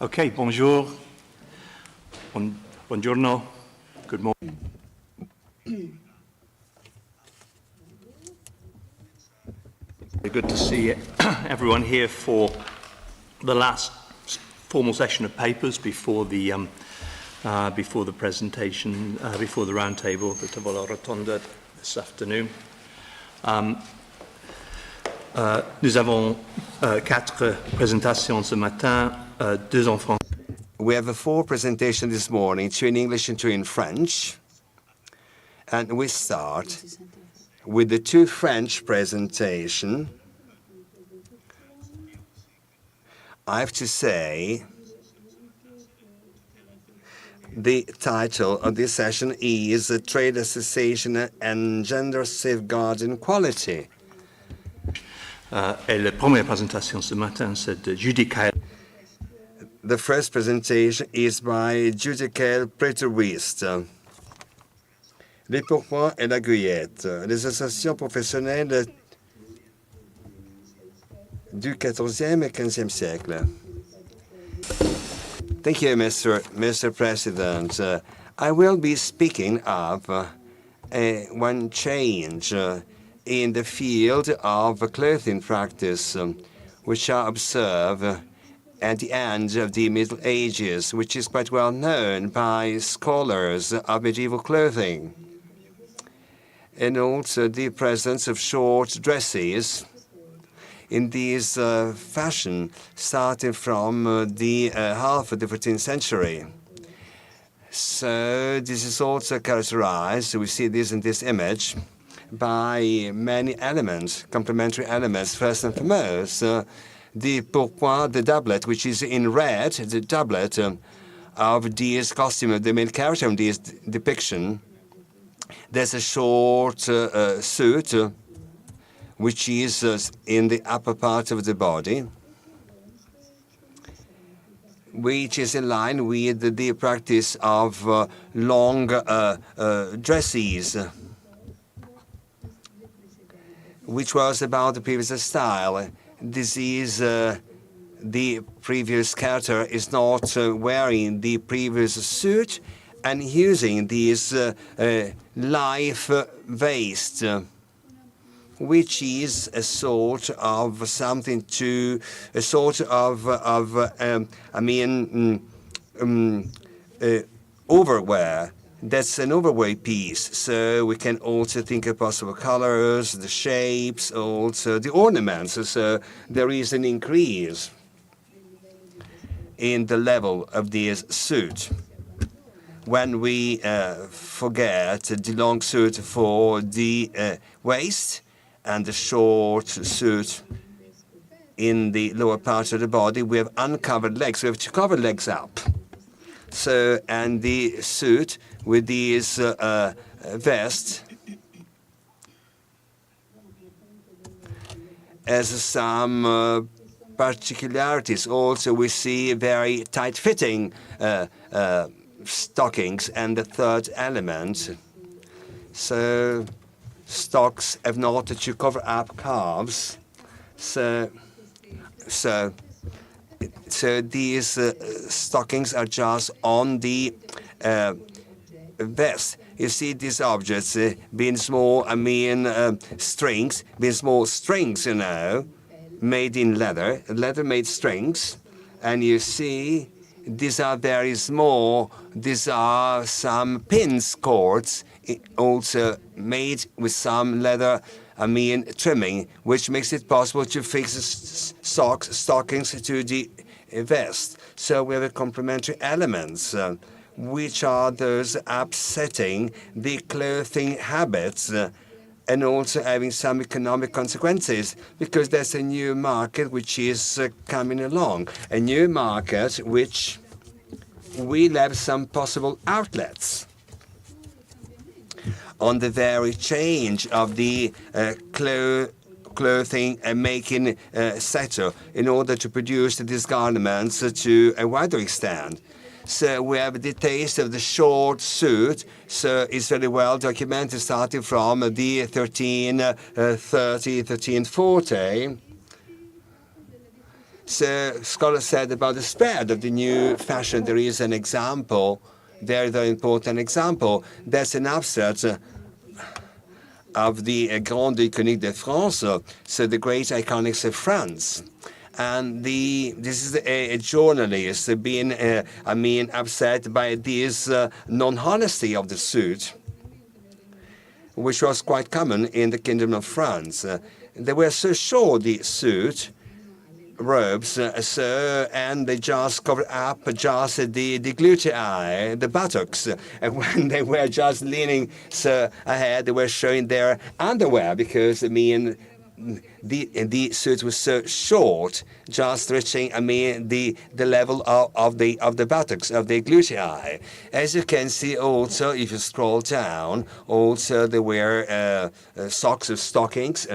Okay, bonjour, buongiorno, good morning. Very good to see everyone here for the last formal session of papers before the presentation, before the roundtable, the tavola rotonda this afternoon. Nous avons quatre présentations ce matin, deux en français. We have 4 presentations this morning, 2 in English and 2 in French. And we start with the 2 French presentations. I have to say, the title of this session is Trade Association and Gender Safeguarding Quality. Et la première présentation ce matin, c'est de Judicaël. The first presentation is by Judicaël Petrowiste. Les pourpoints et l'aiguillette, les associations professionnelles du XIVe et XVe siècle. Thank you, Mr. President. I will be speaking of one change in the field of clothing practice, which I observe at the end of the Middle Ages, which is quite well known by scholars of medieval clothing, and also the presence of short dresses in this fashion starting from the half of the 14th century. So this is also characterized, we see this in this image, by many elements, complementary elements. First and foremost, the pourpoint, the doublet, which is in red, the doublet of this costume, of the main character of this depiction. There's a short suit, which is in the upper part of the body, which is in line with the practice of long dresses, which was about the previous style. This is the previous character is not wearing the previous suit and using this life vest, which is a sort of something to, a sort of overwear. That's an overwear piece, so we can also think of possible colors, the shapes, also the ornaments. So there is an increase in the level of this suit. When we forget the long suit for the waist and the short suit in the lower part of the body, we have uncovered legs. We have to cover legs up. So, and the suit with these vest has some particularities. Also, we see very tight-fitting stockings, and the third element. So, stocks have not to cover up calves. So these stockings are just on the vest. You see these objects being small, strings, being small strings, made in leather-made strings. And you see these are very small. These are some pins cords, also made with some leather trimming, which makes it possible to fix stockings to the vest. So we have complementary elements, which are those upsetting the clothing habits and also having some economic consequences, because there's a new market which is coming along, a new market which will have some possible outlets on the very change of the clothing and making sector in order to produce these garments to a wider extent. So we have the taste of the short suit. So it's very well documented starting from the 1330, 1340. So scholars said about the spread of the new fashion, there is an example, very, very important example. There's an abstract of the Grande Iconique de France, so the great iconics of France. And this is a journalist being, upset by this non-honesty of the suit, which was quite common in the Kingdom of France. They were so short, the suit, robes, and they just covered up just the glutei, the buttocks. And when they were just leaning ahead, they were showing their underwear because, the suit was so short, just reaching, the level of the buttocks, of the glutei. As you can see also, if you scroll down, also there were socks of stockings,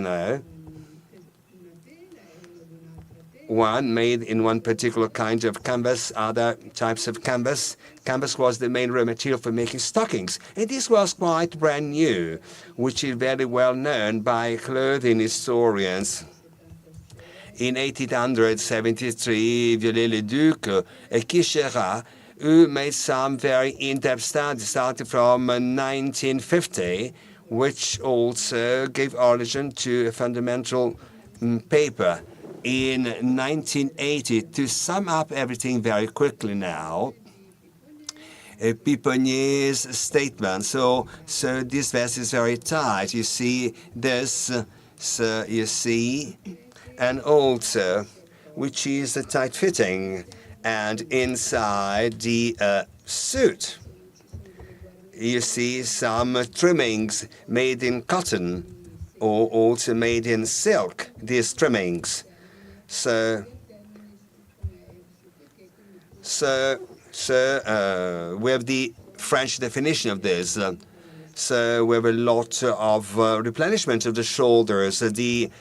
one made in one particular kind of canvas, other types of canvas. Canvas was the main raw material for making stockings. And this was quite brand new, which is very well known by clothing historians. In 1873, Viollet-le-Duc and Quicherat, who made some very in-depth studies starting from 1950, which also gave origin to a fundamental paper in 1980. To sum up everything very quickly now, Piponier's statement. So this vest is very tight. You see this, so you see, and also which is a tight fitting, and inside the suit you see some trimmings made in cotton or also made in silk. These trimmings. So we have the French definition of this. So we have a lot of replenishment of the shoulders, the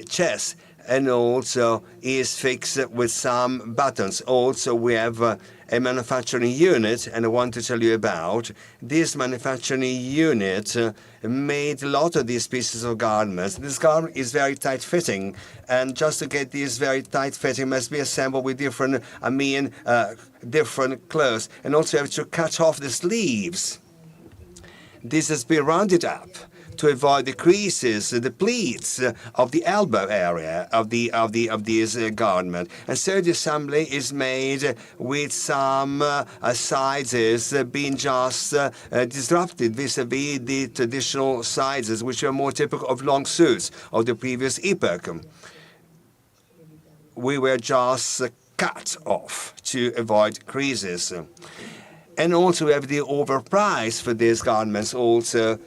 chest, and also is fixed with some buttons. Also, we have a manufacturing unit, and I want to tell you about this manufacturing unit. Made a lot of these pieces of garments. This garment is very tight-fitting, and just to get this very tight-fitting must be assembled with different, different clothes, and also you have to cut off the sleeves. This has been rounded up to avoid the creases, the pleats of the elbow area of this garment. And so the assembly is made with some sizes being just disrupted vis-a-vis the traditional sizes, which are more typical of long suits of the previous epoch. We were just cut off to avoid creases. And also we have the overprice for these garments also.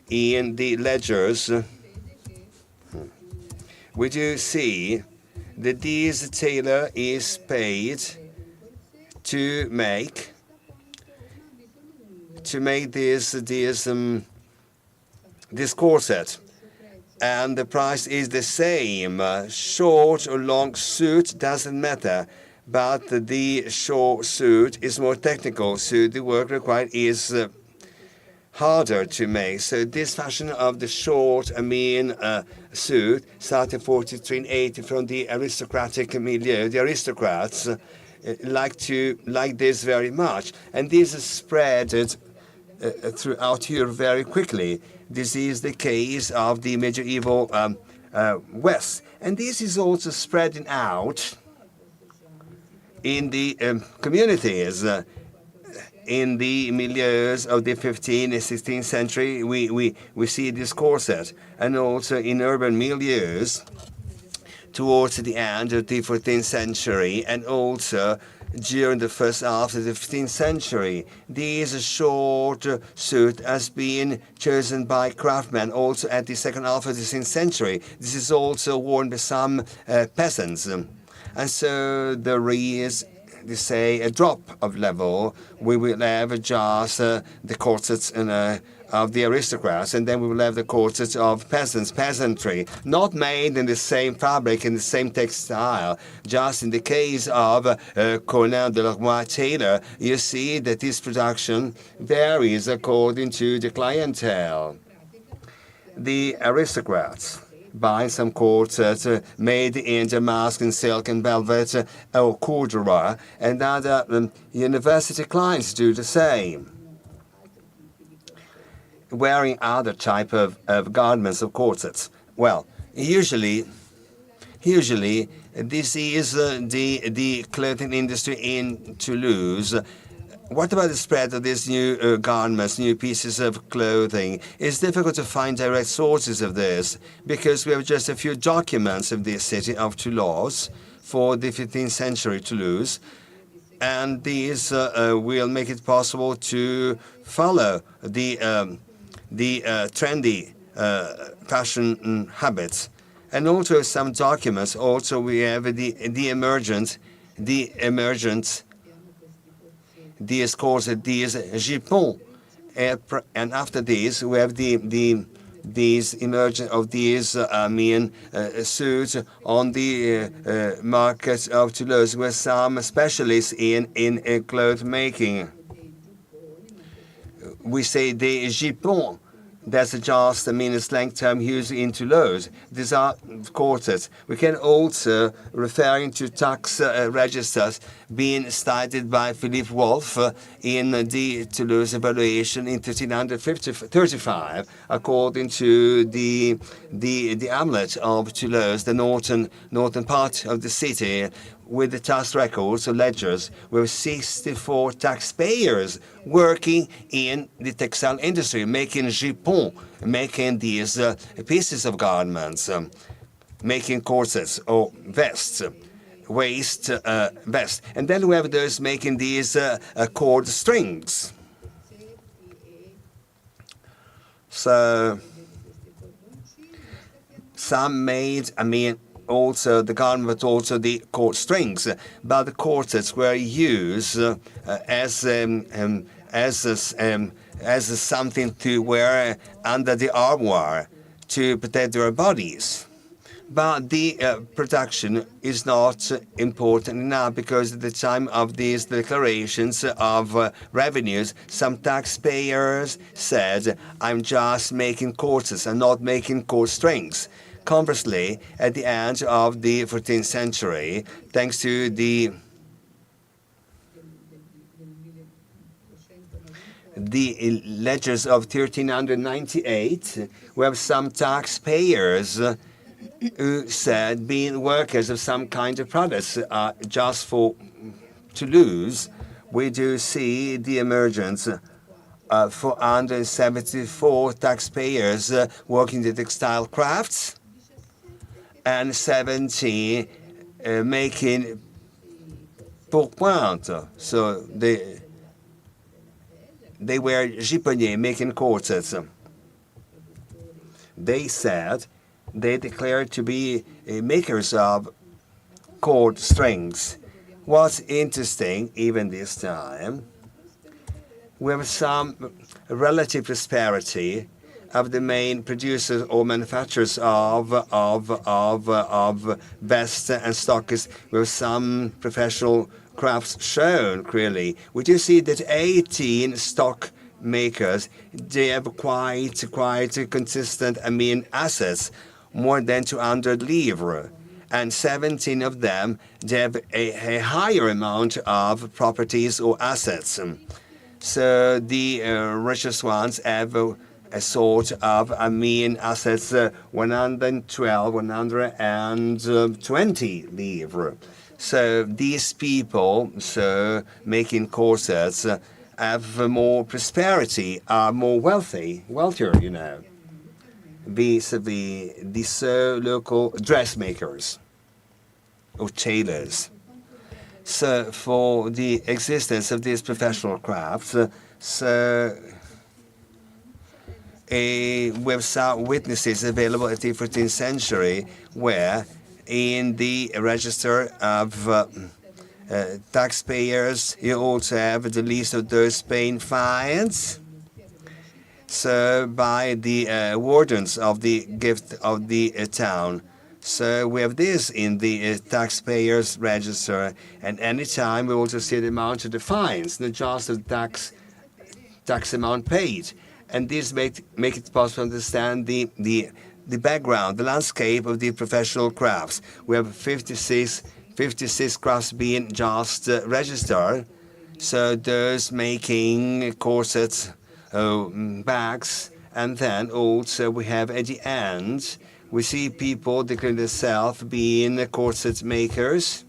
In the ledgers, we do see that this tailor is paid to make this corset, and the price is the same. Short or long suit doesn't matter, but the short suit is more technical, so the work required is harder to make. So this fashion of the short, suit started 43 and 80 from the aristocratic milieu. The aristocrats like this very much, and this is spread throughout Europe very quickly. This is the case of the medieval West, and this is also spreading out in the communities. In the milieus of the 15th and 16th century, we see this corset, and also in urban milieus towards the end of the 14th century, and also during the first half of the 15th century. This short suit has been chosen by craftsmen also at the second half of the 16th century. This is also worn by some peasants. And so there is, they say, a drop of level. We will have just the corsets of the aristocrats, and then we will have the corsets of peasants, peasantry, not made in the same fabric, in the same textile. Just in the case of Colin de Leroy Taylor, you see that this production varies according to the clientele. The aristocrats buying some corsets made in Damascus silk and velvet or corduroy, and other university clients do the same, wearing other type of garments of corsets. Well, usually this is the clothing industry in Toulouse. What about the spread of these new garments, new pieces of clothing? It's difficult to find direct sources of this because we have just a few documents of the city of Toulouse for the 15th century Toulouse, and these will make it possible to follow the trendy fashion habits. And also some documents. Also, we have the emergent, these corsets, these jupons, and after this we have these emergent of these suits on the market of Toulouse, with some specialists in cloth making. We say the jupons. That's just a slang term used in Toulouse. These are corsets. We can also referring to tax registers being studied by Philippe Wolff in the Toulouse evaluation in 1335, according to the hamlet of Toulouse, the northern part of the city, with the tax records or ledgers, with 64 taxpayers working in the textile industry, making jupons, making these pieces of garments, making corsets or vests, vests. And then we have those making these cord strings. So some made, also the garment, but also the cord strings. But the corsets were used as something to wear under the armor to protect their bodies. But the production is not important enough, because at the time of these declarations of revenues, some taxpayers said, I'm just making corsets, I'm not making cord strings. Conversely, at the end of the 14th century, thanks to the ledgers of 1398, we have some taxpayers who said, being workers of some kind of products just for Toulouse, we do see the emergence of 474 taxpayers working in the textile crafts, and 70 making pourpoint. So they were juponiers, making corsets. They said they declared to be makers of cord strings. What's interesting, even this time, we have some relative prosperity of the main producers or manufacturers of vests and stockings, with some professional crafts shown clearly. We do see that 18 stock makers, they have quite consistent assets, more than 200 livres, and 17 of them, they have a higher amount of properties or assets. So the richest ones have a sort of assets, 112, 120 livres. So these people, making corsets, have more prosperity, are more wealthier, vis-a-vis the local dressmakers or tailors. So for the existence of these professional crafts, we have some witnesses available at the 14th century, where in the register of taxpayers, you also have the list of those paying fines. So by the wardens of the gift of the town. So we have this in the taxpayers register, and anytime we also see the amount of the fines, not just the tax amount paid. And this make it possible to understand the the background, the landscape of the professional crafts. We have 56 crafts being just registered. So those making corsets, bags, and then also we have at the end, we see people declaring themselves being corset makers.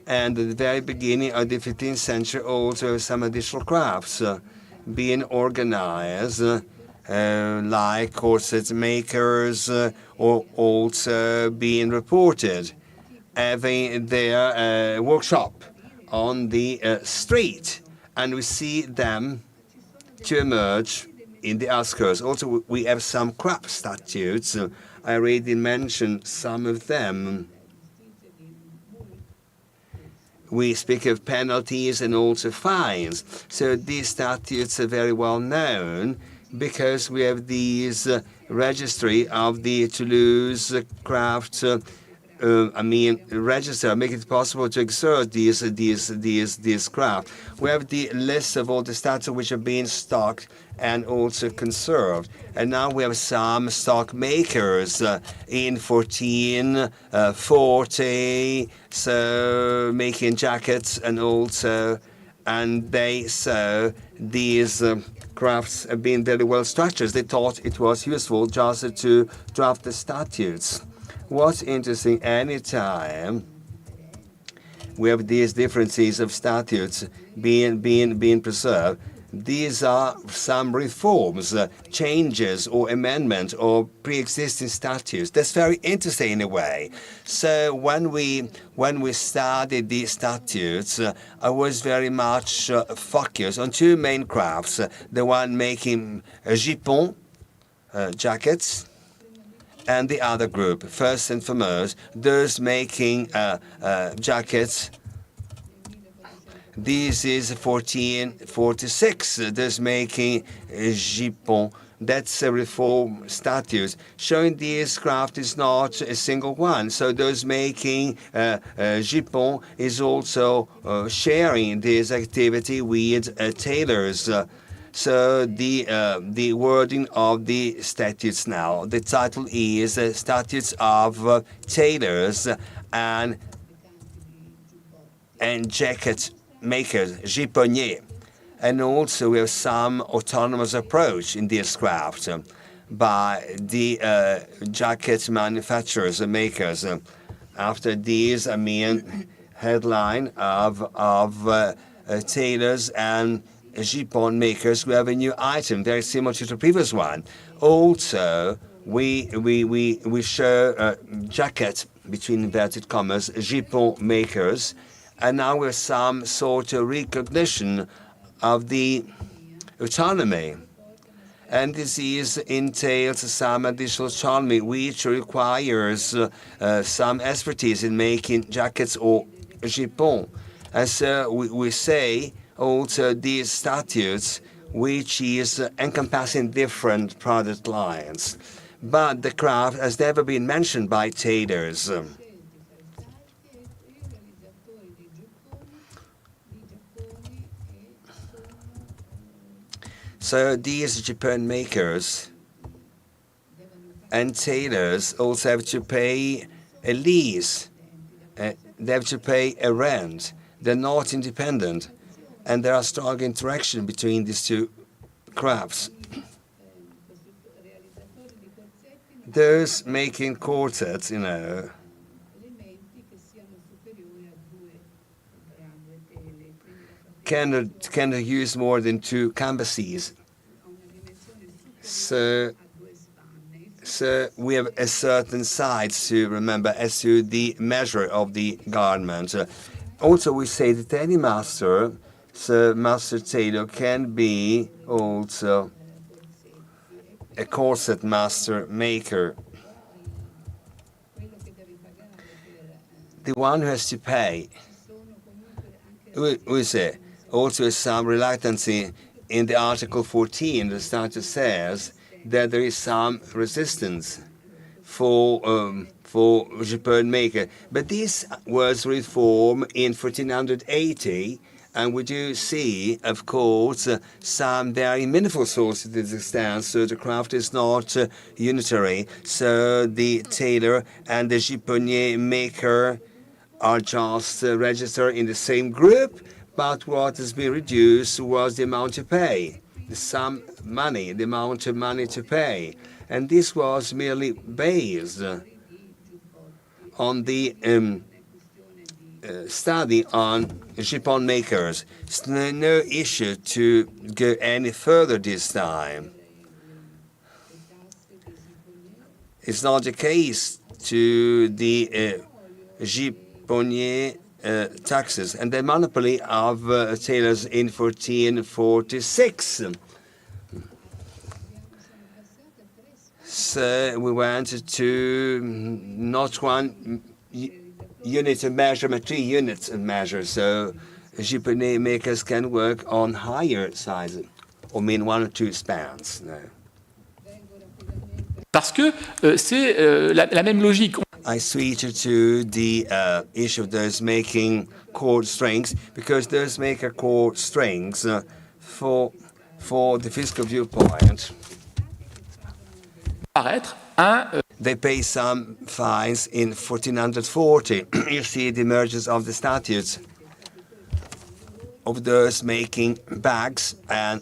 And at the very beginning of the 15th century, also some additional crafts being organized, like corset makers, or also being reported, having their workshop on the street. And we see them to emerge in the outskirts. Also, we have some craft statutes. I already mentioned some of them. We speak of penalties and also fines. So these statutes are very well known because we have these registry of the Toulouse craft register, make it possible to exert these craft. We have the list of all the statutes which are being stocked and also conserved. And now we have some stock makers in 1440, so making jackets and they sew these crafts have been very well structured. They thought it was useful just to draft the statutes. What's interesting, anytime we have these differences of statutes being preserved, these are some reforms, changes or amendments or pre-existing statutes. That's very interesting in a way. So when we studied these statutes, I was very much focused on two main crafts. The one making jupons, jackets, and the other group, first and foremost, those making jackets. This is 1446, those making jupons. That's a reform statute, showing this craft is not a single one. So those making jupons is also sharing this activity with tailors. So the wording of the statutes now, the title is Statutes of Tailors and Jacket Makers, Giponniers. And also we have some autonomous approach in this craft by the jacket manufacturers and makers. After these, headline of tailors and jupon makers, we have a new item very similar to the previous one. Also, we show jacket between inverted commas, jupon makers, and now we have some sort of recognition of the autonomy. And this entails some additional autonomy, which requires some expertise in making jackets or jupons. And so we say also these statutes, which is encompassing different product lines. But the craft has never been mentioned by tailors. So these jupon makers and tailors also have to pay a lease. They have to pay a rent. They're not independent. And there are strong interaction between these two crafts. Those making corsets, cannot use more than two canvases. So we have a certain size to remember as to the measure of the garment. Also, we say that any master, so master tailor, can be also a corset master maker. The one who has to pay. We say also some reluctancy in the Article 14. The statute says that there is some resistance for for jupon maker. But this was reformed in 1480, and we do see, of course, some very meaningful sources to this extent, so the craft is not unitary. So the tailor and the juponier maker are just registered in the same group, but what has been reduced was the amount to pay, the amount of money to pay. And this was merely based on the study on jupon makers. It's no issue to go any further this time. It's not the case to the juponier taxes and the monopoly of tailors in 1446. So we went to not one unit of measurement, 3 units of measure. So juponier makers can work on higher sizes, or mean 1 or 2 spans. No. Parce que c'est la même logique. I switch to the issue of those making cord strings, because those make cord strings for the fiscal viewpoint. They pay some fines in 1440. You see the emergence of the statutes of those making bags and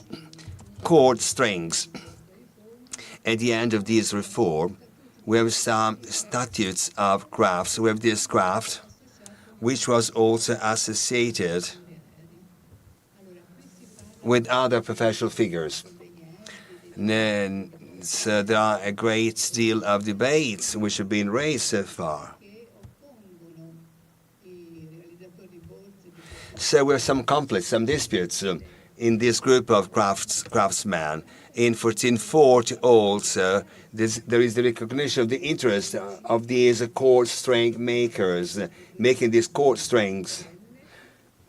cord strings. At the end of this reform, we have some statutes of crafts. We have this craft, which was also associated with other professional figures. And so there are a great deal of debates which have been raised so far. So we have some conflicts, some disputes in this group of craftsmen. In 1440 also, there is the recognition of the interest of these cord string makers, making these cord strings,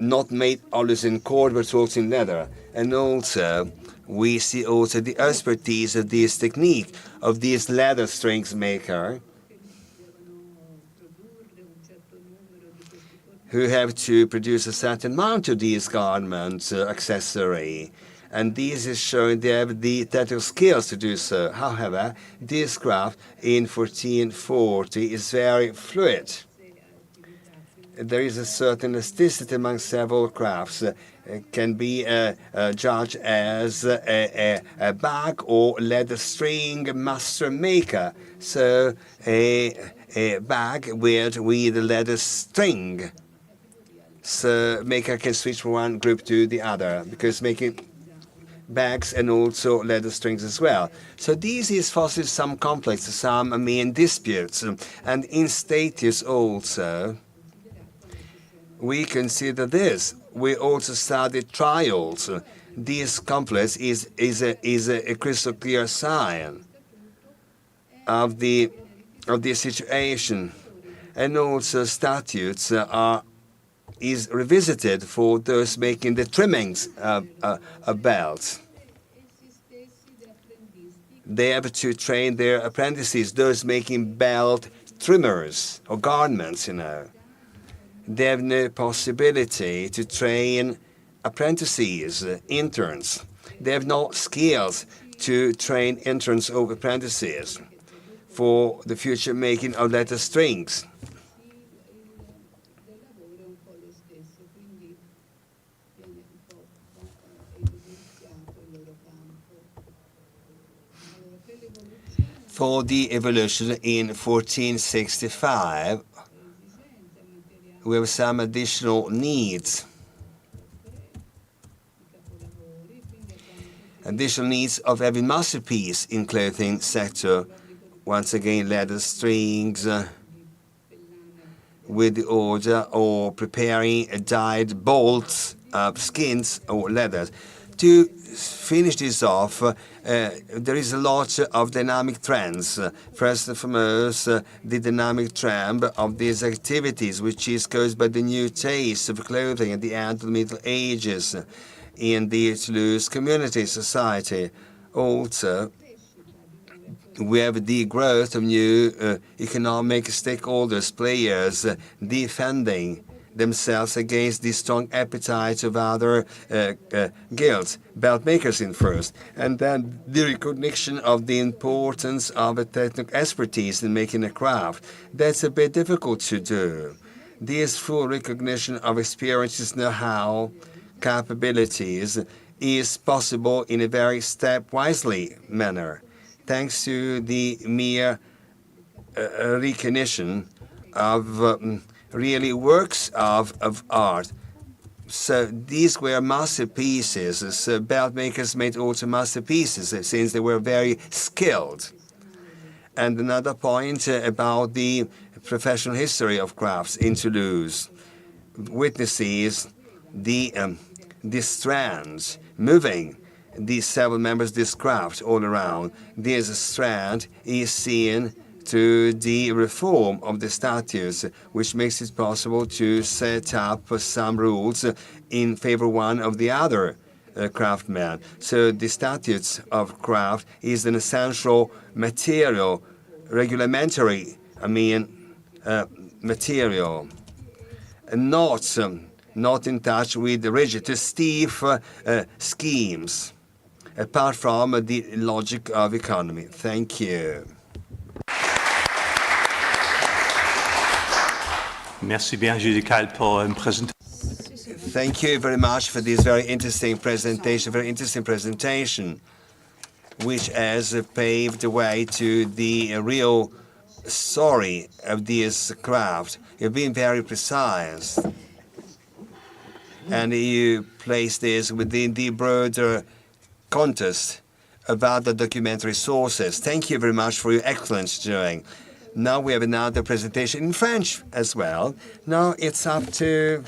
not made always in cord, but also in leather. And also, we see also the expertise of this technique, of this leather strings maker, who have to produce a certain amount of these garments, accessory. And this is showing they have the technical skills to do so. However, this craft in 1440 is very fluid. There is a certain elasticity among several crafts. It can be judged as a bag or leather string master maker. So a bag with a leather string. So maker can switch from one group to the other, because making bags and also leather strings as well. So this is fostering some conflicts, some disputes. And in status also, we consider this. We also study trials. This conflict is a crystal clear sign of the situation. And also statutes is revisited for those making the trimmings of belts. They have to train their apprentices, those making belt trimmers or garments, They have no possibility to train apprentices, interns. They have no skills to train interns or apprentices for the future making of leather strings. For the evolution in 1465, we have some additional needs. Additional needs of having masterpiece in clothing sector. Once again, leather strings with the order, or preparing dyed bolts of skins or leathers. To finish this off, there is a lot of dynamic trends. First and foremost, the dynamic trend of these activities, which is caused by the new taste of clothing at the end of the Middle Ages in the Toulouse community society. Also, we have the growth of new economic stakeholders, players, defending themselves against the strong appetite of other guilds, belt makers in first, and then the recognition of the importance of a technical expertise in making a craft. That's a bit difficult to do. This full recognition of experiences, know-how, capabilities is possible in a very stepwisely manner, thanks to the mere recognition of really works of art. So these were masterpieces. So belt makers made also masterpieces since they were very skilled. And another point about the professional history of crafts in Toulouse witnesses the strands moving these several members of this craft all around. This strand is seen to the reform of the statutes, which makes it possible to set up some rules in favor one of the other craftsmen. So the statutes of craft is an essential material, regulamentary, material, and not in touch with the rigid, stiff schemes, apart from the logic of economy. Thank you. Merci bien, Judicaël, pour une présentation. Thank you very much for this very interesting presentation, which has paved the way to the real story of this craft. You've been very precise, and you place this within the broader context of other documentary sources. Thank you very much for your excellent doing. Now we have another presentation in French as well. Now it's up to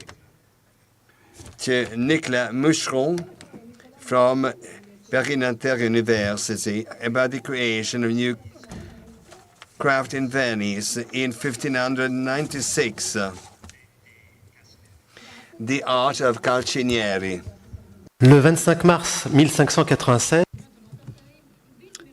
Nicolas Moucheront from Paris-Cité University about the creation of new craft in Venice in 1596. The art of calcineri. Le 25 mars 1596,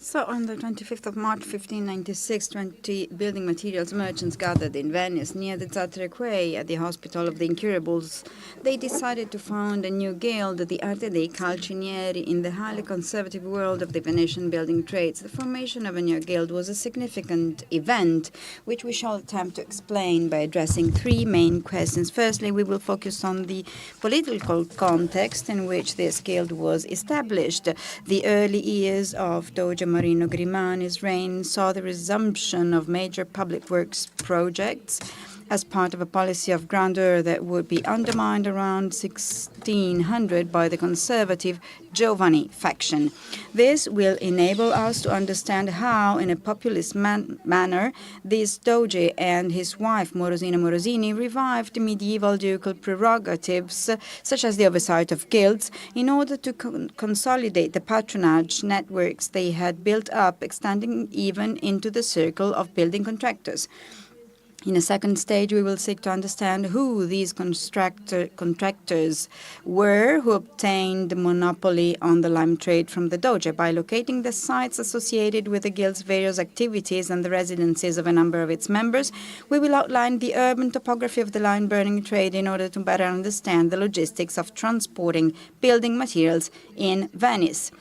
So on the 25th of March 1596, 20 building materials merchants gathered in Venice near the Zattere Quay at the Hospital of the Incurables. They decided to found a new guild, the Arte dei Calcineri, in the highly conservative world of the Venetian building trades. The formation of a new guild was a significant event, which we shall attempt to explain by addressing three main questions. Firstly, we will focus on the political context in which this guild was established. The early years of Doge Marino Grimani's reign saw the resumption of major public works projects as part of a policy of grandeur that would be undermined around 1600 by the conservative Giovanni faction. This will enable us to understand how, in a populist manner, this Doge and his wife Morosino Morosini revived medieval ducal prerogatives, such as the oversight of guilds, in order to consolidate the patronage networks they had built up, extending even into the circle of building contractors. In a second stage, we will seek to understand who these contractors were who obtained the monopoly on the lime trade from the Doge. By locating the sites associated with the guild's various activities and the residences of a number of its members, we will outline the urban topography of the lime-burning trade in order to better understand the logistics of transporting building materials in Venice.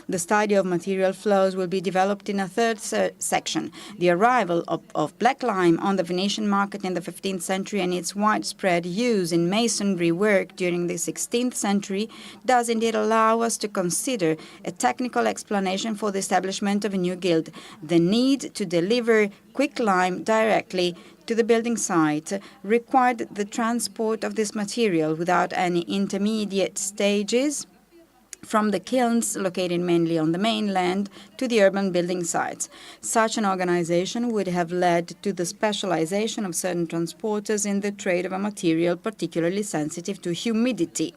The study of material flows will be developed in a third section. The arrival of black lime on the Venetian market in the 15th century and its widespread use in masonry work during the 16th century does indeed allow us to consider a technical explanation for the establishment of a new guild. The need to deliver quick lime directly to the building site required the transport of this material without any intermediate stages from the kilns located mainly on the mainland to the urban building sites. Such an organization would have led to the specialization of certain transporters in the trade of a material particularly sensitive to humidity.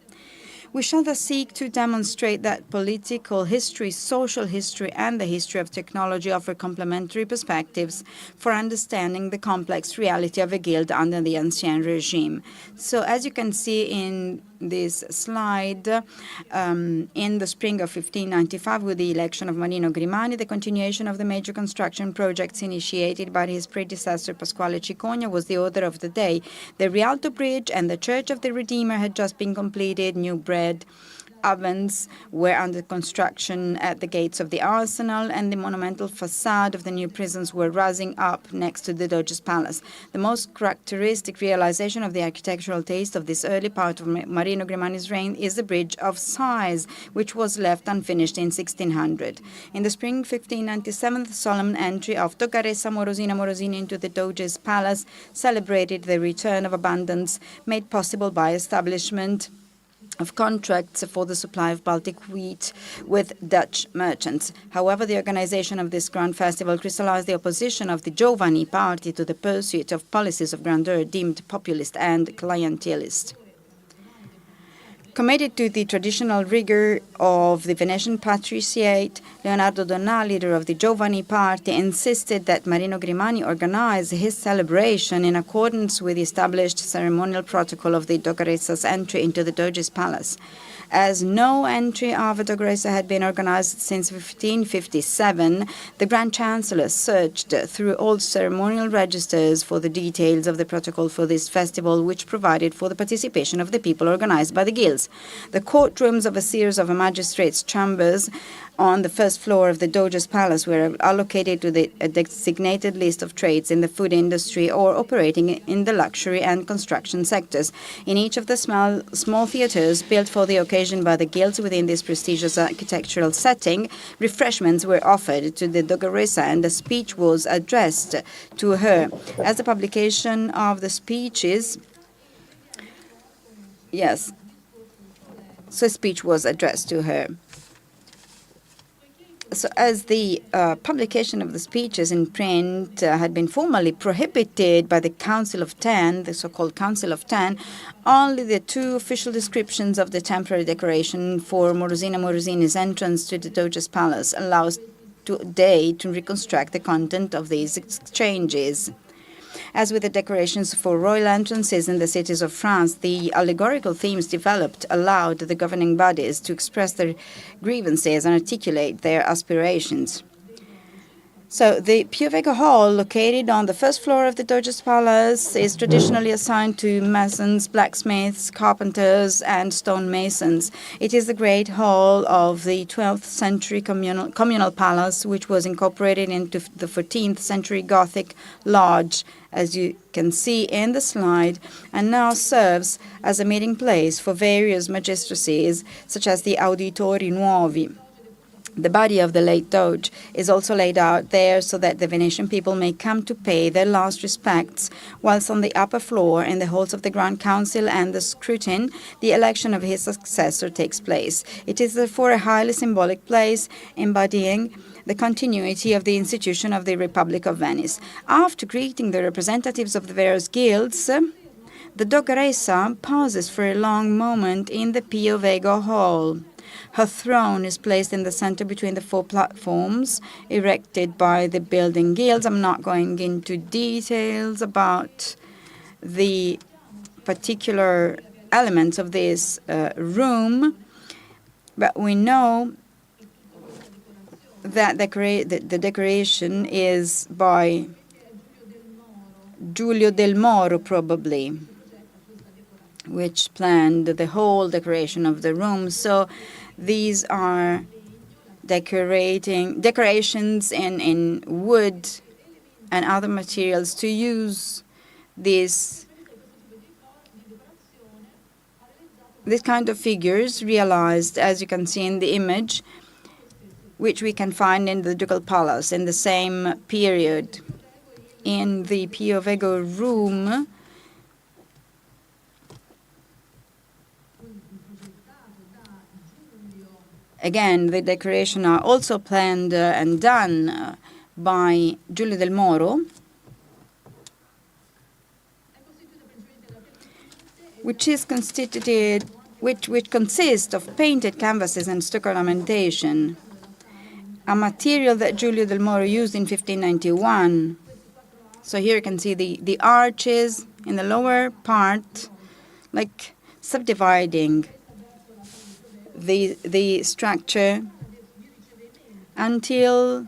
We shall thus seek to demonstrate that political history, social history, and the history of technology offer complementary perspectives for understanding the complex reality of a guild under the Ancien regime. So, as you can see in this slide, in the spring of 1595, with the election of Marino Grimani, the continuation of the major construction projects initiated by his predecessor Pasquale Cicogna was the order of the day. The Rialto Bridge and the Church of the Redeemer had just been completed. New bread ovens were under construction at the gates of the arsenal, and the monumental facade of the new prisons were rising up next to the Doge's palace. The most characteristic realization of the architectural taste of this early part of Marino Grimani's reign is the Bridge of Sighs, which was left unfinished in 1600. In the spring 1597, the solemn entry of Doggaressa Morosina Morosini into the Doge's palace celebrated the return of abundance made possible by establishment of contracts for the supply of Baltic wheat with Dutch merchants. However, the organization of this grand festival crystallized the opposition of the Giovani party to the pursuit of policies of grandeur deemed populist and clientelist. Committed to the traditional rigor of the Venetian patriciate, Leonardo Donnà, leader of the Giovani party, insisted that Marino Grimani organize his celebration in accordance with the established ceremonial protocol of the Doggaressa's entry into the Doge's palace. As no entry of a Doggaressa had been organized since 1557, the Grand Chancellor searched through all ceremonial registers for the details of the protocol for this festival, which provided for the participation of the people organized by the guilds. The courtrooms of a series of magistrates' chambers on the first floor of the Doge's palace were allocated to a designated list of trades in the food industry or operating in the luxury and construction sectors. In each of the small theaters built for the occasion by the guilds within this prestigious architectural setting, refreshments were offered to the Doggaressa and a speech was addressed to her. As the publication of the speeches, yes, so a speech was addressed to her. So as the publication of the speeches in print had been formally prohibited by the Council of Ten, the so-called Council of Ten, only the two official descriptions of the temporary decoration for Morosina Morosini's entrance to the Doge's palace allows today to reconstruct the content of these exchanges. As with the decorations for royal entrances in the cities of France, the allegorical themes developed allowed the governing bodies to express their grievances and articulate their aspirations. So the Pio Vega Hall, located on the first floor of the Doge's Palace, is traditionally assigned to masons, blacksmiths, carpenters, and stonemasons. It is the great hall of the 12th century communal palace, which was incorporated into the 14th century Gothic lodge, as you can see in the slide, and now serves as a meeting place for various magistracies, such as the Auditori Nuovi. The body of the late Doge is also laid out there so that the Venetian people may come to pay their last respects, whilst on the upper floor, in the halls of the Grand Council and the scrutiny, the election of his successor takes place. It is therefore a highly symbolic place, embodying the continuity of the institution of the Republic of Venice. After greeting the representatives of the various guilds, the Doggaressa pauses for a long moment in the Pio Vega Hall. Her throne is placed in the center between the four platforms erected by the building guilds. I'm not going into details about the particular elements of this room, but we know that the decoration is by Giulio del Moro, probably, which planned the whole decoration of the room. So these are decorations in wood and other materials to use this kind of figures realized, as you can see in the image, which we can find in the Ducal Palace in the same period. In the Pio Vega room, again, the decoration are also planned and done by Giulio del Moro, which consists of painted canvases and stucco ornamentation, a material that Giulio del Moro used in 1591. So here you can see the arches in the lower part, like subdividing the structure until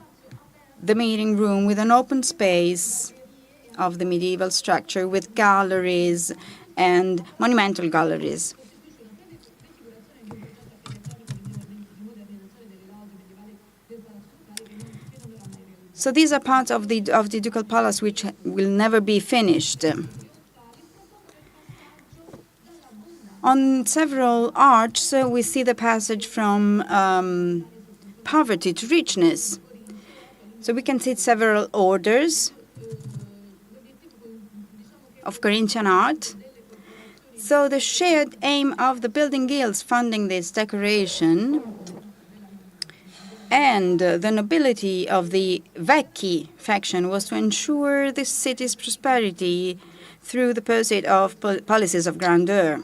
the meeting room with an open space of the medieval structure with galleries and monumental galleries. So these are parts of the Ducal Palace which will never be finished. On several arches, we see the passage from poverty to richness. So we can see several orders of Corinthian art. So the shared aim of the building guilds funding this decoration and the nobility of the Vecchi faction was to ensure the city's prosperity through the pursuit of policies of grandeur.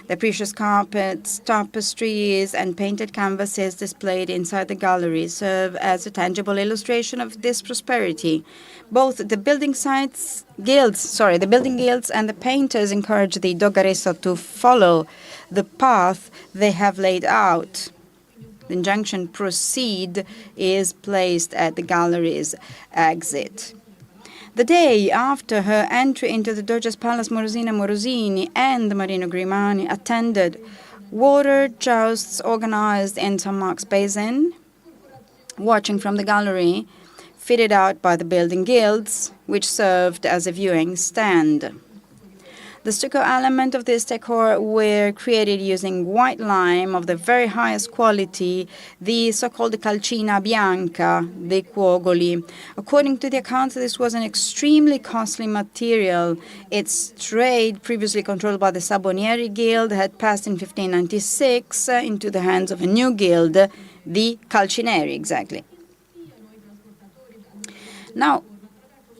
The precious carpets, tapestries, and painted canvases displayed inside the gallery serve as a tangible illustration of this prosperity. Both the building guilds and the painters encourage the Dogaresso to follow the path they have laid out. The injunction "proceed" is placed at the gallery's exit. The day after her entry into the Doge's Palace, Morosina Morosini and Marino Grimani attended water jousts organized in St. Mark's Basin, watching from the gallery, fitted out by the building guilds, which served as a viewing stand. The stucco element of this decor were created using white lime of the very highest quality, the so-called calcina bianca, the cuogoli. According to the accounts, this was an extremely costly material. Its trade, previously controlled by the Sabonieri Guild, had passed in 1596 into the hands of a new guild, the calcineri, exactly. Now,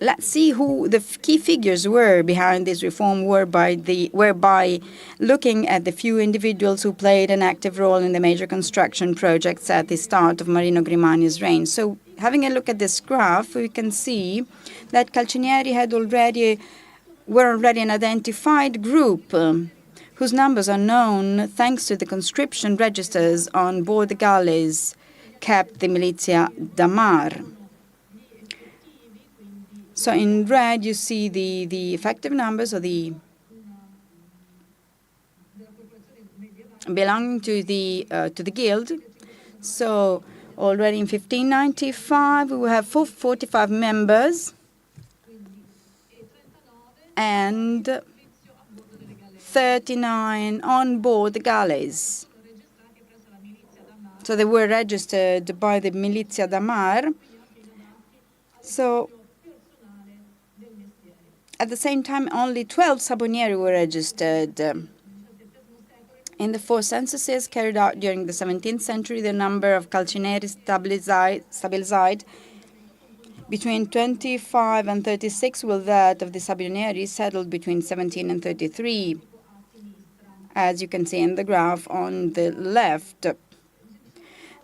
let's see who the key figures were behind this reform, whereby looking at the few individuals who played an active role in the major construction projects at the start of Marino Grimani's reign. So, having a look at this graph, we can see that calcineri were already an identified group whose numbers are known thanks to the conscription registers on board the galleys kept the Milizia da Mar. So in red, you see the effective numbers of the belonging to the guild. So already in 1595, we will have 45 members and 39 on board the galleys. So they were registered by the Milizia da Mar. So at the same time, only 12 Sabonieri were registered. In the 4 censuses carried out during the 17th century, the number of calcineri stabilized between 25 and 36, while that of the Sabonieri settled between 17 and 33, as you can see in the graph on the left.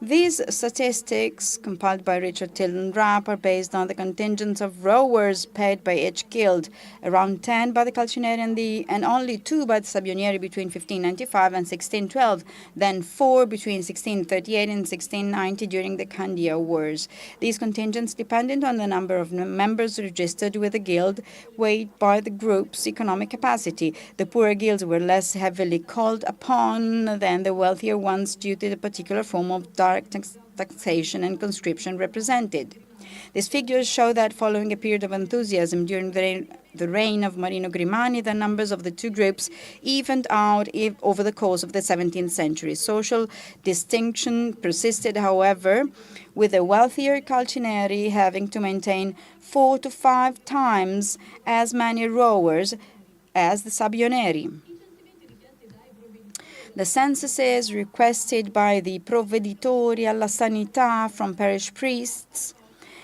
These statistics, compiled by Richard Tilden Rapp, are based on the contingents of rowers paid by each guild, around 10 by the Calcineri and only 2 by the Sabonieri between 1595 and 1612, then 4 between 1638 and 1690 during the Cambio Wars. These contingents depended on the number of members registered with the guild, weighed by the group's economic capacity. The poorer guilds were less heavily called upon than the wealthier ones due to the particular form of direct taxation and conscription represented. These figures show that following a period of enthusiasm during the reign of Marino Grimani, the numbers of the two groups evened out over the course of the 17th century. Social distinction persisted, however, with the wealthier calcineri having to maintain 4 to 5 times as many rowers as the Sabioneri. The censuses requested by the Provveditori alla Sanità from parish priests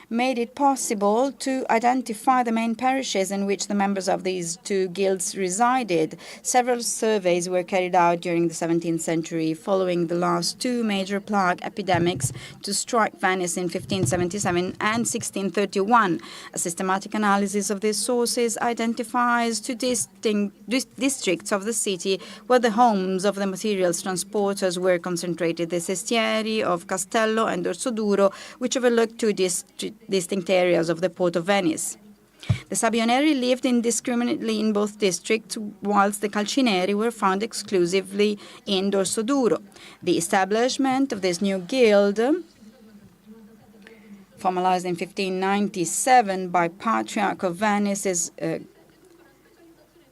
made it possible to identify the main parishes in which the members of these two guilds resided. Several surveys were carried out during the 17th century, following the last two major plague epidemics to strike Venice in 1577 and 1631. A systematic analysis of these sources identifies two distinct districts of the city where the homes of the materials transporters were concentrated: the sestieri of Castello and Dorsoduro, which overlooked two distinct areas of the port of Venice. The Sabioneri lived indiscriminately in both districts, whilst the Calcineri were found exclusively in Dorsoduro. The establishment of this new guild, formalized in 1597 by Patriarch of Venice's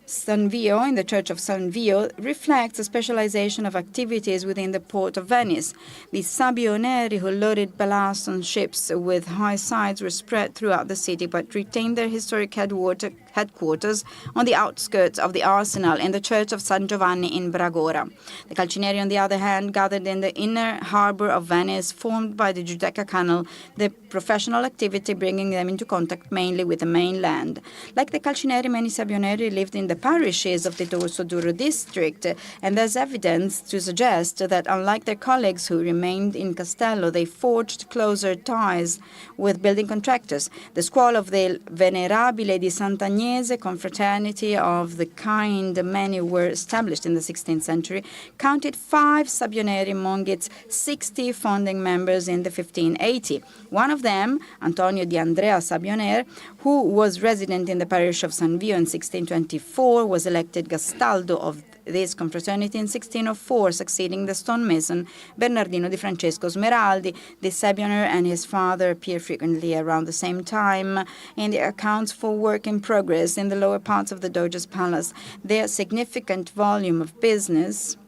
San Vio, in the Church of San Vio, reflects a specialization of activities within the port of Venice. The Sabioneri, who loaded ballast on ships with high sides, were spread throughout the city, but retained their historic headquarters on the outskirts of the arsenal in the Church of San Giovanni in Bragora. The Calcineri, on the other hand, gathered in the inner harbor of Venice, formed by the Giudecca Canal, their professional activity bringing them into contact mainly with the mainland. Like the Calcineri, many Sabioneri lived in the parishes of the Dorsoduro district, and there's evidence to suggest that, unlike their colleagues who remained in Castello, they forged closer ties with building contractors. The scuola of the Venerabile di Sant'Agnese, confraternity of the kind many were established in the 16th century, counted 5 Sabioneri among its 60 founding members in the 1580. One of them, Antonio di Andrea Sabioner, who was resident in the parish of San Vio in 1624, was elected Gastaldo of this confraternity in 1604, succeeding the stonemason Bernardino di Francesco Smeraldi. This Sabioner and his father appear frequently around the same time in the accounts for work in progress in the lower parts of the Doge's palace. Their significant volume of business,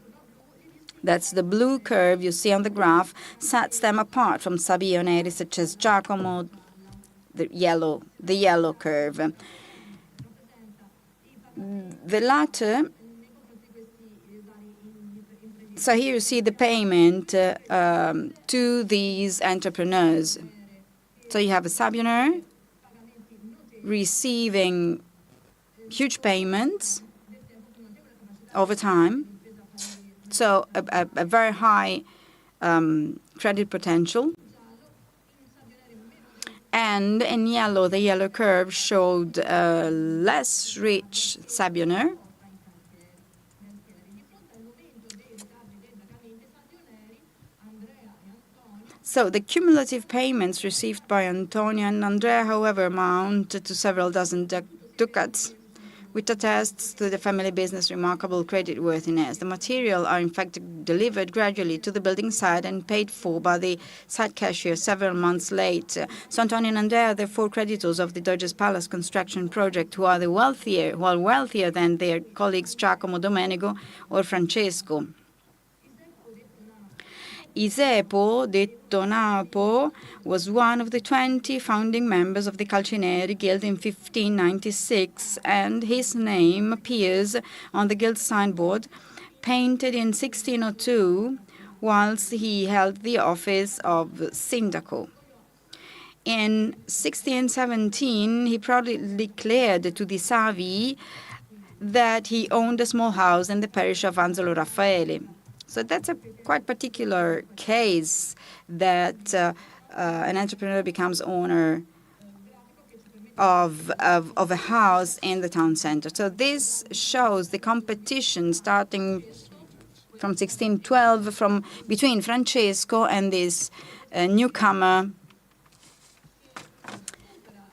that's the blue curve you see on the graph, sets them apart from Sabioneri such as Giacomo, the yellow curve. The latter, so here you see the payment to these entrepreneurs. So you have a Sabioner receiving huge payments over time, so a very high credit potential. And in yellow, the yellow curve showed a less rich Sabioner. So the cumulative payments received by Antonio and Andrea, however, amount to several dozen ducats, which attests to the family business' remarkable creditworthiness. The material are in fact delivered gradually to the building site and paid for by the site cashier several months later. So Antonio and Andrea are the 4 creditors of the Doge's Palace construction project, who are wealthier than their colleagues Giacomo, Domenico, or Francesco. Isepo, detto Napo, was one of the 20 founding members of the Calcineri Guild in 1596, and his name appears on the guild signboard, painted in 1602, whilst he held the office of Sindaco. In 1617, he proudly declared to the Savi that he owned a small house in the parish of Anzolo Raffaele. So that's a quite particular case that an entrepreneur becomes owner of a house in the town center. So this shows the competition starting from 1612 between Francesco and this newcomer.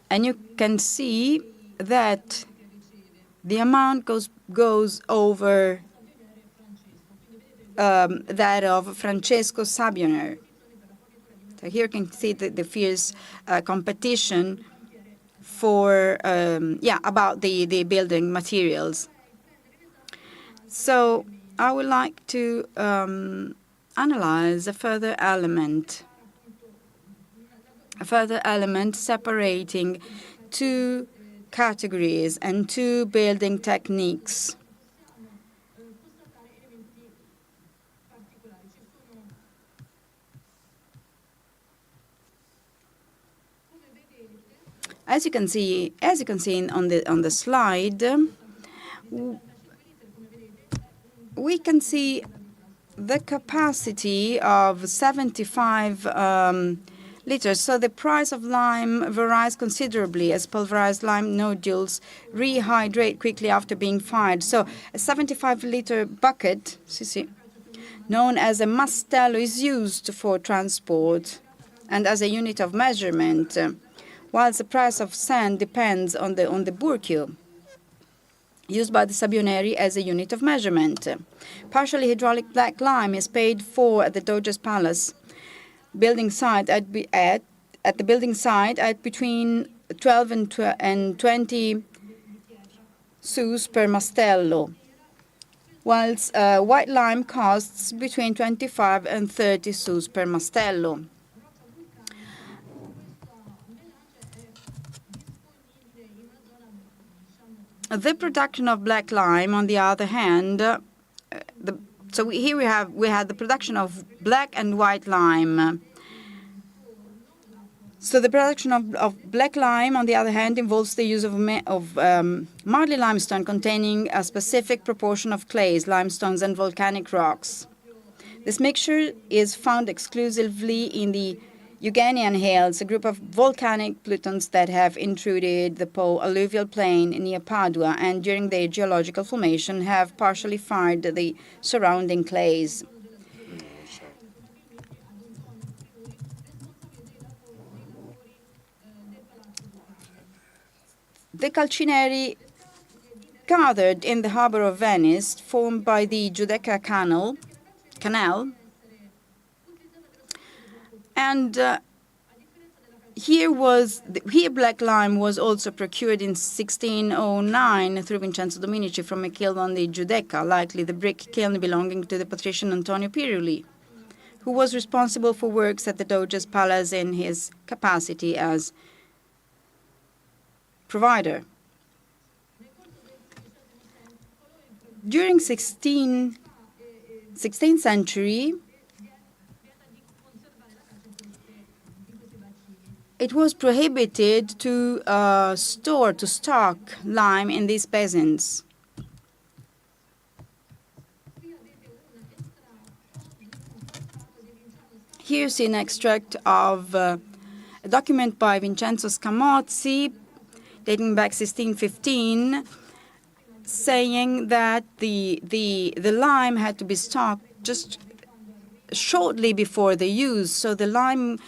And you can see that the amount goes over that of Francesco Sabioner. So here you can see the fierce competition for about the building materials. So I would like to analyze a further element separating 2 categories and 2 building techniques. As you can see on the slide, we can see the capacity of 75 liters. So the price of lime varies considerably as pulverized lime nodules rehydrate quickly after being fired. So a 75-liter bucket, known as a mastello, is used for transport and as a unit of measurement, whilst the price of sand depends on the burkio used by the Sabioneri as a unit of measurement. Partially hydraulic black lime is paid for at the Doge's Palace building site at the building site at between 12 and 20 sous per mastello, whilst white lime costs between 25 and 30 sous per mastello. The production of black lime, on the other hand, here we had the production of black and white lime. So the production of black lime, on the other hand, involves the use of marly limestone containing a specific proportion of clays, limestones, and volcanic rocks. This mixture is found exclusively in the Euganean Hills, a group of volcanic plutons that have intruded the Po alluvial plain near Padua and during their geological formation have partially fired the surrounding clays. The calcineri gathered in the harbor of Venice, formed by the Giudecca Canal, and here black lime was also procured in 1609 through Vincenzo Dominici from a kiln on the Giudecca, likely the brick kiln belonging to the patrician Antonio Piruli, who was responsible for works at the Doge's Palace in his capacity as provider. During 16th century, it was prohibited to stock lime in these basins. Here's an extract of a document by Vincenzo Scamozzi, dating back 1615, saying that the lime had to be stocked just shortly before the use. So the lime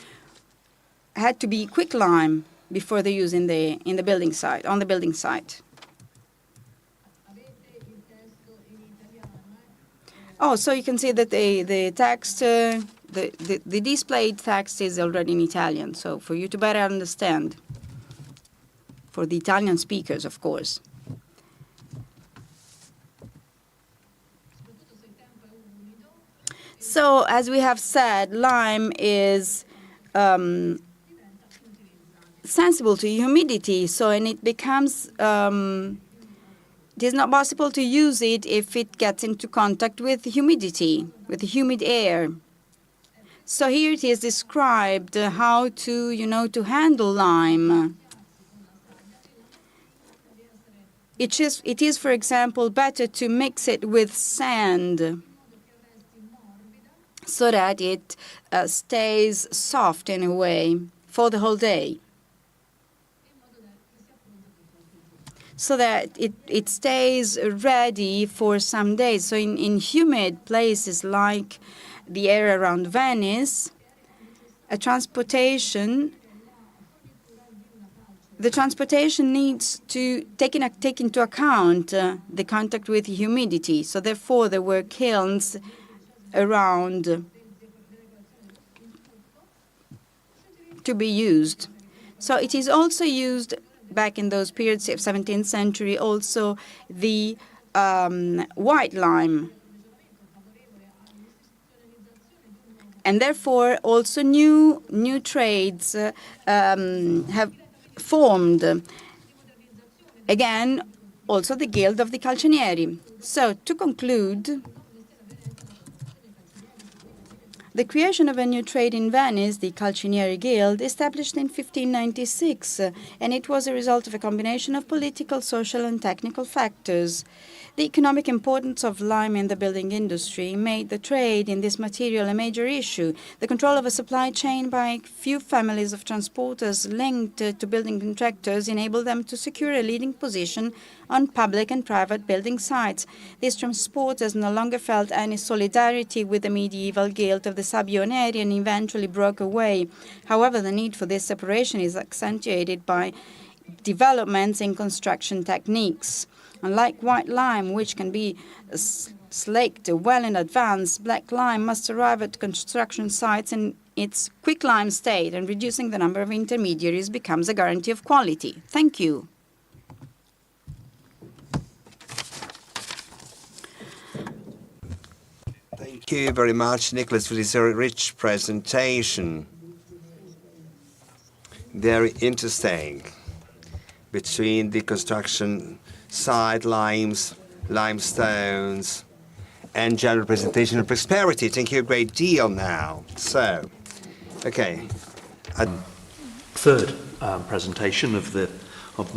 had to be quick lime before the use on the building site. Oh, so you can see that the text, the displayed text is already in Italian. So for you to better understand, for the Italian speakers, of course. So as we have said, lime is sensible to humidity, and it becomes, it is not possible to use it if it gets into contact with humidity, with the humid air. So here it is described how to handle lime. It is, for example, better to mix it with sand so that it stays soft in a way for the whole day, so that it stays ready for some days. So in humid places like the area around Venice, the transportation needs to take into account the contact with humidity. So therefore, there were kilns around to be used. So it is also used back in those periods of 17th century, also the white lime. And therefore, also new trades have formed. Again, also the Guild of the Calcineri. So to conclude, The creation of a new trade in Venice, the Calcineri Guild, established in 1596, and it was a result of a combination of political, social, and technical factors. The economic importance of lime in the building industry made the trade in this material a major issue. The control of a supply chain by few families of transporters linked to building contractors enabled them to secure a leading position on public and private building sites. These transporters no longer felt any solidarity with the medieval guild of the Sabioneri and eventually broke away. However, the need for this separation is accentuated by developments in construction techniques. Unlike white lime, which can be slaked well in advance, black lime must arrive at construction sites in its quicklime state, and reducing the number of intermediaries becomes a guarantee of quality. Thank you. Thank you very much, Nicolas, for this very rich presentation. Very interesting. Between the construction site, limestones, and general presentation of prosperity. Thank you a great deal now. So, okay. Third presentation of the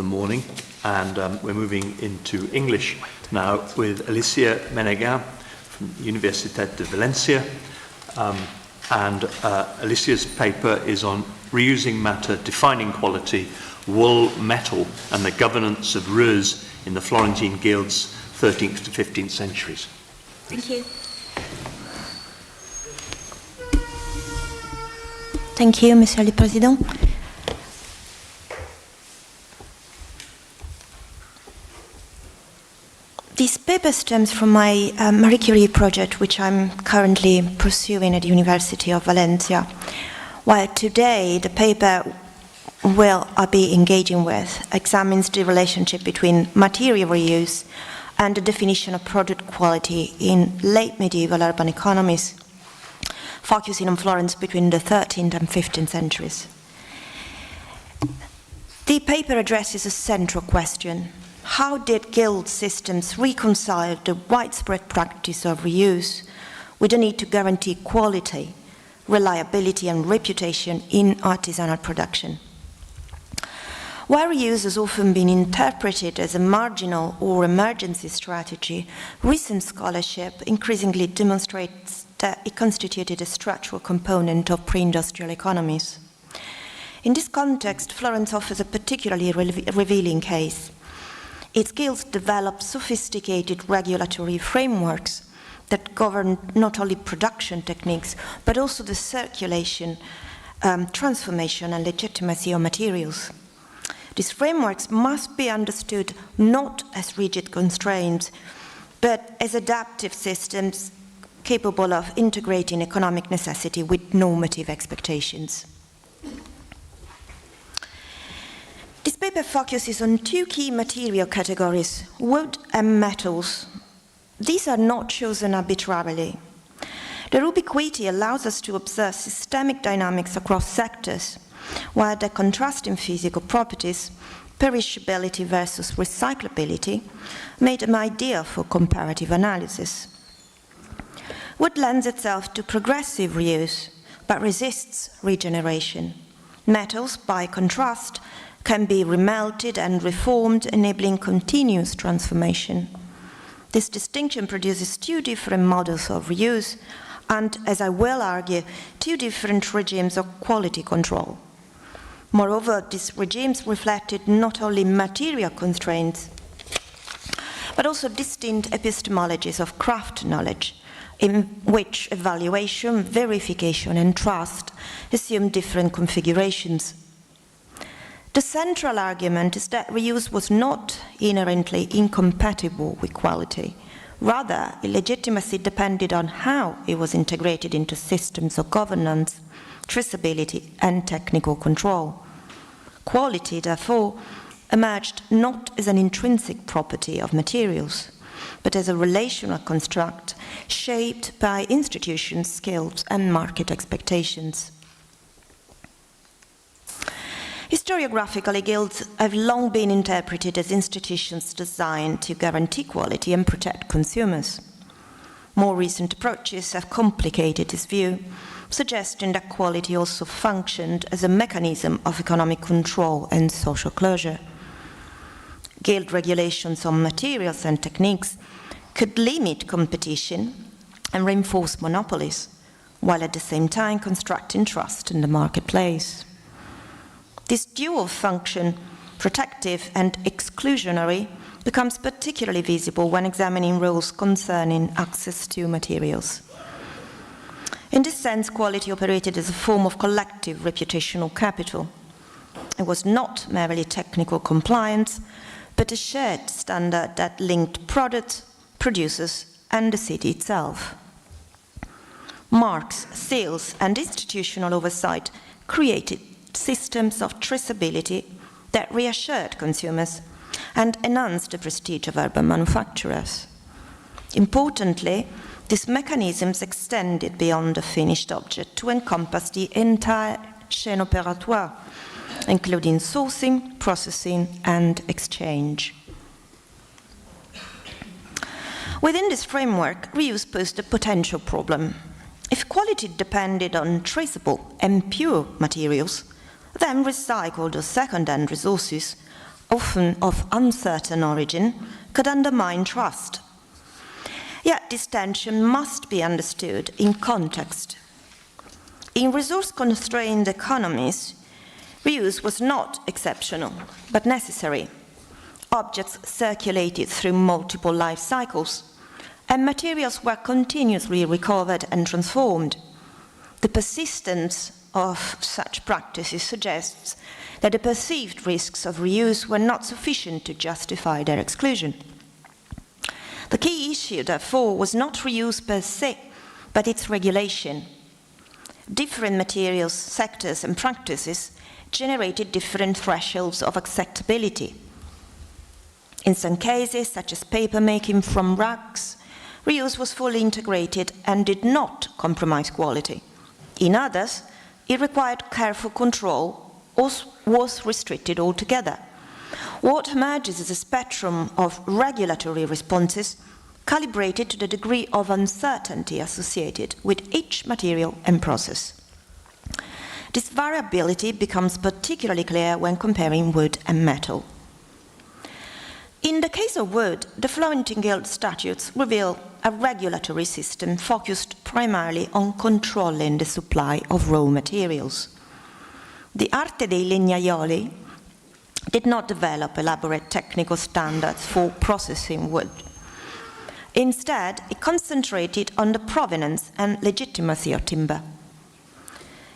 morning, and we're moving into English now with Alessia Meneghin from Universitat de València, and Alessia's paper is on reusing matter, defining quality, wool, metal, and the governance of ruse in the Florentine guilds, 13th to 15th centuries. Thank you. Thank you, Monsieur le Président. This paper stems from my Marie Curie project, which I'm currently pursuing at the University of Valencia. While today the paper I'll be engaging with examines the relationship between material reuse and the definition of product quality in late medieval urban economies, focusing on Florence between the 13th and 15th centuries. The paper addresses a central question. How did guild systems reconcile the widespread practice of reuse with the need to guarantee quality, reliability, and reputation in artisanal production? While reuse has often been interpreted as a marginal or emergency strategy, recent scholarship increasingly demonstrates that it constituted a structural component of pre-industrial economies. In this context, Florence offers a particularly revealing case. Its guilds developed sophisticated regulatory frameworks that govern not only production techniques, but also the circulation, transformation, and legitimacy of materials. These frameworks must be understood not as rigid constraints, but as adaptive systems capable of integrating economic necessity with normative expectations. This paper focuses on two key material categories, wood and metals. These are not chosen arbitrarily. Their ubiquity allows us to observe systemic dynamics across sectors, while the contrasting physical properties, perishability versus recyclability, made them ideal for comparative analysis. Wood lends itself to progressive reuse, but resists regeneration. Metals, by contrast, can be remelted and reformed, enabling continuous transformation. This distinction produces two different models of reuse and, as I will argue, two different regimes of quality control. Moreover, these regimes reflected not only material constraints, but also distinct epistemologies of craft knowledge, in which evaluation, verification, and trust assume different configurations. The central argument is that reuse was not inherently incompatible with quality. Rather, legitimacy depended on how it was integrated into systems of governance, traceability, and technical control. Quality, therefore, emerged not as an intrinsic property of materials, but as a relational construct shaped by institutions, skills, and market expectations. Historiographically, guilds have long been interpreted as institutions designed to guarantee quality and protect consumers. More recent approaches have complicated this view, suggesting that quality also functioned as a mechanism of economic control and social closure. Guild regulations on materials and techniques could limit competition and reinforce monopolies, while at the same time constructing trust in the marketplace. This dual function, protective and exclusionary, becomes particularly visible when examining rules concerning access to materials. In this sense, quality operated as a form of collective reputational capital. It was not merely technical compliance, but a shared standard that linked products, producers, and the city itself. Marks, seals, and institutional oversight created systems of traceability that reassured consumers and enhanced the prestige of urban manufacturers. Importantly, these mechanisms extended beyond the finished object to encompass the entire chaîne opératoire, including sourcing, processing, and exchange. Within this framework, reuse posed a potential problem. If quality depended on traceable and pure materials, then recycled or second-hand resources, often of uncertain origin, could undermine trust. Yet this tension must be understood in context. In resource-constrained economies, reuse was not exceptional, but necessary. Objects circulated through multiple life cycles, and materials were continuously recovered and transformed. The persistence of such practices suggests that the perceived risks of reuse were not sufficient to justify their exclusion. The key issue, therefore, was not reuse per se, but its regulation. Different materials, sectors, and practices generated different thresholds of acceptability. In some cases, such as paper making from rags, reuse was fully integrated and did not compromise quality. In others, it required careful control or was restricted altogether. What emerges is a spectrum of regulatory responses calibrated to the degree of uncertainty associated with each material and process. This variability becomes particularly clear when comparing wood and metal. In the case of wood, the Florentine Guild statutes reveal a regulatory system focused primarily on controlling the supply of raw materials. The Arte dei Legnaioli did not develop elaborate technical standards for processing wood. Instead, it concentrated on the provenance and legitimacy of timber.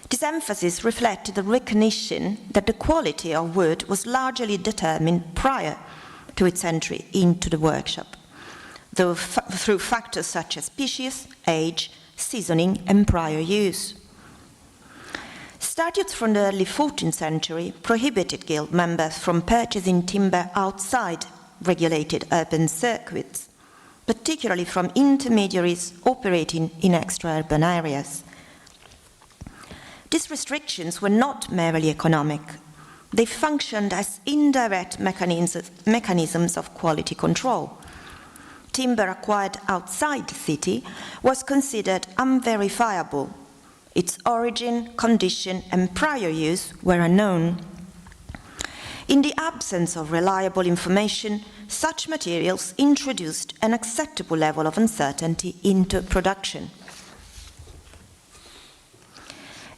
This emphasis reflected the recognition that the quality of wood was largely determined prior to its entry into the workshop, though through factors such as species, age, seasoning, and prior use. Statutes from the early 14th century prohibited guild members from purchasing timber outside regulated urban circuits, particularly from intermediaries operating in extra-urban areas. These restrictions were not merely economic. They functioned as indirect mechanisms of quality control. Timber acquired outside the city was considered unverifiable. Its origin, condition, and prior use were unknown. In the absence of reliable information, such materials introduced an acceptable level of uncertainty into production.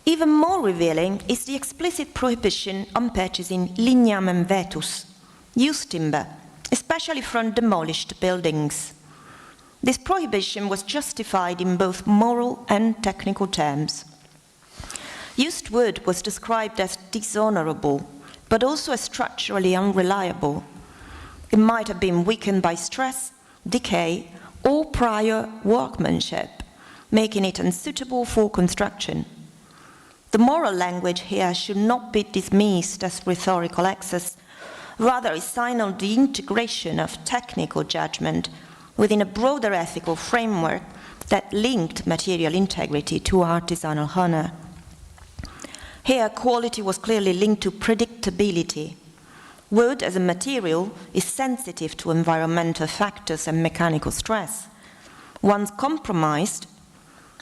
Even more revealing is the explicit prohibition on purchasing lignamen vetus, used timber, especially from demolished buildings. This prohibition was justified in both moral and technical terms. Used wood was described as dishonorable, but also as structurally unreliable. It might have been weakened by stress, decay, or prior workmanship, making it unsuitable for construction. The moral language here should not be dismissed as rhetorical excess, rather a sign of the integration of technical judgment within a broader ethical framework that linked material integrity to artisanal honor. Here, quality was clearly linked to predictability. Wood as a material is sensitive to environmental factors and mechanical stress. Once compromised,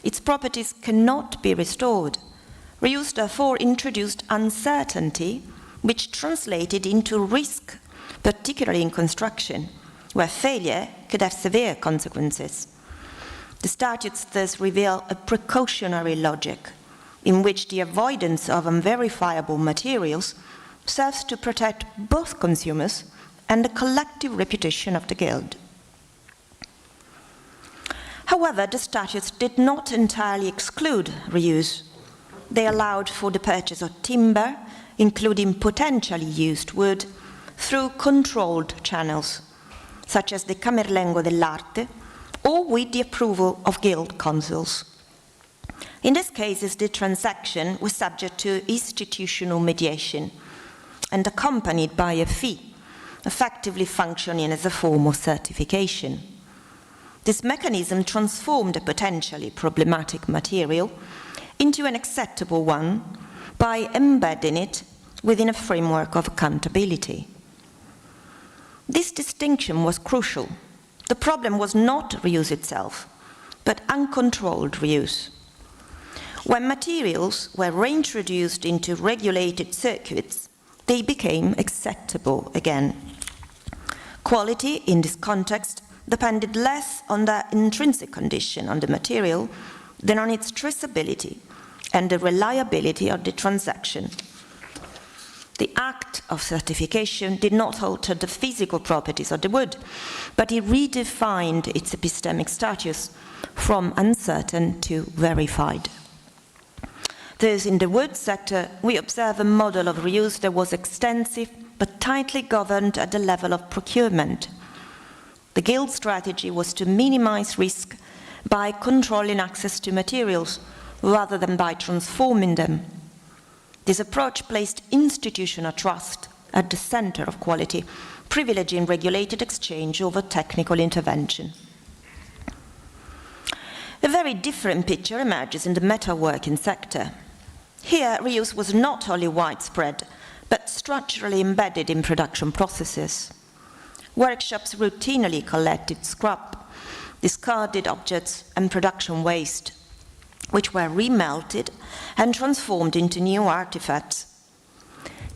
its properties cannot be restored. Reuse therefore introduced uncertainty, which translated into risk, particularly in construction, where failure could have severe consequences. The statutes thus reveal a precautionary logic, in which the avoidance of unverifiable materials serves to protect both consumers and the collective reputation of the guild. However, the statutes did not entirely exclude reuse. They allowed for the purchase of timber, including potentially used wood, through controlled channels, such as the Camerlengo dell'Arte, or with the approval of guild councils. In these cases, the transaction was subject to institutional mediation and accompanied by a fee, effectively functioning as a form of certification. This mechanism transformed a potentially problematic material into an acceptable one by embedding it within a framework of accountability. This distinction was crucial. The problem was not reuse itself, but uncontrolled reuse. When materials were reintroduced into regulated circuits, they became acceptable again. Quality, in this context, depended less on the intrinsic condition on the material than on its traceability and the reliability of the transaction. The act of certification did not alter the physical properties of the wood, but it redefined its epistemic status from uncertain to verified. Thus, in the wood sector, we observe a model of reuse that was extensive but tightly governed at the level of procurement. The guild strategy was to minimize risk by controlling access to materials rather than by transforming them. This approach placed institutional trust at the center of quality, privileging regulated exchange over technical intervention. A very different picture emerges in the metalworking sector. Here, reuse was not only widespread, but structurally embedded in production processes. Workshops routinely collected scrap, discarded objects, and production waste, which were remelted and transformed into new artifacts.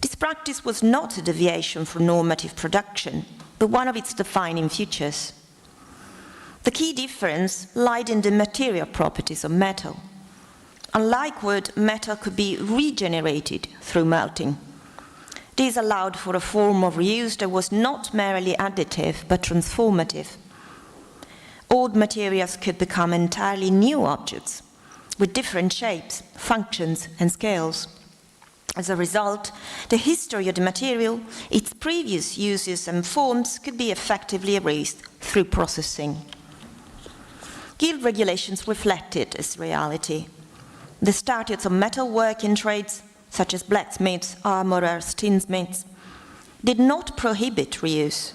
This practice was not a deviation from normative production, but one of its defining features. The key difference lied in the material properties of metal. Unlike wood, metal could be regenerated through melting. This allowed for a form of reuse that was not merely additive, but transformative. Old materials could become entirely new objects, with different shapes, functions, and scales. As a result, the history of the material, its previous uses and forms could be effectively erased through processing. Guild regulations reflected this reality. The statutes of metalworking trades, such as blacksmiths, armorers, tinsmiths, did not prohibit reuse.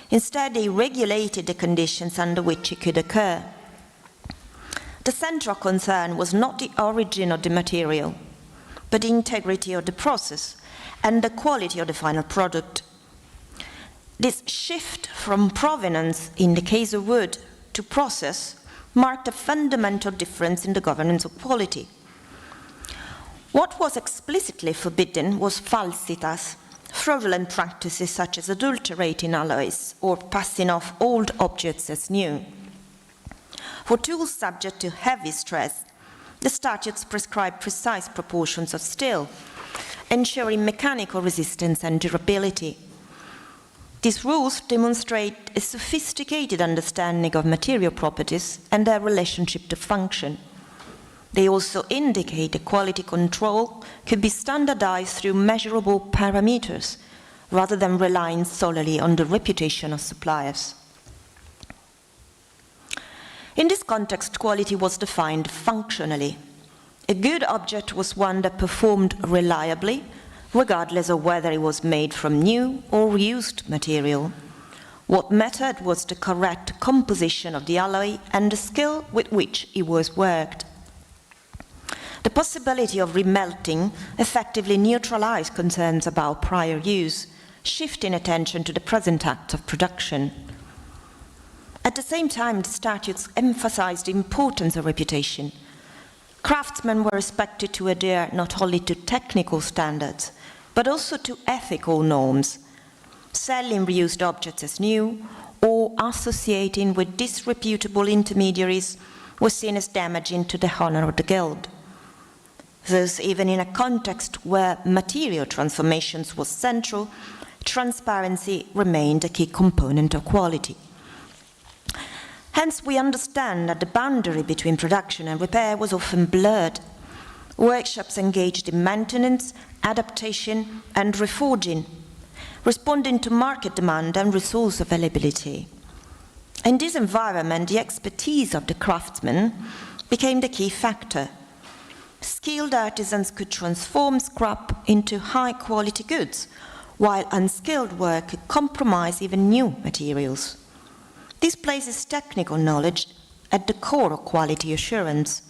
Instead, they regulated the conditions under which it could occur. The central concern was not the origin of the material, but the integrity of the process and the quality of the final product. This shift from provenance in the case of wood to process marked a fundamental difference in the governance of quality. What was explicitly forbidden was falsitas, fraudulent practices such as adulterating alloys or passing off old objects as new. For tools subject to heavy stress, the statutes prescribe precise proportions of steel, ensuring mechanical resistance and durability. These rules demonstrate a sophisticated understanding of material properties and their relationship to function. They also indicate that quality control could be standardized through measurable parameters, rather than relying solely on the reputation of suppliers. In this context, quality was defined functionally. A good object was one that performed reliably, regardless of whether it was made from new or used material. What mattered was the correct composition of the alloy and the skill with which it was worked. The possibility of remelting effectively neutralized concerns about prior use, shifting attention to the present act of production. At the same time, the statutes emphasized the importance of reputation. Craftsmen were expected to adhere not only to technical standards, but also to ethical norms, selling reused objects as new or associating with disreputable intermediaries was seen as damaging to the honor of the guild. Thus, even in a context where material transformations was central, transparency remained a key component of quality. Hence, we understand that the boundary between production and repair was often blurred. Workshops engaged in maintenance, adaptation, and reforging, responding to market demand and resource availability. In this environment, the expertise of the craftsman became the key factor. Skilled artisans could transform scrap into high-quality goods, while unskilled work could compromise even new materials. This places technical knowledge at the core of quality assurance,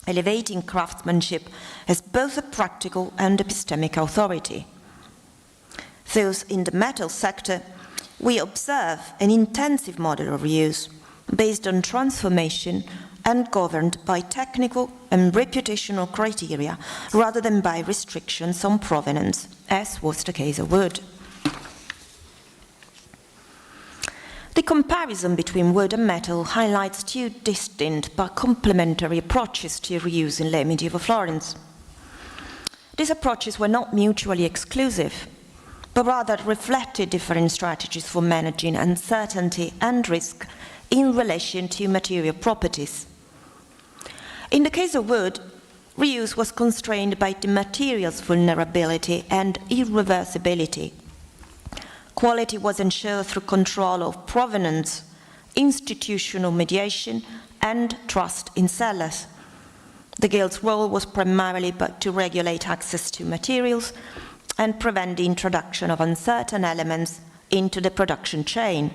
elevating craftsmanship as both a practical and epistemic authority. Thus, in the metal sector, we observe an intensive model of reuse based on transformation and governed by technical and reputational criteria rather than by restrictions on provenance, as was the case of wood. The comparison between wood and metal highlights two distinct but complementary approaches to reuse in late medieval Florence. These approaches were not mutually exclusive, but rather reflected different strategies for managing uncertainty and risk in relation to material properties. In the case of wood, reuse was constrained by the material's vulnerability and irreversibility. Quality was ensured through control of provenance, institutional mediation, and trust in sellers. The guild's role was primarily but to regulate access to materials and prevent the introduction of uncertain elements into the production chain.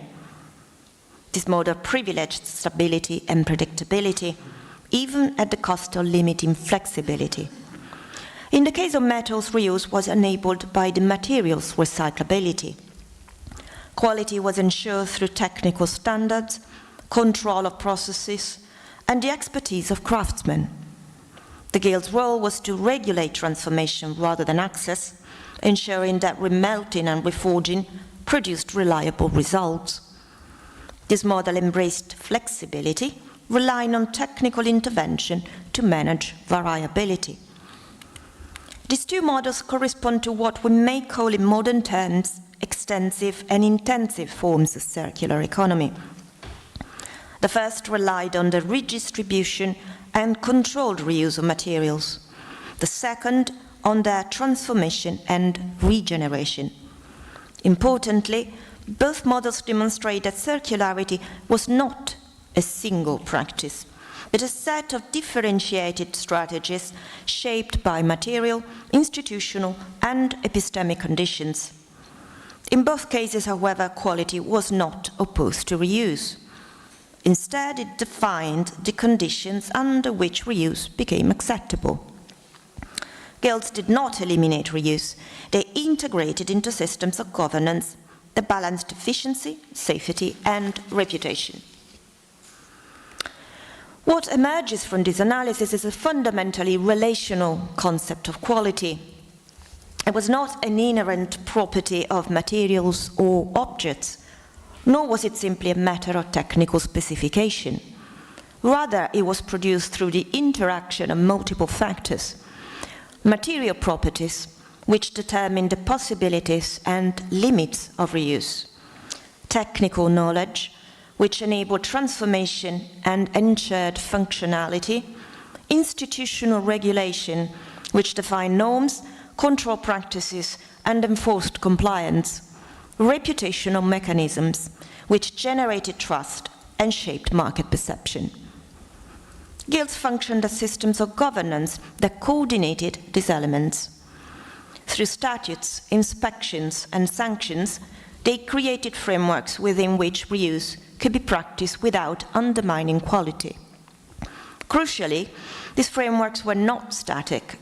This model privileged stability and predictability, even at the cost of limiting flexibility. In the case of metals, reuse was enabled by the material's recyclability. Quality was ensured through technical standards, control of processes, and the expertise of craftsmen. The guild's role was to regulate transformation rather than access, ensuring that remelting and reforging produced reliable results. This model embraced flexibility, relying on technical intervention to manage variability. These two models correspond to what we may call in modern terms extensive and intensive forms of circular economy. The first relied on the redistribution and controlled reuse of materials. The second on their transformation and regeneration. Importantly, both models demonstrate that circularity was not a single practice, but a set of differentiated strategies shaped by material, institutional, and epistemic conditions. In both cases, however, quality was not opposed to reuse. Instead, it defined the conditions under which reuse became acceptable. Guilds did not eliminate reuse. They integrated into systems of governance that balanced efficiency, safety, and reputation. What emerges from this analysis is a fundamentally relational concept of quality. It was not an inherent property of materials or objects, nor was it simply a matter of technical specification. Rather, it was produced through the interaction of multiple factors. Material properties, which determine the possibilities and limits of reuse. Technical knowledge, which enabled transformation and ensured functionality. Institutional regulation, which defined norms, control practices, and enforced compliance. Reputational mechanisms, which generated trust and shaped market perception. Guilds functioned as systems of governance that coordinated these elements. Through statutes, inspections, and sanctions, they created frameworks within which reuse could be practiced without undermining quality. Crucially, these frameworks were not static.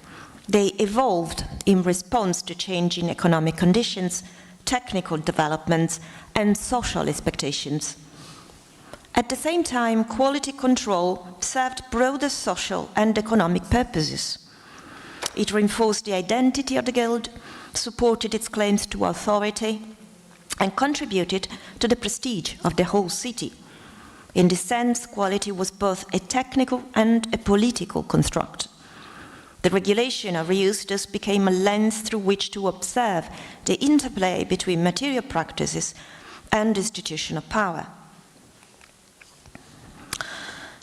They evolved in response to changing economic conditions, technical developments, and social expectations. At the same time, quality control served broader social and economic purposes. It reinforced the identity of the guild, supported its claims to authority, and contributed to the prestige of the whole city. In this sense, quality was both a technical and a political construct. The regulation of reuse thus became a lens through which to observe the interplay between material practices and institutional power.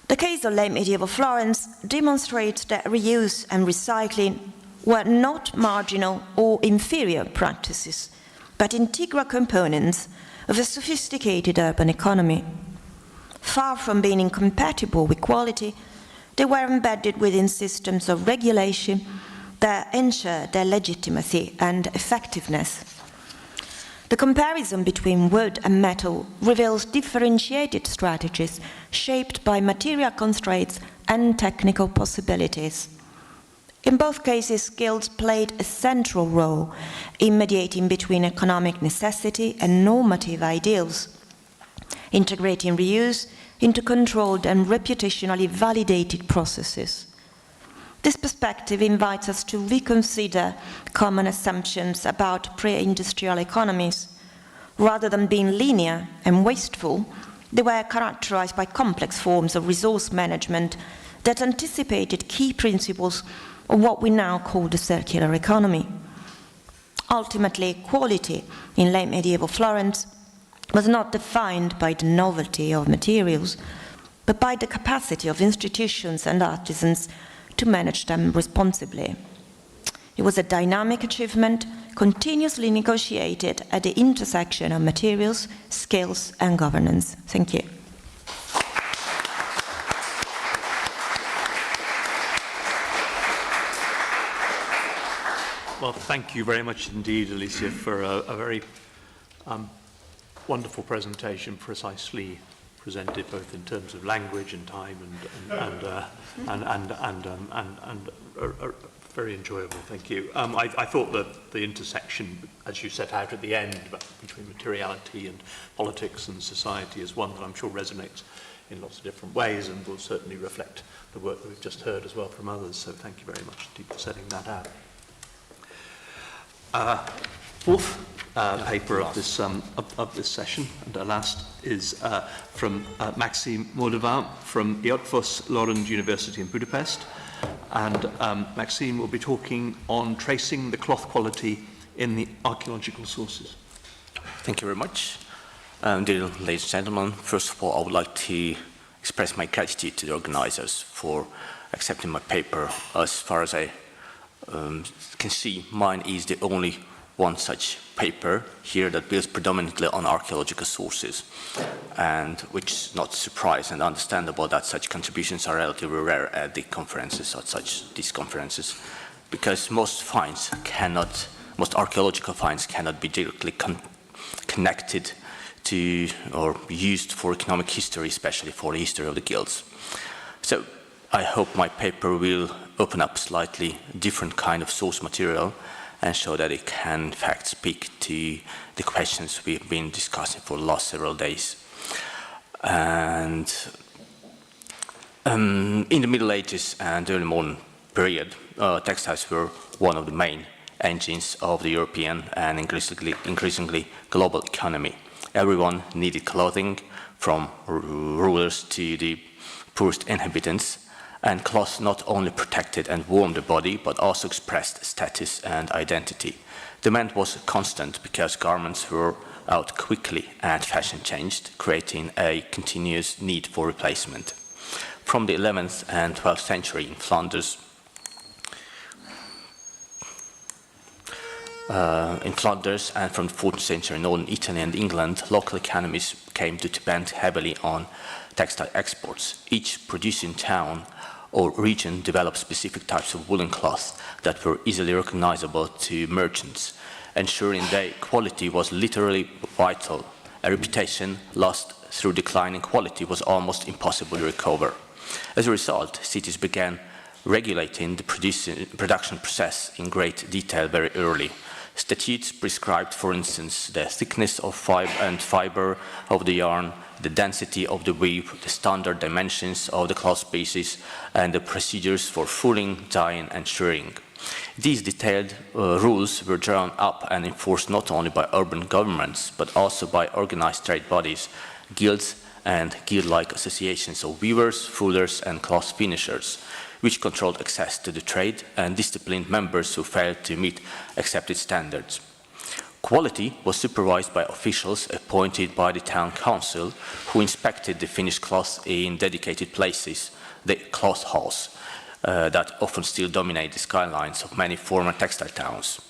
The case of late medieval Florence demonstrates that reuse and recycling were not marginal or inferior practices, but integral components of a sophisticated urban economy. Far from being incompatible with quality, they were embedded within systems of regulation that ensured their legitimacy and effectiveness. The comparison between wood and metal reveals differentiated strategies shaped by material constraints and technical possibilities. In both cases, guilds played a central role in mediating between economic necessity and normative ideals, integrating reuse into controlled and reputationally validated processes. This perspective invites us to reconsider common assumptions about pre-industrial economies. Rather than being linear and wasteful, they were characterized by complex forms of resource management that anticipated key principles of what we now call the circular economy. Ultimately, quality in late medieval Florence was not defined by the novelty of materials, but by the capacity of institutions and artisans to manage them responsibly. It was a dynamic achievement, continuously negotiated at the intersection of materials, skills, and governance. Thank you. Well, thank you very much indeed, Alessia, for a very wonderful presentation, precisely presented both in terms of language and time and very enjoyable. Thank you. I thought that the intersection, as you set out at the end, between materiality and politics and society is one that I'm sure resonates in lots of different ways and will certainly reflect the work that we've just heard as well from others. So thank you very much indeed for setting that out. Fourth paper of this session, and our last, is from Maxim Mordovin from Eötvös Loránd University in Budapest. And Maxim will be talking on tracing the cloth quality in the archaeological sources. Thank you very much. Dear ladies and gentlemen, first of all, I would like to express my gratitude to the organizers for accepting my paper. As far as I can see, mine is the only one such paper here that builds predominantly on archaeological sources, and which is not surprising and understandable that such contributions are relatively rare at the conferences, these conferences, because most archaeological finds cannot be directly connected to or used for economic history, especially for the history of the guilds. So I hope my paper will open up slightly different kind of source material and show that it can in fact speak to the questions we've been discussing for the last several days. And in the Middle Ages and early modern period, textiles were one of the main engines of the European and increasingly global economy. Everyone needed clothing, from rulers to the poorest inhabitants, and cloth not only protected and warmed the body, but also expressed status and identity. Demand was constant because garments were out quickly and fashion changed, creating a continuous need for replacement. From the 11th and 12th century in Flanders, and from the 14th century in northern Italy and England, local economies came to depend heavily on textile exports. Each producing town or region developed specific types of woolen cloth that were easily recognizable to merchants, ensuring their quality was literally vital. A reputation lost through declining quality was almost impossible to recover. As a result, cities began regulating the production process in great detail very early. Statutes prescribed, for instance, the thickness of fiber of the yarn, the density of the weave, the standard dimensions of the cloth pieces, and the procedures for fulling, dyeing, and shirring. These detailed rules were drawn up and enforced not only by urban governments, but also by organized trade bodies, guilds, and guild-like associations of weavers, fullers, and cloth finishers, which controlled access to the trade and disciplined members who failed to meet accepted standards. Quality was supervised by officials appointed by the town council, who inspected the finished cloth in dedicated places, the cloth halls, that often still dominate the skylines of many former textile towns.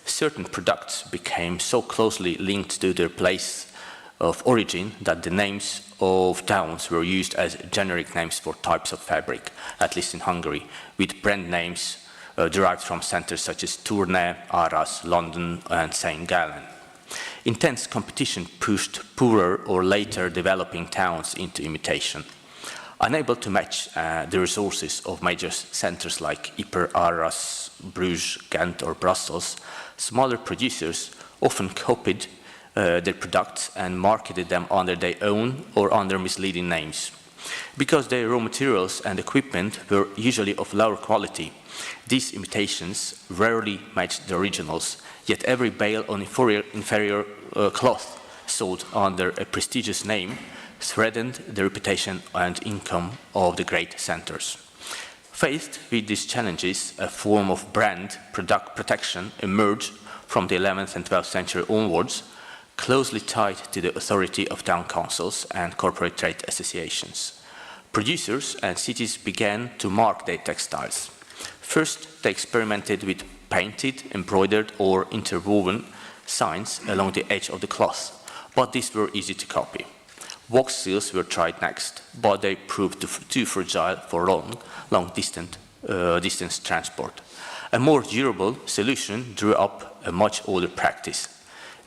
Certain products became so closely linked to their place of origin that the names of towns were used as generic names for types of fabric, at least in Hungary, with brand names derived from centers such as Tournai, Arras, London, and St. Gallen. Intense competition pushed poorer or later developing towns into imitation. Unable to match the resources of major centers like Ypres, Arras, Bruges, Ghent, or Brussels, smaller producers often copied their products and marketed them under their own or under misleading names. Because their raw materials and equipment were usually of lower quality, these imitations rarely matched the originals, yet every bale of inferior cloth sold under a prestigious name threatened the reputation and income of the great centers. Faced with these challenges, a form of brand product protection emerged from the 11th and 12th century onwards, closely tied to the authority of town councils and corporate trade associations. Producers and cities began to mark their textiles. First, they experimented with painted, embroidered, or interwoven signs along the edge of the cloth, but these were easy to copy. Wax seals were tried next, but they proved too fragile for long distance transport. A more durable solution drew up a much older practice,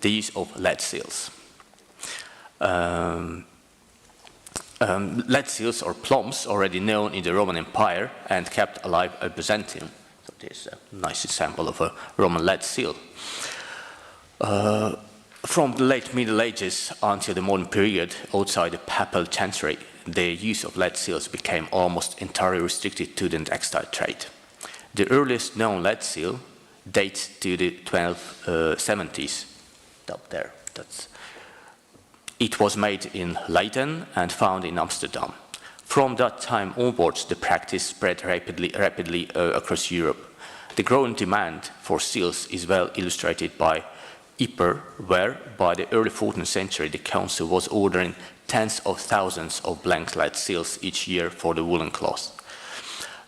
the use of lead seals. Lead seals or plums, already known in the Roman Empire and kept alive at Byzantium. So there's a nice example of a Roman lead seal. From the late Middle Ages until the modern period, outside the papal chancery, the use of lead seals became almost entirely restricted to the textile trade. The earliest known lead seal dates to the 1270s. Up there, it was made in Leiden and found in Amsterdam. From that time onwards, the practice spread rapidly across Europe. The growing demand for seals is well illustrated by Ypres, where by the early 14th century the council was ordering tens of thousands of blank lead seals each year for the woolen cloth.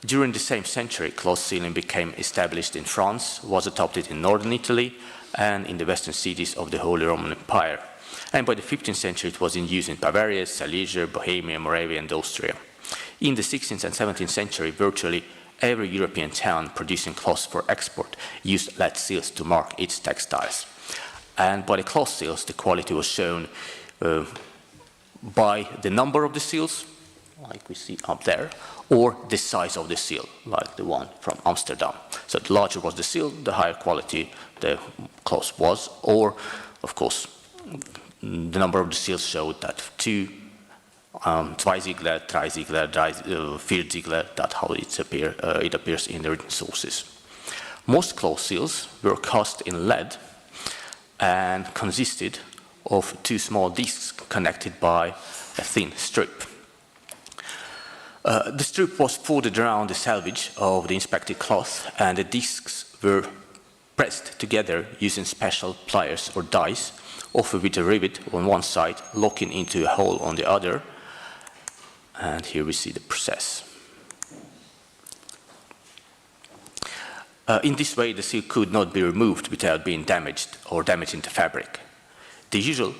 During the same century, cloth sealing became established in France, was adopted in northern Italy, and in the western cities of the Holy Roman Empire. And by the 15th century it was in use in Bavaria, Silesia, Bohemia, Moravia, and Austria. In the 16th and 17th century, virtually every European town producing cloth for export used lead seals to mark its textiles. And by the cloth seals, the quality was shown by the number of the seals, like we see up there, or the size of the seal, like the one from Amsterdam. So the larger was the seal, the higher quality the cloth was, or, of course, the number of the seals showed that 2, Zweisiegler, Dreisiegler, Vierziegler, that's how it appears in the written sources. Most cloth seals were cast in lead and consisted of 2 small discs connected by a thin strip. The strip was folded around the selvage of the inspected cloth, and the discs were pressed together using special pliers or dies, often with a rivet on one side, locking into a hole on the other. And here we see the process. In this way, the seal could not be removed without being damaged or damaging the fabric. The usual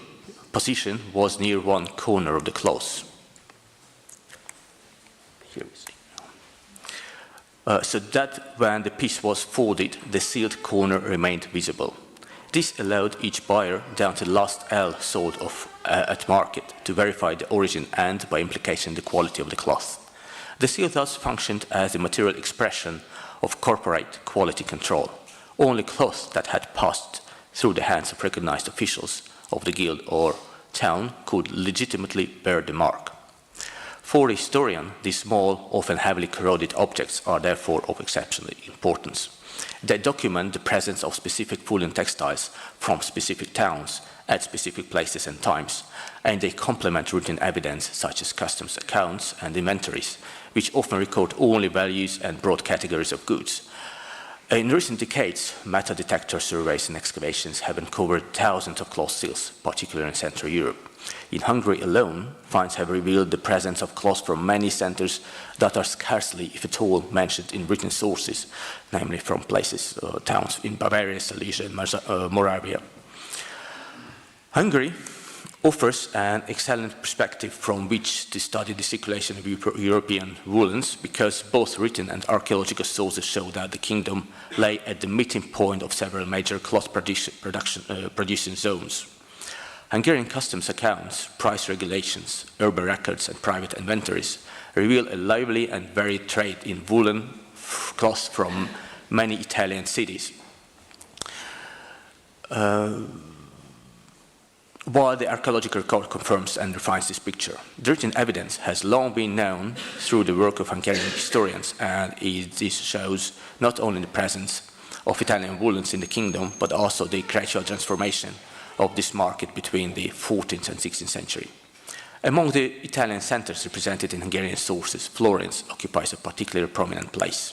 position was near one corner of the cloth. Here we see. So that when the piece was folded, the sealed corner remained visible. This allowed each buyer down to the last L sold at market to verify the origin and, by implication, the quality of the cloth. The seal thus functioned as a material expression of corporate quality control. Only cloth that had passed through the hands of recognized officials of the guild or town could legitimately bear the mark. For the historian, these small, often heavily corroded objects are therefore of exceptional importance. They document the presence of specific woolen textiles from specific towns at specific places and times, and they complement routine evidence such as customs accounts and inventories, which often record only values and broad categories of goods. In recent decades, metal detector surveys and excavations have uncovered thousands of cloth seals, particularly in Central Europe. In Hungary alone, finds have revealed the presence of cloth from many centers that are scarcely, if at all, mentioned in written sources, namely from places, towns in Bavaria, Silesia, and Moravia. Hungary offers an excellent perspective from which to study the circulation of European woolens, because both written and archaeological sources show that the kingdom lay at the meeting point of several major cloth producing zones. Hungarian customs accounts, price regulations, urban records, and private inventories reveal a lively and varied trade in woolen cloth from many Italian cities. While the archaeological record confirms and refines this picture, the written evidence has long been known through the work of Hungarian historians, and this shows not only the presence of Italian woolens in the kingdom, but also the gradual transformation of this market between the 14th and 16th century. Among the Italian centers represented in Hungarian sources, Florence occupies a particularly prominent place.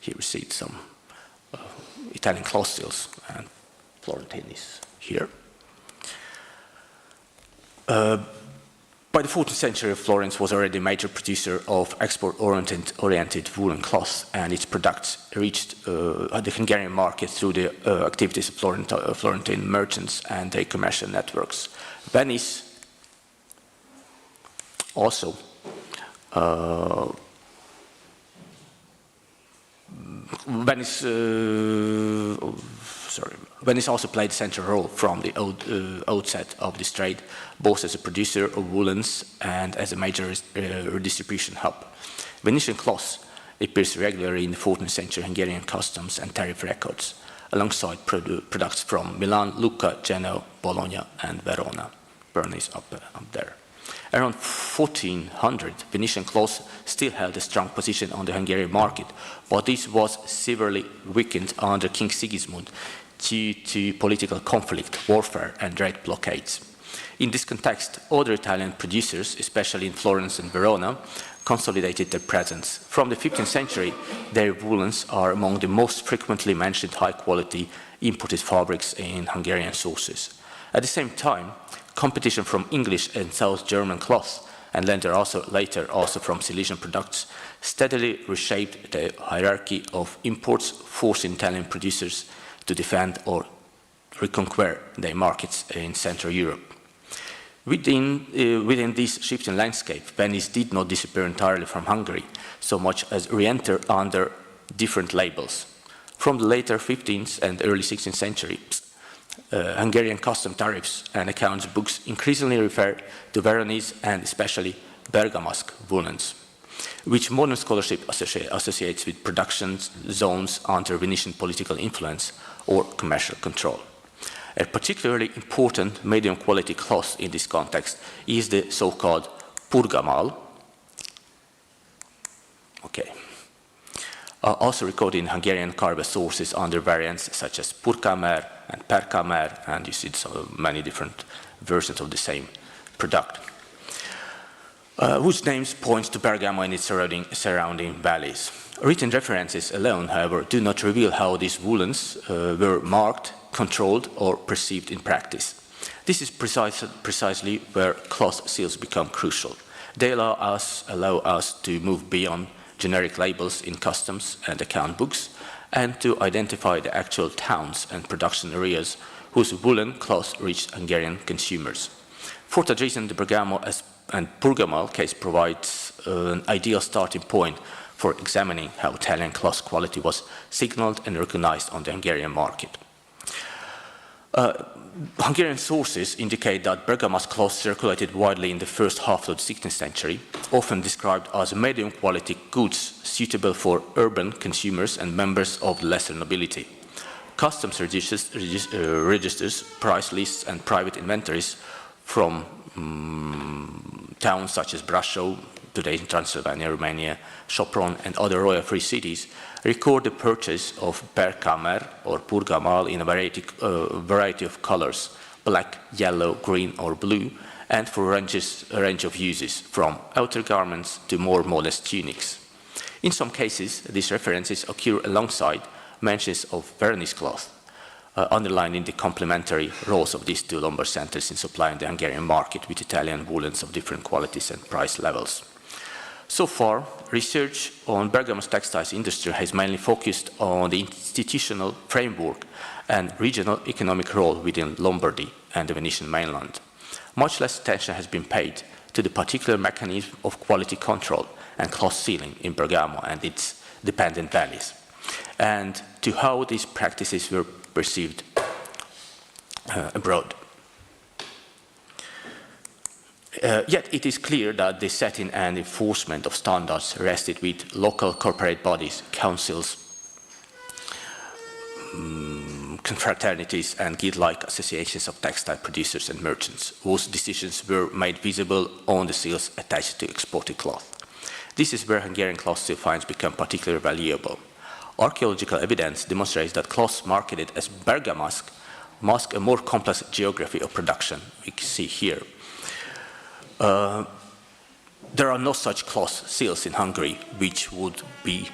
Here we see some Italian cloth seals, and Florentine is here. By the 14th century, Florence was already a major producer of export-oriented woolen cloth, and its products reached the Hungarian market through the activities of Florentine merchants and their commercial networks. Venice also Venice also played a central role from the outset of this trade, both as a producer of woolens and as a major redistribution hub. Venetian cloth appears regularly in the 14th century Hungarian customs and tariff records, alongside products from Milan, Lucca, Genoa, Bologna, and Verona. Verona is up there. Around 1400, Venetian cloth still held a strong position on the Hungarian market, but this was severely weakened under King Sigismund due to political conflict, warfare, and trade blockades. In this context, other Italian producers, especially in Florence and Verona, consolidated their presence. From the 15th century, their woolens are among the most frequently mentioned high-quality imported fabrics in Hungarian sources. At the same time, competition from English and South German cloth, and later also from Silesian products, steadily reshaped the hierarchy of imports, forcing Italian producers to defend or reconquer their markets in Central Europe. Within this shifting landscape, Venice did not disappear entirely from Hungary, so much as re-enter under different labels. From the later 15th and early 16th century, Hungarian custom tariffs and accounts books increasingly refer to Veronese and especially Bergamasque woolens, which modern scholarship associates with production zones under Venetian political influence or commercial control. A particularly important medium-quality cloth in this context is the so-called purgamal, also recorded in Hungarian carved sources under variants such as purkamer and perkamer, and you see so many different versions of the same product, whose names point to Bergamo and its surrounding valleys. Written references alone, however, do not reveal how these woolens were marked, controlled, or perceived in practice. This is precisely where cloth seals become crucial. They allow us to move beyond generic labels in customs and account books, and to identify the actual towns and production areas whose woolen cloth reached Hungarian consumers. For that reason, the Bergamo and Purgamal case provides an ideal starting point for examining how Italian cloth quality was signaled and recognized on the Hungarian market. Hungarian sources indicate that Bergamasque cloth circulated widely in the first half of the 16th century, often described as medium-quality goods suitable for urban consumers and members of the lesser nobility. Customs registers, price lists, and private inventories from towns such as Brașov, today in Transylvania, Romania, Sopron, and other royal-free cities, record the purchase of perkamer or purgamal in a variety of colors, black, yellow, green, or blue, and for a range of uses, from outer garments to more modest tunics. In some cases, these references occur alongside mentions of Venise cloth, underlining the complementary roles of these two lumber centers in supplying the Hungarian market with Italian woolens of different qualities and price levels. So far, research on Bergamo's textiles industry has mainly focused on the institutional framework and regional economic role within Lombardy and the Venetian mainland. Much less attention has been paid to the particular mechanism of quality control and cloth sealing in Bergamo and its dependent valleys, and to how these practices were perceived abroad. Yet it is clear that the setting and enforcement of standards rested with local corporate bodies, councils, confraternities and guild-like associations of textile producers and merchants, whose decisions were made visible on the seals attached to exported cloth. This is where Hungarian cloth seal finds become particularly valuable. Archaeological evidence demonstrates that cloths marketed as bergamask mask a more complex geography of production, we can see here. There are no such cloth seals in Hungary which would be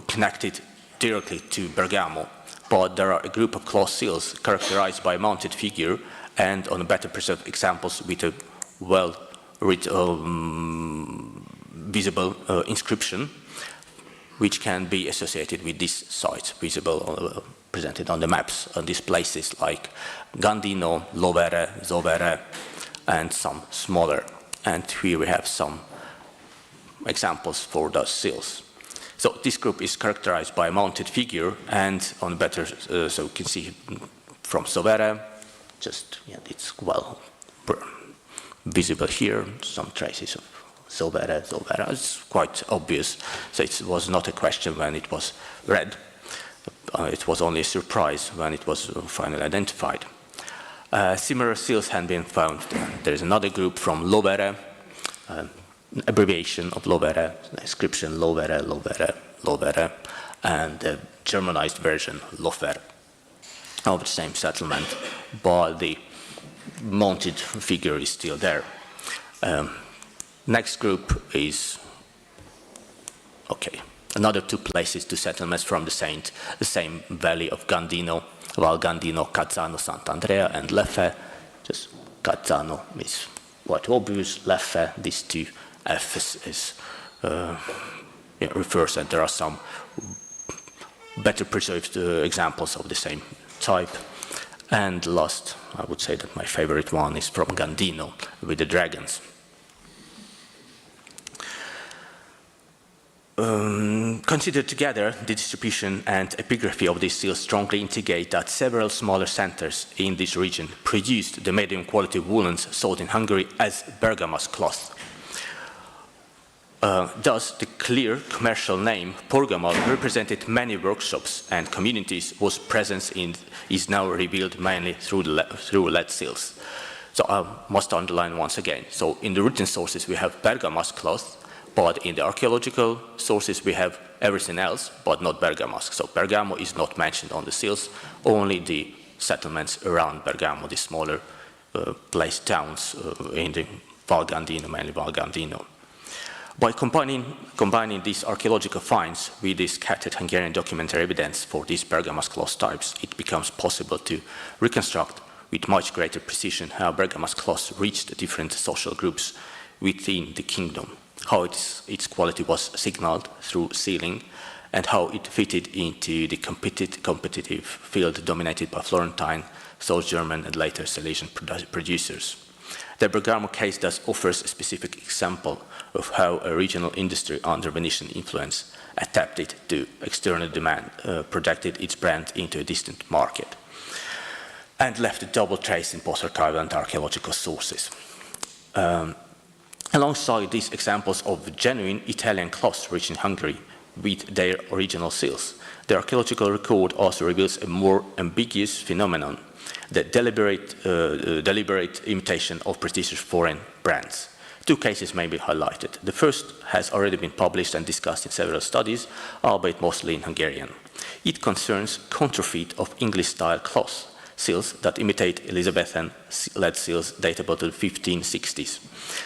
connected directly to Bergamo, but there are a group of cloth seals characterized by a mounted figure and on better preserved examples with a visible inscription, which can be associated with these sites visible, presented on the maps on these places like Gandino, Lovere, Zovere, and some smaller. And here we have some examples for those seals. So this group is characterized by a mounted figure, and on better, so you can see from Zovere, just it's well visible here, some traces of Zovere. It's quite obvious, so it was not a question when it was read. It was only a surprise when it was finally identified. Similar seals had been found. There is another group from Lovere, abbreviation of Lovere, inscription Lovere, Lovere, Lovere, and the Germanized version Lofer of the same settlement, but the mounted figure is still there. Next group is, another two places, two settlements from the same valley of Gandino, Val Gandino, Cazzano, Sant'Andrea, and Leffe. Just Cazzano is quite obvious, Leffe, these two F's refers, and there are some better preserved examples of the same type. And last, I would say that my favorite one is from Gandino with the dragons. Considered together, the distribution and epigraphy of these seals strongly indicate that several smaller centers in this region produced the medium quality woolens sold in Hungary as bergamask cloth. Thus, the clear commercial name Porgamal represented many workshops and communities whose presence is now revealed mainly through lead seals. So I must underline once again. So in the written sources we have bergamask cloth, but in the archaeological sources we have everything else, but not bergamask. So Bergamo is not mentioned on the seals, only the settlements around Bergamo, the smaller towns in the Val Gandino, mainly Val Gandino. By combining these archaeological finds with this scattered Hungarian documentary evidence for these bergamask cloth types, it becomes possible to reconstruct with much greater precision how bergamask cloths reached different social groups within the kingdom, how its quality was signaled through sealing, and how it fitted into the competitive field dominated by Florentine, South German, and later Silesian producers. The Bergamo case thus offers a specific example of how a regional industry under Venetian influence adapted to external demand, projected its brand into a distant market, and left a double trace in both archival and archaeological sources. Alongside these examples of genuine Italian cloths reaching Hungary with their original seals, The archaeological record also reveals a more ambiguous phenomenon, the deliberate imitation of prestigious foreign brands. Two cases may be highlighted. The first has already been published and discussed in several studies, albeit mostly in Hungarian. It concerns counterfeit of English-style cloth, seals that imitate Elizabethan lead seals datable to the 1560s.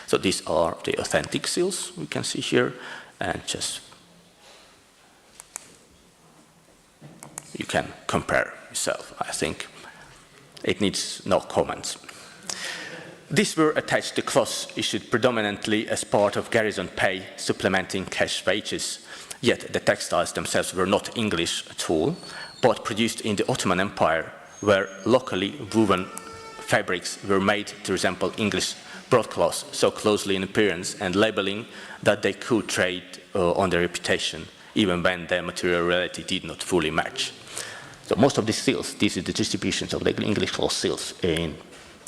So these are the authentic seals we can see here, and just you can compare yourself. I think it needs no comments. These were attached to cloths issued predominantly as part of garrison pay, supplementing cash wages. Yet the textiles themselves were not English at all, but produced in the Ottoman Empire, where locally woven fabrics were made to resemble English broadcloths so closely in appearance and labeling that they could trade on their reputation, even when their material reality did not fully match. So most of these seals, this is the distributions of the English cloth seals in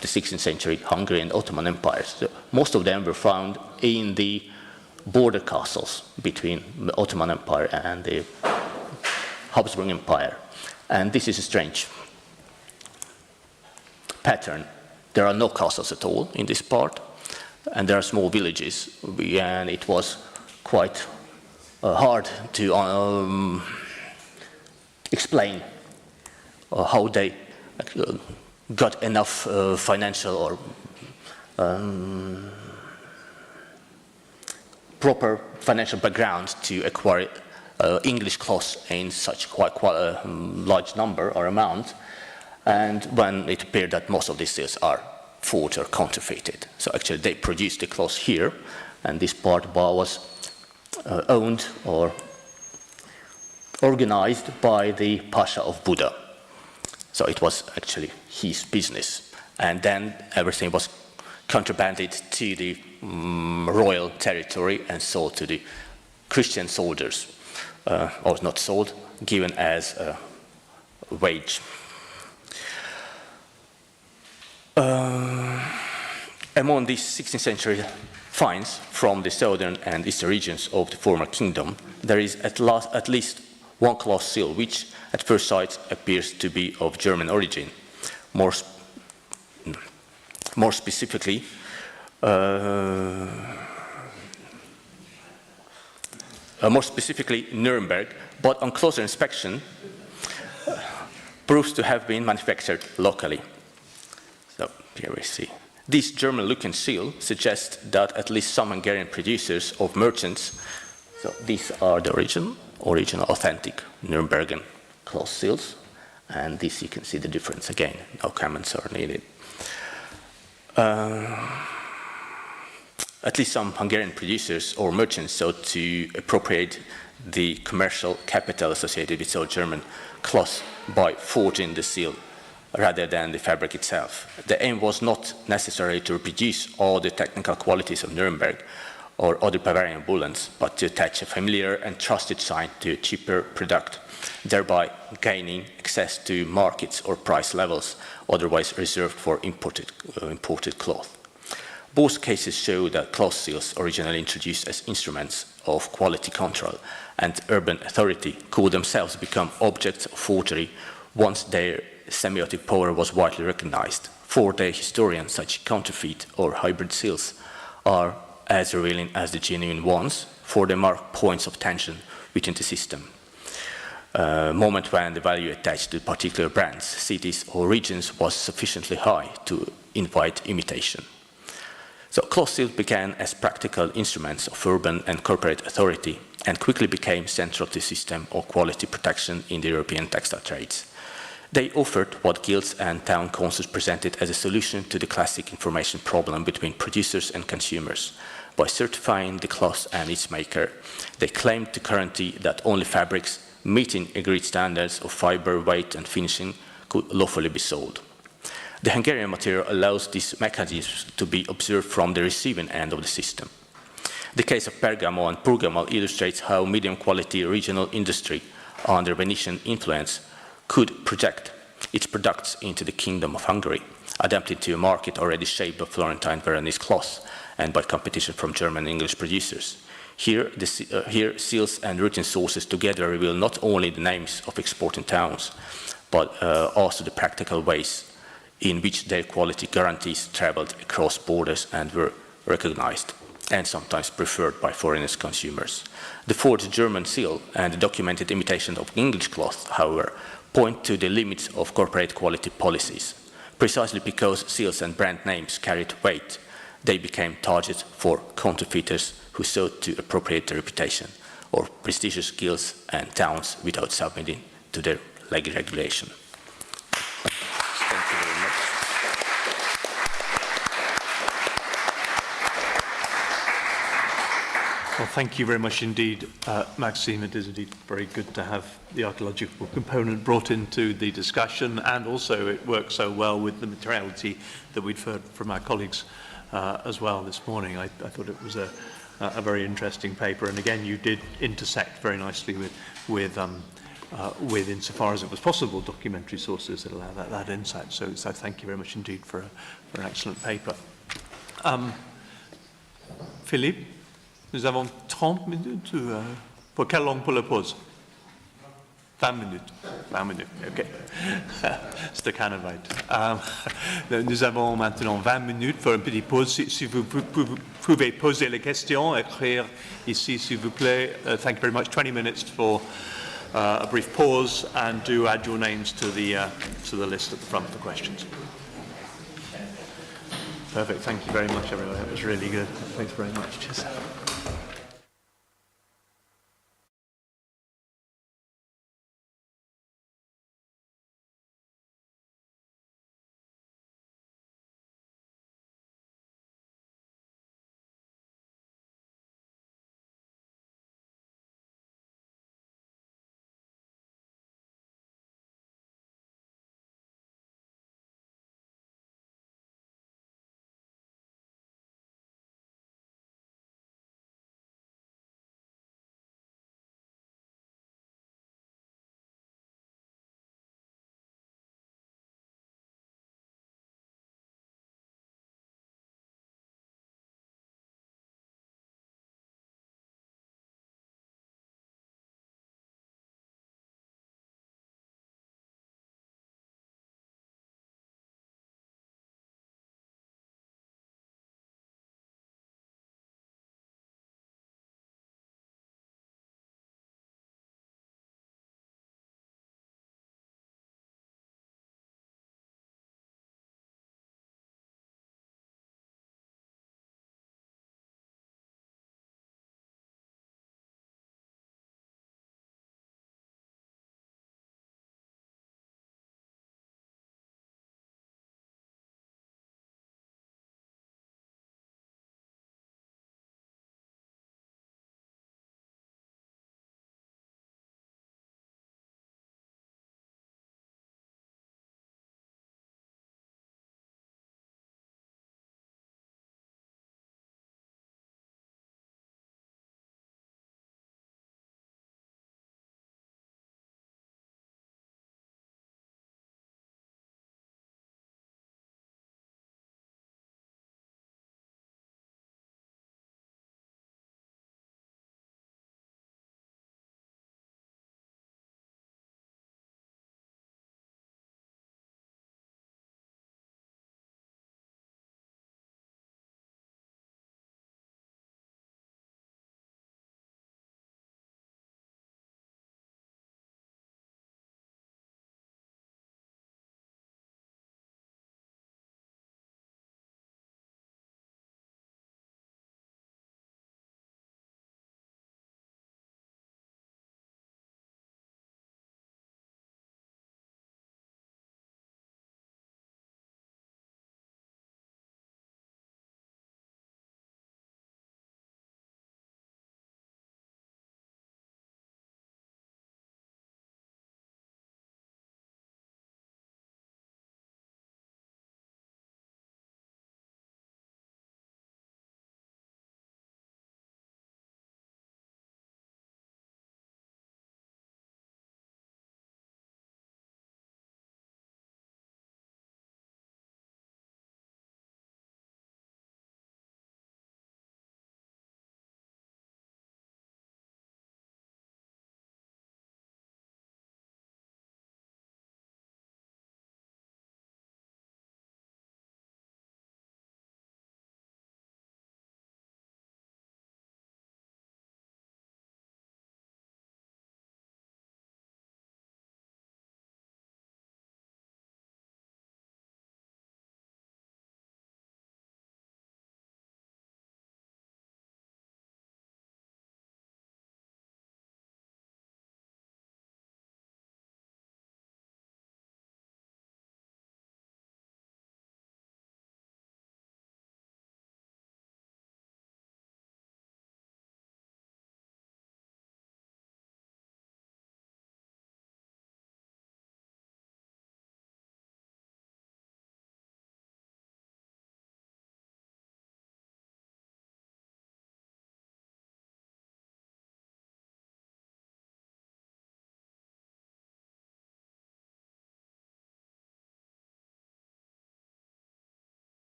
the 16th century Hungary and Ottoman empires. So most of them were found in the border castles between the Ottoman Empire and the Habsburg Empire. And this is a strange pattern. There are no castles at all in this part, and there are small villages, and it was quite hard to explain how they got enough financial or proper financial background to acquire English cloths in such quite a large number or amount, and when it appeared that most of these seals are forged or counterfeited. So actually they produced the cloths here, and this part was owned or organized by the Pasha of Buda. So it was actually his business. And then everything was contrabanded to the royal territory and sold to the Christian soldiers, or not sold, given as a wage. Among these 16th century finds from the southern and eastern regions of the former kingdom, there is at least one cloth seal which at first sight appears to be of German origin. More specifically, Nuremberg, but on closer inspection proves to have been manufactured locally. So here we see. This German-looking seal suggests that at least some Hungarian producers of merchants, so these are the original authentic Nuremberg cloth seals, and this you can see the difference again, no comments are needed. At least some Hungarian producers or merchants sought to appropriate the commercial capital associated with so German cloth by forging the seal rather than the fabric itself. The aim was not necessarily to reproduce all the technical qualities of Nuremberg or other Bavarian woolens, but to attach a familiar and trusted sign to a cheaper product, thereby gaining access to markets or price levels otherwise reserved for imported cloth. Both cases show that cloth seals, originally introduced as instruments of quality control and urban authority, could themselves become objects of forgery once their semiotic power was widely recognized. For the historians, such counterfeit or hybrid seals are as revealing as the genuine ones, for they mark points of tension within the system. A moment when the value attached to particular brands, cities or regions was sufficiently high to invite imitation. So cloth seals began as practical instruments of urban and corporate authority and quickly became central to the system of quality protection in the European textile trades. They offered what guilds and town councils presented as a solution to the classic information problem between producers and consumers. By certifying the cloth and its maker, they claimed to guarantee that only fabrics meeting agreed standards of fiber, weight and finishing could lawfully be sold. The Hungarian material allows these mechanisms to be observed from the receiving end of the system. The case of Bergamo and Purgamo illustrates how medium-quality regional industry under Venetian influence could project its products into the Kingdom of Hungary, adapted to a market already shaped by Florentine Veronese cloth and by competition from German and English producers. Here, seals and written sources together reveal not only the names of exporting towns, but also the practical ways in which their quality guarantees traveled across borders and were recognized and sometimes preferred by foreigners consumers. The forged German seal and the documented imitation of English cloth, however, point to the limits of corporate quality policies. Precisely because seals and brand names carried weight, they became targets for counterfeiters who sought to appropriate the reputation of prestigious guilds and towns without submitting to their legal regulation. Thank you very much. Well, thank you very much indeed, Maxime. It is indeed very good to have the archaeological component brought into the discussion, and also it works so well with the materiality that we've heard from our colleagues as well this morning. I thought it was a very interesting paper, and again, you did intersect very nicely with insofar as it was possible, documentary sources that allow that insight. So thank you very much indeed for an excellent paper. Philippe, nous avons 30 minutes pour quelle langue pour la pause? 20 minutes. 20 minutes, OK. Stakhanovite. Nous avons maintenant 20 minutes pour une petite pause. Si vous pouvez poser les questions, écrire ici, s'il vous plaît. Thank you very much. 20 minutes for a brief pause, and do add your names to the list at the front for questions. Perfect. Thank you very much, everyone. That was really good. Thanks very much. Cheers.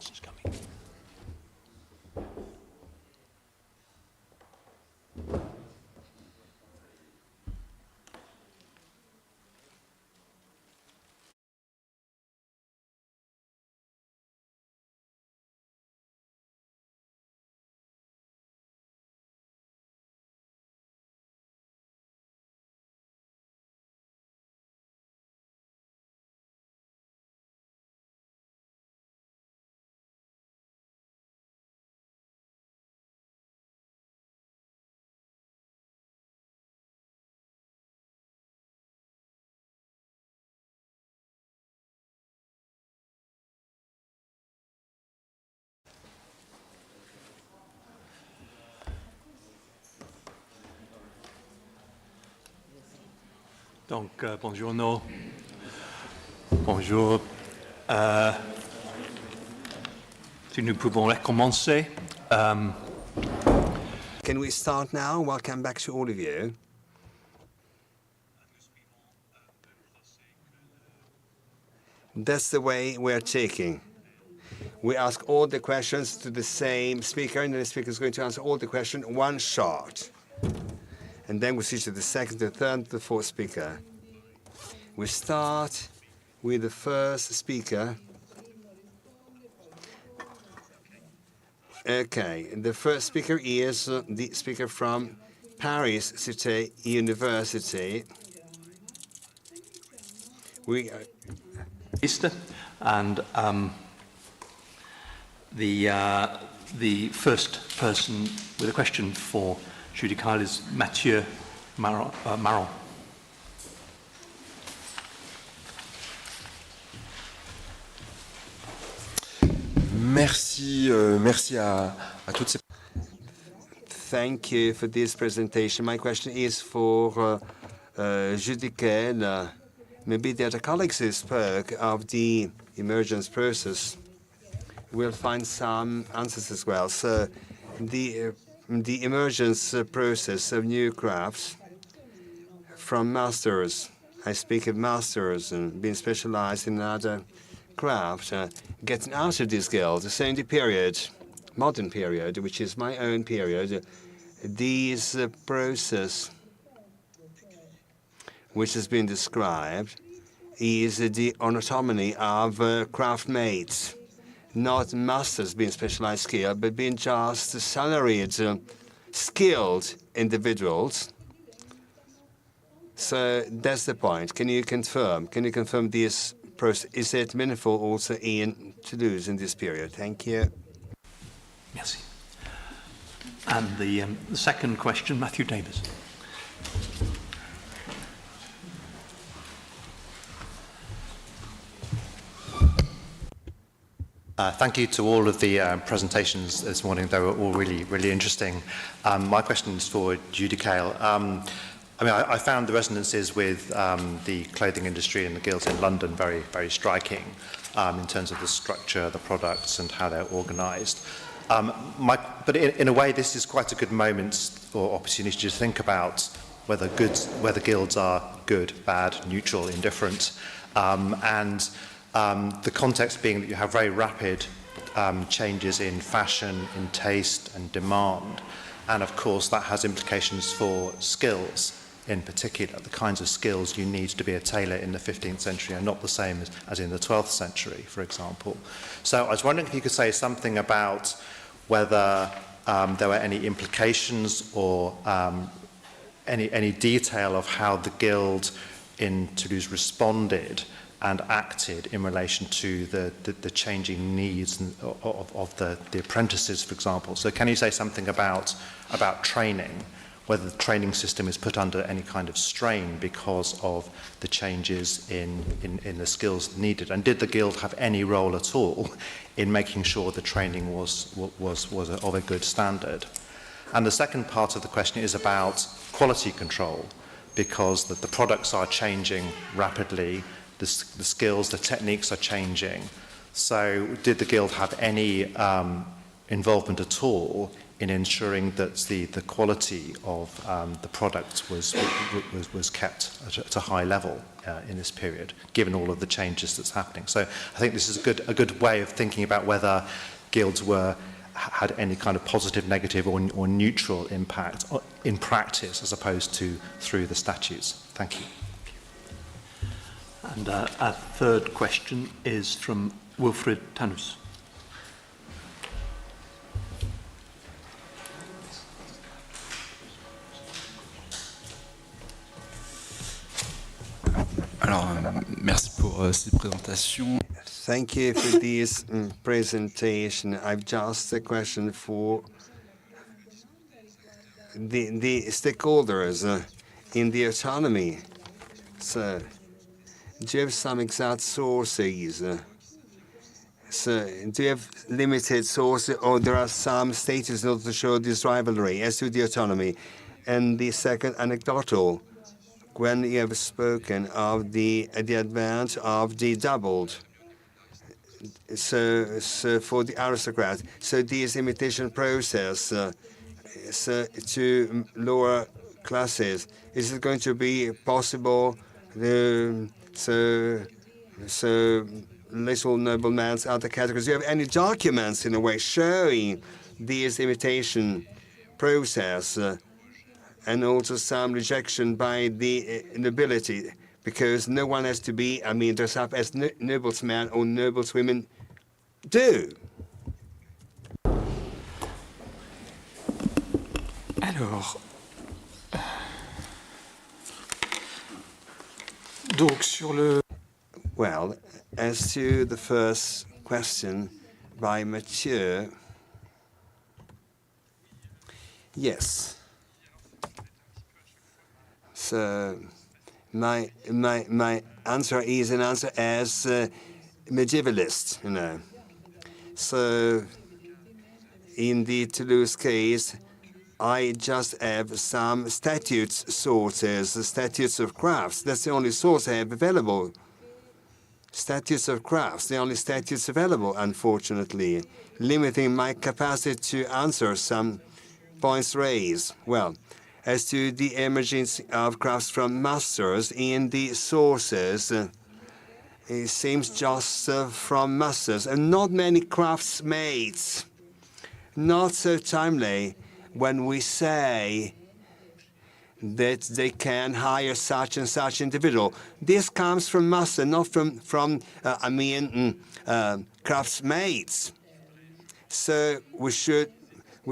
else is coming. Donc, buongiorno. Bonjour. Si nous pouvons recommencer. Can we start now? Welcome back to all of you. That's the way we're taking. We ask all the questions to the same speaker, and the speaker is going to answer all the questions one shot. And then we switch to the second, the third, the fourth speaker. We start with the first speaker. Okay, the first speaker is the speaker from Paris-Cité University. And the first person with a question for Judicaël is Mathieu Marron. Merci à toutes ces... Thank you for this presentation. My question is for Judicaël. Maybe the other colleagues who spoke of the emergence process will find some answers as well. So the emergence process of new crafts from masters. I speak of masters and being specialized in another craft, getting out of this guild. So in the period, modern period, which is my own period, this process which has been described is the autonomy of craftmates, not masters being specialized skill, but being just salaried, skilled individuals. So that's the point. Can you confirm? Can you confirm this process? Is it meaningful also in Toulouse in this period? Thank you. Merci. And the second question, Matthew Davis. Thank you to all of the presentations this morning. They were all really, really interesting. My question is for Judicaël. I found the resonances with the clothing industry and the guilds in London very, very striking in terms of the structure, the products, and how they're organised. But in a way, this is quite a good moment or opportunity to think about whether guilds are good, bad, neutral, indifferent, the context being that you have very rapid changes in fashion, in taste and demand. And of course, that has implications for skills in particular. The kinds of skills you need to be a tailor in the 15th century are not the same as in the 12th century, for example. So I was wondering if you could say something about whether there were any implications or any detail of how the guild in Toulouse responded and acted in relation to the changing needs of the apprentices, for example. So can you say something about training, whether the training system is put under any kind of strain because of the changes in the skills needed? And did the guild have any role at all in making sure the training was of a good standard? And the second part of the question is about quality control, because the products are changing rapidly, the skills, the techniques are changing. So did the guild have any involvement at all in ensuring that the quality of the product was kept at a high level in this period, given all of the changes that's happening. So I think this is a good way of thinking about whether guilds had any kind of positive, negative, or neutral impact in practice, as opposed to through the statutes. Thank you. And our third question is from Wilfred Tanus. Alors, merci pour ces présentations. Thank you for this presentation. I've just a question for the stakeholders in the autonomy. So, do you have some exact sources? So, do you have limited sources, or there are some states in order to show this rivalry as to the autonomy? And the second, anecdotal, when you have spoken of the advance of the doubled. So for the aristocrats, so this imitation process so to lower classes, is it going to be possible? So little noblemen's other categories. Do you have any documents in a way showing this imitation process and also some rejection by the nobility? Because no one has to be, dressed up as noblesmen or nobleswomen do. Alors, donc sur le... Well, as to the first question by Mathieu, yes. So my answer is an answer as medievalist, you know. So in the Toulouse case, I just have some statutes sources, statutes of crafts. That's the only source I have available. Statutes of crafts, the only statutes available, unfortunately, limiting my capacity to answer some points raised. Well, as to the emergence of crafts from masters in the sources, it seems just from masters, and not many craftsmaids. Not so timely when we say that they can hire such and such individual. This comes from masters, not from craftsmaids. So we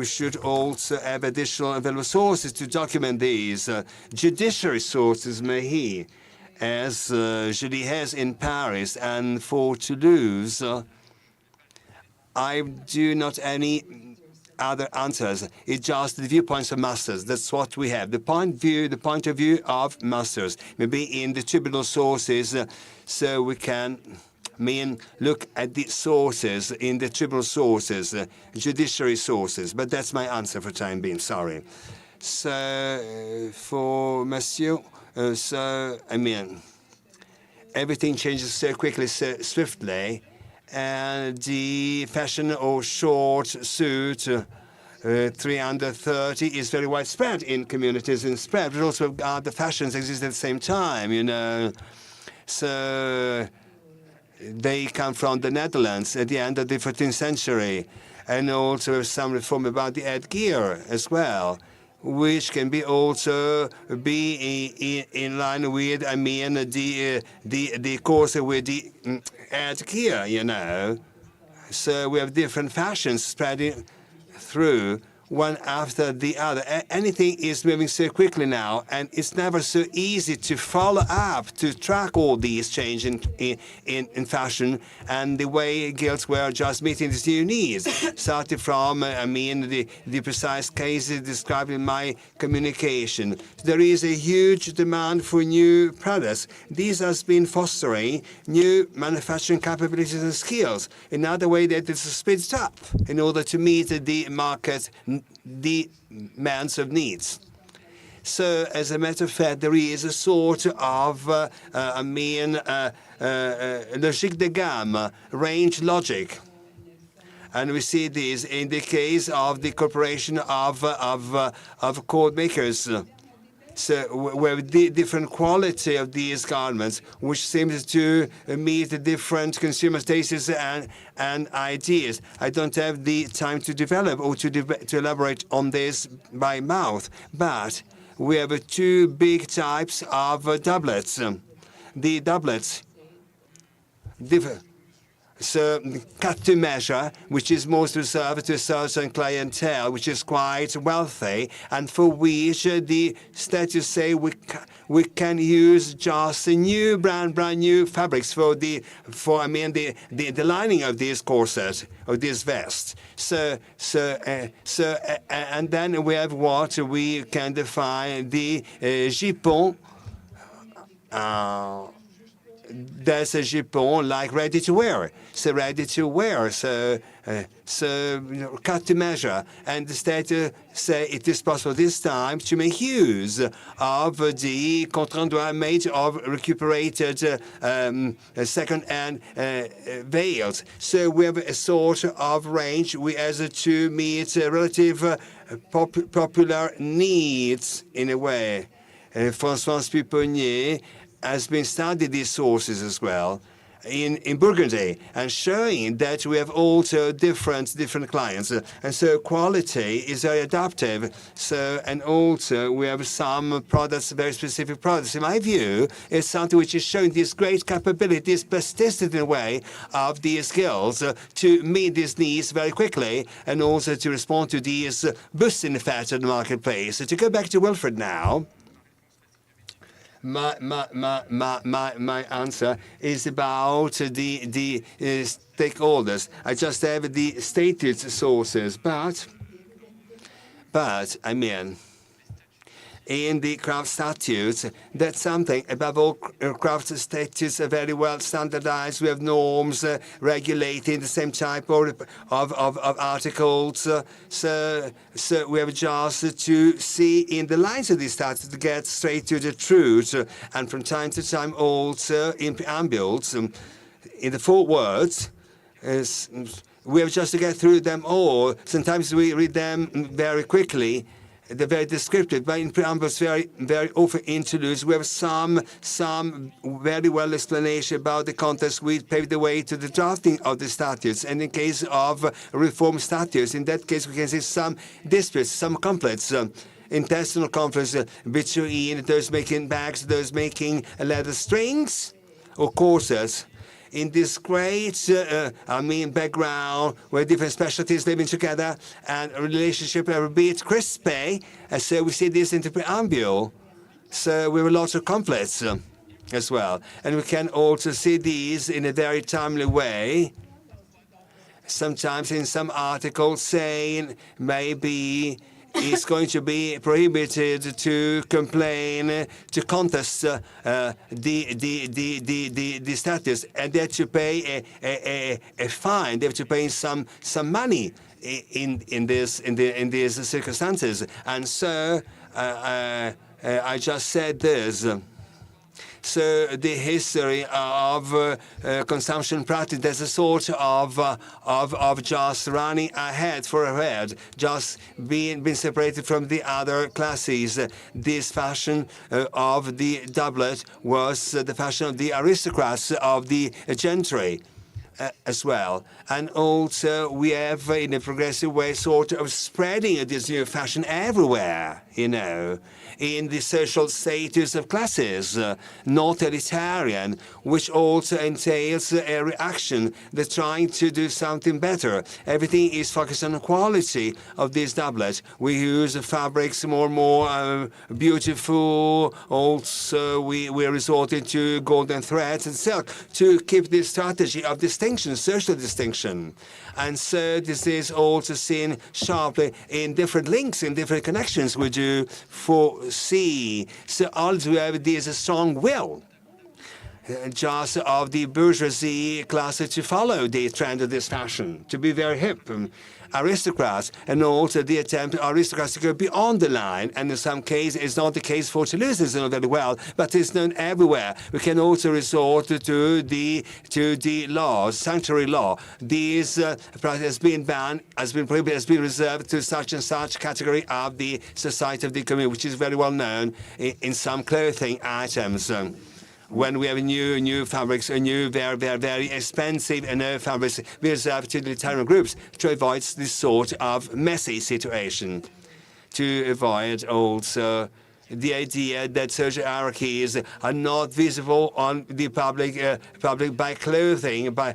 should also have additional available sources to document these. Judiciary sources, maybe, as Judy has in Paris, and for Toulouse, I do not any other answers. It's just the viewpoints of masters. That's what we have. The point of view of masters, maybe in the tribunal sources, so we can look at the sources in the tribunal sources, judiciary sources. But that's my answer for time being. Sorry. So for Monsieur, everything changes so quickly, so swiftly, and the fashion of short suit, 330, is very widespread in communities and spread, but also the fashions exist at the same time, you know. So they come from the Netherlands at the end of the 14th century, and also some reform about the headgear as well, which can be also be in line with, the course with the headgear, you know. So we have different fashions spreading through one after the other. Anything is moving so quickly now, and it's never so easy to follow up, to track all these changes in fashion and the way guilds were just meeting these new needs. Starting from, the precise cases described in my communication. There is a huge demand for new products. This has been fostering new manufacturing capabilities and skills. Another way that it's speeds up in order to meet the market demands of needs. So, as a matter of fact, there is a sort of logique de gamme, range logic. And we see this in the case of the corporation of coat makers. So we have the different quality of these garments, which seems to meet the different consumer tastes and ideas. I don't have the time to develop or to elaborate on this by mouth, but we have two big types of doublets. The doublets differ. So cut to measure, which is most reserved to a certain clientele, which is quite wealthy, and for which the statutes say we can use just brand new fabrics for the lining of this corset of this vest. And then we have what we can define the jupon. There's a jupon like ready to wear. So ready to wear. So cut to measure. And the statute say it is possible this time to make use of the contrat droit made of recuperated second-hand veils. So we have a sort of range we as to meet relative popular needs in a way. François Pupponi has been studying these sources as well in Burgundy and showing that we have also different clients. And so quality is very adaptive. So, and also we have some products, very specific products. In my view, it's something which is showing this great capability, this persistent in a way of these skills to meet these needs very quickly and also to respond to these boosting effects in the marketplace. So to go back to Wilfred now, my answer is about the stakeholders. I just have the stated sources, but I mean, in the craft statutes, that's something. Above all, craft statutes are very well standardized. We have norms regulating the same type of articles. So we have just to see in the lines of these statutes to get straight to the truth. And from time to time also in preambles, in the 4 words, we have just to get through them all. Sometimes we read them very quickly. They're very descriptive, but in preambles, very often interludes. We have some very well explanation about the context which paved the way to the drafting of the statutes. And in case of reform statutes, in that case, we can see some disputes, some conflicts. Intestinal conflicts between those making bags, those making leather strings or corsets. In this great, background where different specialties living together and a relationship are a bit crispy, and so we see this in the preamble. So we have lots of conflicts as well. And we can also see these in a very timely way. Sometimes in some articles saying maybe it's going to be prohibited to complain, to contest the status, and they have to pay a fine. They have to pay some money in these circumstances. And so I just said this. So the history of consumption practice, there's a sort of just running ahead, just being separated from the other classes. This fashion of the doublet was the fashion of the aristocrats, of the gentry. As well. And also we have, in a progressive way, sort of spreading this new fashion everywhere, in the social status of classes, not elitarian, which also entails a reaction. They're trying to do something better. Everything is focused on the quality of this doublet. We use fabrics more and more beautiful. Also, we're resorting to golden threads and silk to keep this strategy of distinction, social distinction. And so this is also seen sharply in different links, in different connections we do foresee. So also we have this strong will. just of the bourgeoisie class to follow the trend of this fashion, to be very hip. Aristocrats, and also the attempt of aristocrats to go beyond the line, and in some cases it's not the case for Toulouse, it's known very well, but it's known everywhere. We can also resort to the laws, sanctuary law. These has been banned, has been prohibited, has been reserved to such and such category of the society of the community, which is very well known in some clothing items. When we have new fabrics, new very expensive fabrics, we reserve to the Italian groups to avoid this sort of messy situation, to avoid also the idea that social hierarchies are not visible on the public by clothing, by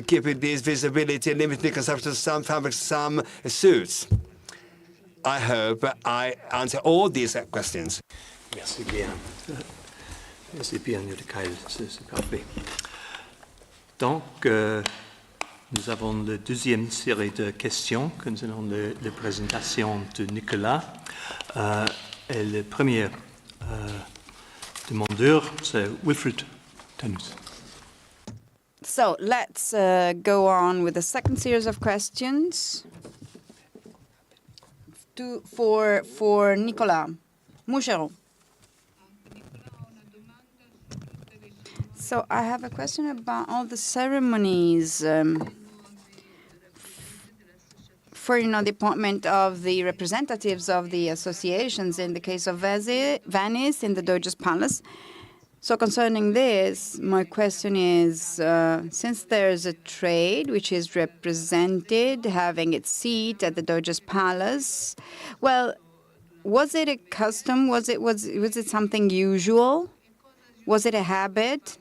keeping this visibility, limiting the consumption of some fabrics, some suits. I hope I answer all these questions. Merci bien. C'est bien, Judicaël, c'est parfait. Donc, nous avons la deuxième série de questions concernant la présentation de Nicolas. Et le premier demandeur, c'est Wilfried Tenus. So let's go on with the second series of questions for Nicolas Moucheront. So I have a question about all the ceremonies for, the appointment of the representatives of the associations in the case of Venice in the Doge's Palace. So concerning this, my question is, since there's a trade which is represented having its seat at the Doge's Palace, well, was it a custom? Was it something usual? Was it a habit?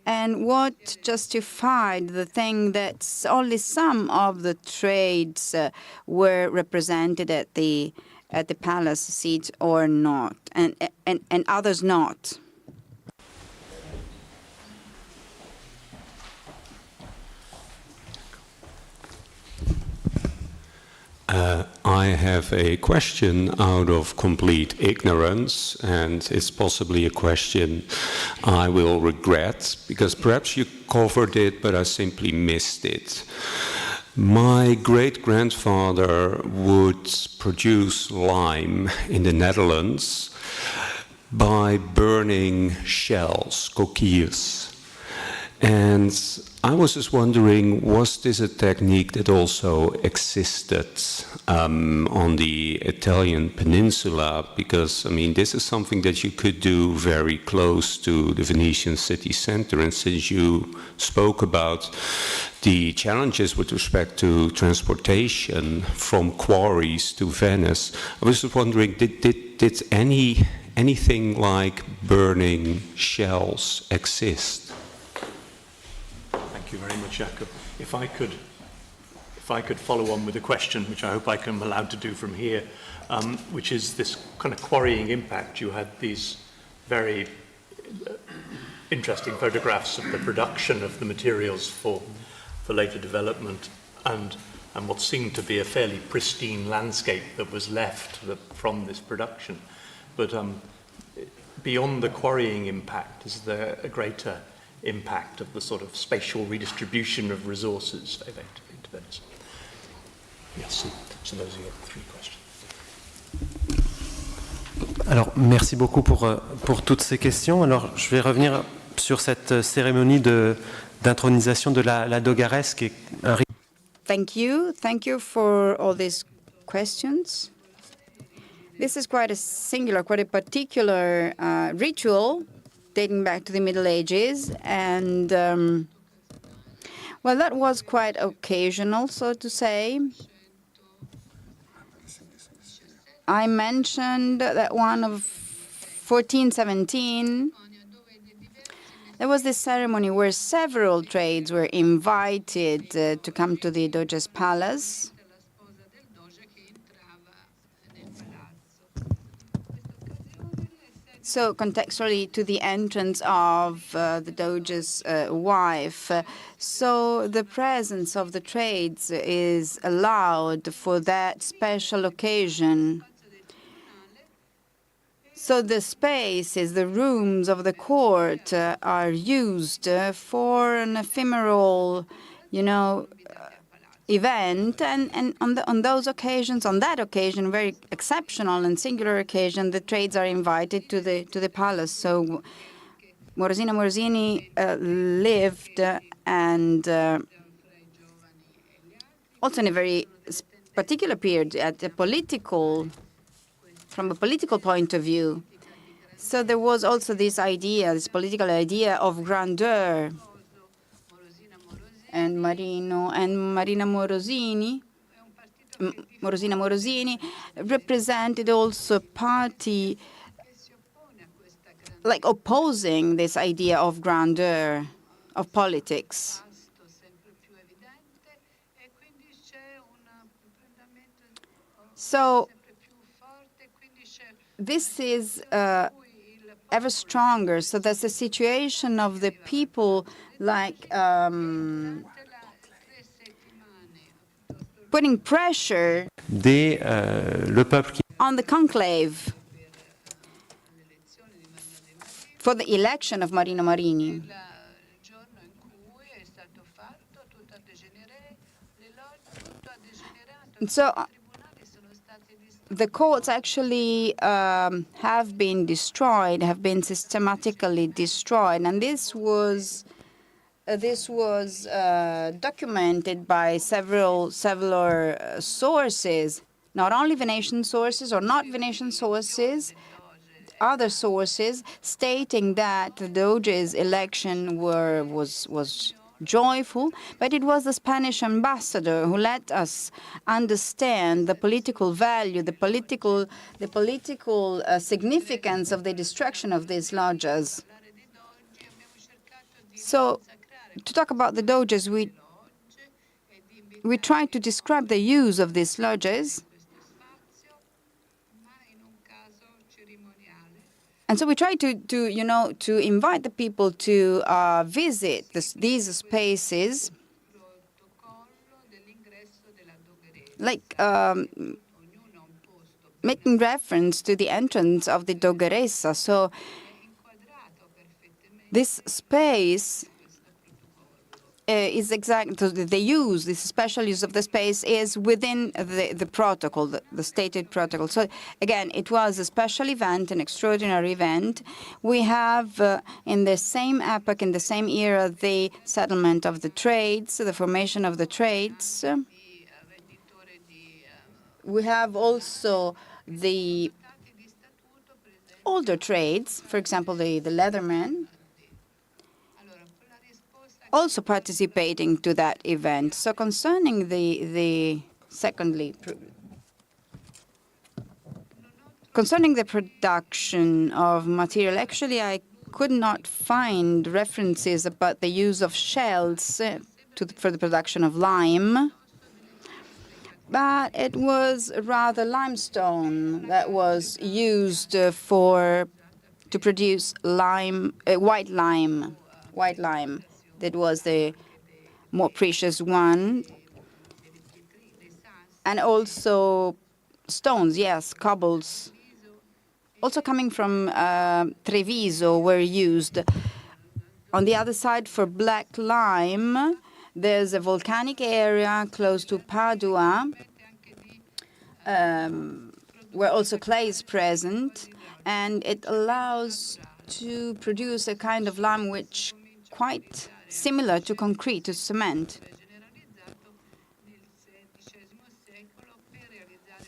And what justified the thing that only some of the trades were represented at the palace seat or not, and others not? I have a question out of complete ignorance, and it's possibly a question I will regret, because perhaps you covered it, but I simply missed it. My great-grandfather would produce lime in the Netherlands by burning shells, coquilles. And I was just wondering, was this a technique that also existed on the Italian peninsula? Because, I mean, this is something that you could do very close to the Venetian city center. And since you spoke about the challenges with respect to transportation from quarries to Venice, I was just wondering, did anything like burning shells exist? Thank you very much, Jacob. If I could follow on with a question, which I hope I am allowed to do from here, which is this kind of quarrying impact. You had these very interesting photographs of the production of the materials for later development, and what seemed to be a fairly pristine landscape that was left from this production. But beyond the quarrying impact, is there a greater impact of the sort of spatial redistribution of resources effectively to Venice? Merci. So those are your three questions. Alors, merci beaucoup pour toutes ces questions. Alors, je vais revenir sur cette cérémonie d'intronisation de la dogaresse qui est un rite. Thank you for all these questions. This is quite a particular ritual dating back to the Middle Ages, and well, that was quite occasional, so to say. I mentioned that one of 1417, there was this ceremony where several trades were invited to come to the Doge's palace. So contextually to the entrance of the Doge's wife. So the presence of the trades is allowed for that special occasion. So the spaces, the rooms of the court are used for an ephemeral, event, and on those occasions, on that occasion, very exceptional and singular occasion, the trades are invited to the palace. So Morosino Morosini lived and also in a very particular period at a from a political point of view. So there was also this idea, this political idea of grandeur. And Marina Morosini represented also a party like opposing this idea of grandeur, of politics. So this is ever stronger. So there's a situation of the people like putting pressure on the conclave for the election of Marino Marini. And so the courts actually have been destroyed, have been systematically destroyed, and this was documented by several sources, not only Venetian sources or not Venetian sources, other sources stating that the Doge's election was joyful, but it was the Spanish ambassador who let us understand the political value, the political significance of the destruction of these lodges. So, to talk about the Doges, we tried to describe the use of these lodges. And so we tried to invite the people to visit these spaces, like making reference to the entrance of the Dogheressa. So this space is exactly the use. This special use of the space is within the protocol, the stated protocol. So again, it was a special event, an extraordinary event. We have in the same epoch, in the same era, the settlement of the trades, the formation of the trades. We have also the older trades, for example, the leathermen, also participating to that event. So concerning concerning the production of material, actually I could not find references about the use of shells for the production of lime, but it was rather limestone that was used to produce lime, white lime. That was the more precious one. And also stones, yes, cobbles, also coming from Treviso, were used. On the other side, for black lime, there's a volcanic area close to Padua, where also clay is present, and it allows to produce a kind of lime which quite similar to concrete, to cement.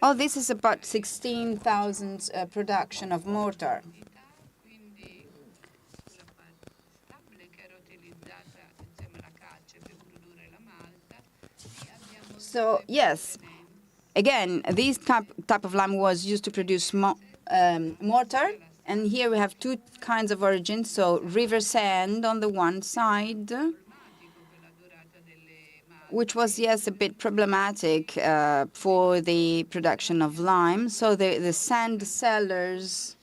Oh, this is about 16,000 production of mortar. So, yes, again, this type of lime was used to produce mortar. And here we have two kinds of origins, so river sand on the one side, which was, yes, a bit problematic for the production of lime. So the sand sellers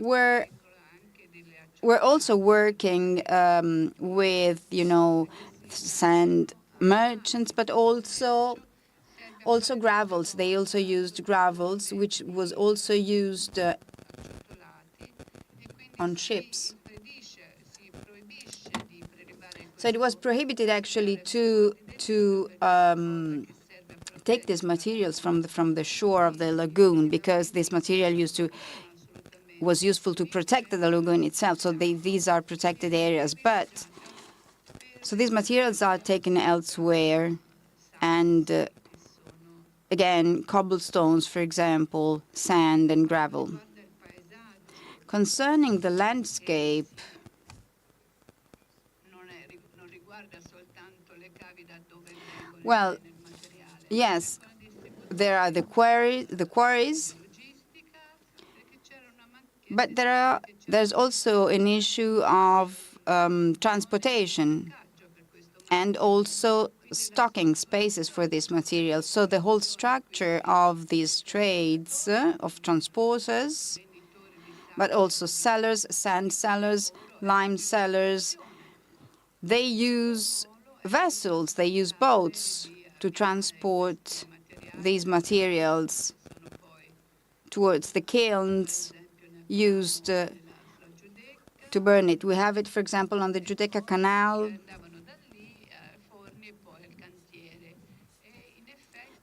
were also working with, sand merchants, but also Also gravels, they also used gravels, which was also used on ships. So it was prohibited actually to take these materials from the shore of the lagoon, because this material was useful to protect the lagoon itself. So these are protected areas. But so these materials are taken elsewhere, and again, cobblestones, for example, sand and gravel. Concerning the landscape, well, yes, there are the quarries, but there's also an issue of transportation and also stocking spaces for this material. So the whole structure of these trades of transporters, but also sellers, sand sellers, lime sellers, they use vessels, they use boats to transport these materials towards the kilns used to burn it. We have it, for example, on the Giudecca Canal.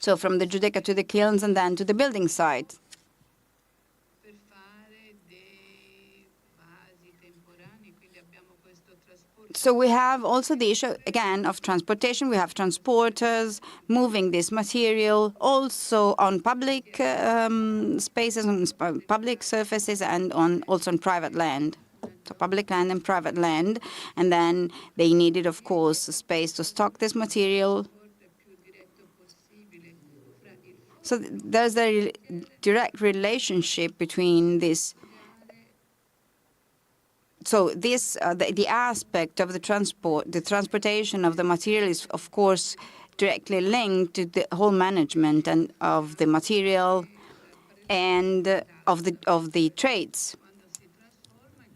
So from the Giudecca to the kilns and then to the building site. So we have also the issue, again, of transportation. We have transporters moving this material also on public spaces, on public surfaces, and also on private land. So public land and private land. And then they needed, of course, a space to stock this material. So there's a direct relationship between this. So this, the aspect of the transportation of the material is, of course, directly linked to the whole management and of the material and of the trades.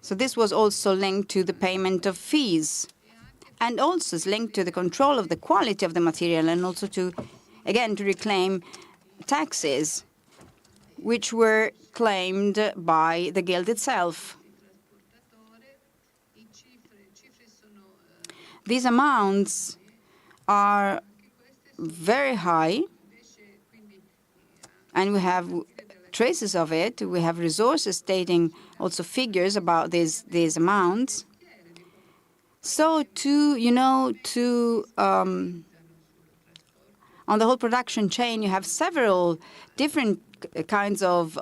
So this was also linked to the payment of fees, and also is linked to the control of the quality of the material, and also to, again, to reclaim taxes, which were claimed by the guild itself. These amounts are very high, and we have traces of it. We have resources stating also figures about these amounts. So on the whole production chain, you have several different kinds of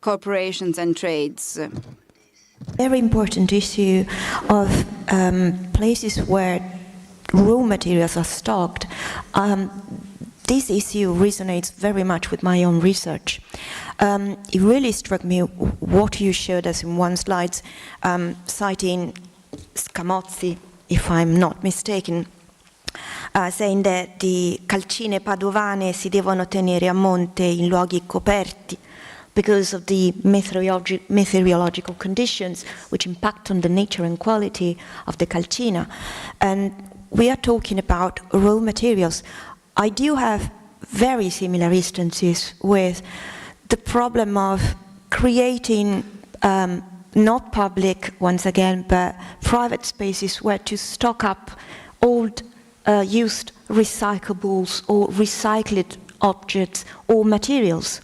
corporations and trades. Very important issue of places where raw materials are stocked. This issue resonates very much with my own research. It really struck me what you showed us in one slide, citing Scamozzi, if I'm not mistaken, saying that the calcine padovane si devono tenere a monte in luoghi coperti because of the meteorological conditions which impact on the nature and quality of the calcina. And we are talking about raw materials. I do have very similar instances with the problem of creating not public, once again, but private spaces where to stock up old used recyclables or recycled objects or materials.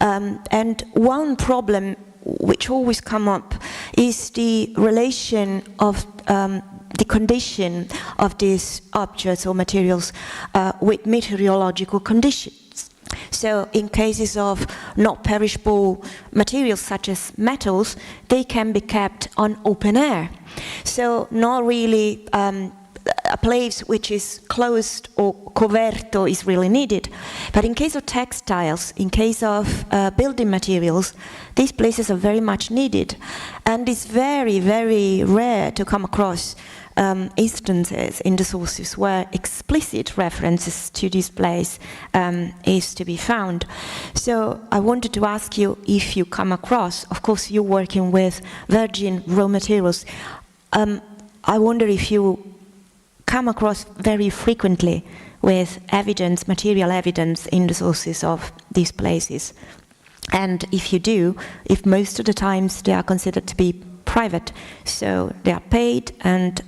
And one problem which always comes up is the relation of the condition of these objects or materials with meteorological conditions. So in cases of not perishable materials such as metals, they can be kept on open air. So not really a place which is closed or coverto is really needed. But in case of textiles, in case of building materials, these places are very much needed. And it's very, very rare to come across instances in the sources where explicit references to this place is to be found. So I wanted to ask you if you come across, of course you're working with virgin raw materials, I wonder if you come across very frequently with evidence, material evidence in the sources of these places? And if you do, if most of the times they are considered to be private, so they are paid and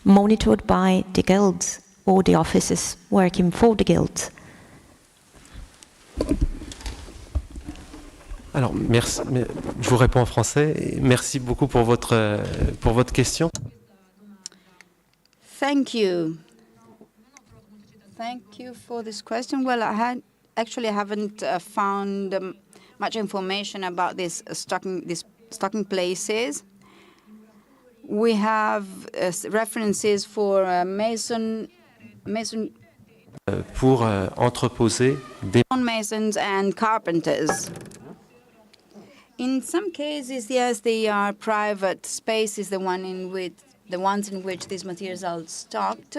monitored by the guilds or the officers working for the guilds. Alors, merci, je vous réponds en français. Merci beaucoup pour votre question. Thank you. Thank you for this question. Well, I haven't found much information about these stocking places. We have references for mason pour entreposer des masons and carpenters. In some cases, yes, they are private spaces, the ones in which these materials are stocked.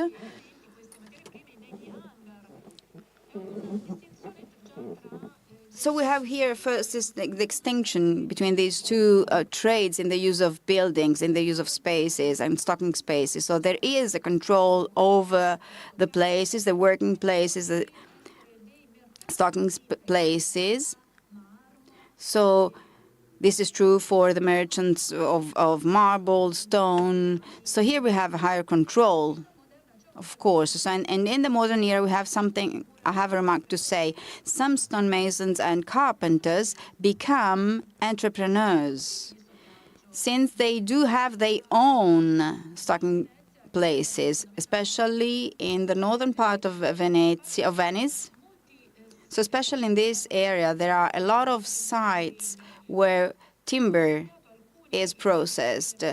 So we have here first is the distinction between these two trades in the use of buildings, in the use of spaces and stocking spaces. So there is a control over the places, the working places, the stocking places. So this is true for the merchants of marble, stone. So here we have a higher control, of course. So, and in the modern era, we have something, I have a remark to say. Some stonemasons and carpenters become entrepreneurs, since they do have their own stocking places, especially in the northern part of Venice. So especially in this area, there are a lot of sites where timber is processed,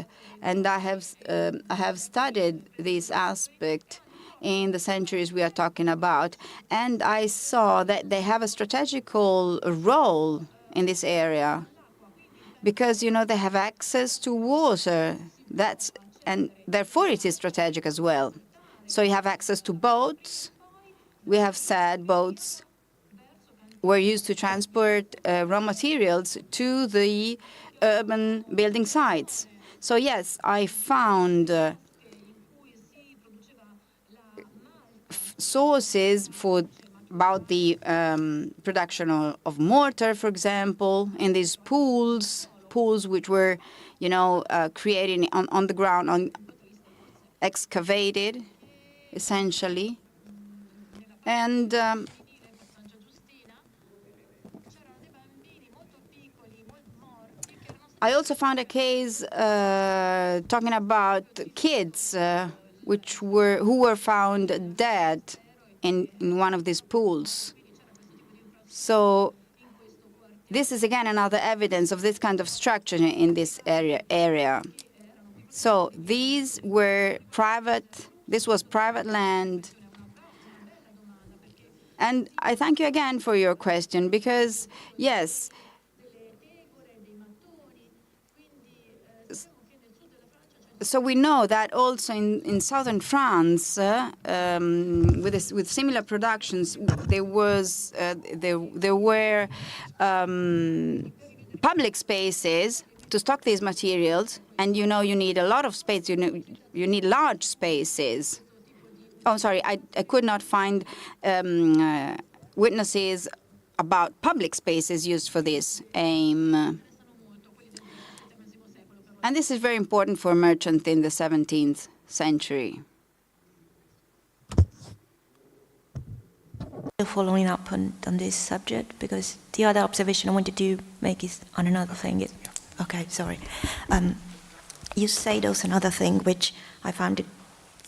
and I have studied this aspect in the centuries we are talking about, and I saw that they have a strategical role in this area because, you know, they have access to water. And therefore it is strategic as well. So you have access to boats. We have said boats were used to transport raw materials to the urban building sites. So yes, I found sources about the production of mortar, for example, in these pools which were, you know, created on the ground, excavated, essentially. And I also found a case talking about kids who were found dead in one of these pools. So this is again another evidence of this kind of structure in this area. So these were private. This was private land. And I thank you again for your question because yes. So we know that also in southern France, with similar productions, there were public spaces to stock these materials, and you know you need a lot of space. You need large spaces. Oh, sorry, I could not find witnesses about public spaces used for this aim. And this is very important for merchants in the 17th century. Following up on this subject, because the other observation I wanted to make is on another thing. Okay, sorry. You said also another thing which I found it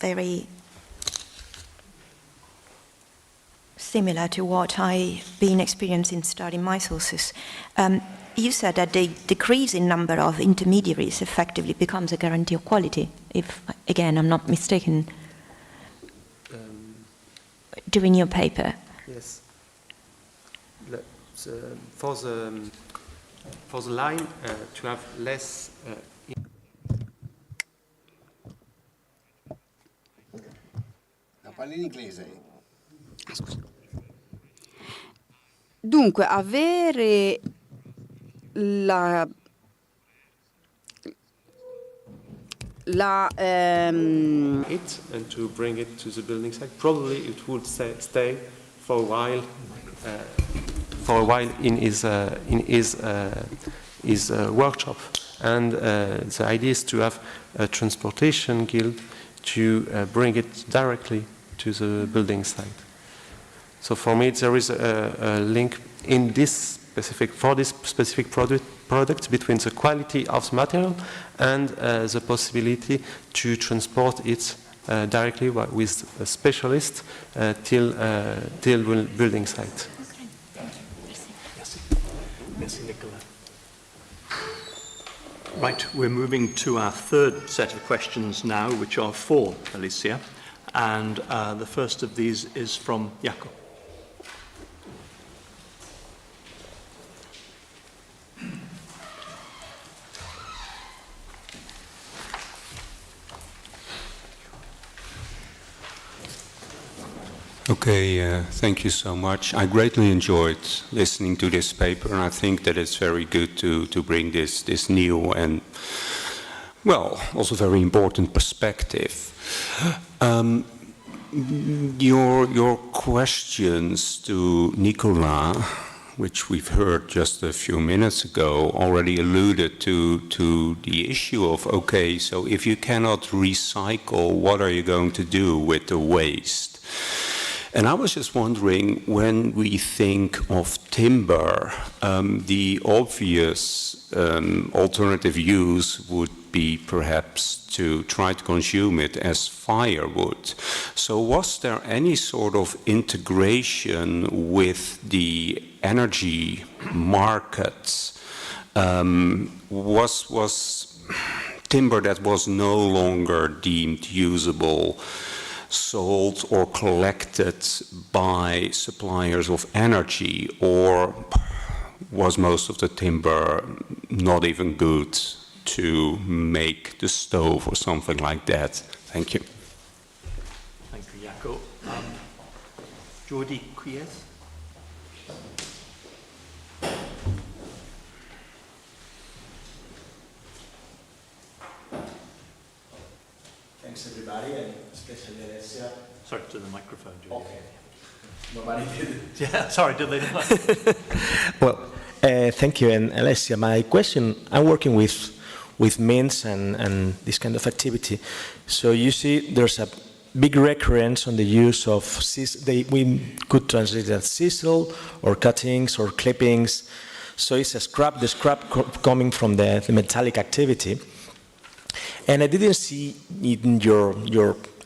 very similar to what I've been experiencing studying my sources. You said that the decrease in number of intermediaries effectively becomes a guarantee of quality, if, again, I'm not mistaken, during your paper. Yes. For the line, to have less... Parli in inglese. Dunque, avere it and to bring it to the building site. Probably it would stay for a while in his workshop. And the idea is to have a transportation guild to bring it directly to the building site. So for me, there is a link in this specific product between the quality of the material and the possibility to transport it directly with a specialist till building site. Merci, Nicolas. Right, we're moving to our third set of questions now, which are for Alessia. And the first of these is from Jakob. Okay, thank you so much. I greatly enjoyed listening to this paper, and I think that it's very good to bring this new and, well, also very important perspective. Your questions to Nicolas, which we've heard just a few minutes ago, already alluded to the issue of, okay, so if you cannot recycle, what are you going to do with the waste? And I was just wondering, when we think of timber, the obvious alternative use would be perhaps to try to consume it as firewood. So was there any sort of integration with the energy markets? Was timber that was no longer deemed usable sold or collected by suppliers of energy, or was most of the timber not even good to make the stove or something like that? Thank you. Thank you, Jakob. Judicaël? Thanks, everybody, and especially Alessia. Sorry, to the microphone, Judy. Okay. Nobody did it. Yeah, sorry, did they not? Well, thank you, and Alessia, my question, I'm working with mints and this kind of activity. So you see there's a big recurrence on the use of, we could translate it as sisal or cuttings or clippings. So it's a scrap, the scrap coming from the metallic activity. And I didn't see in your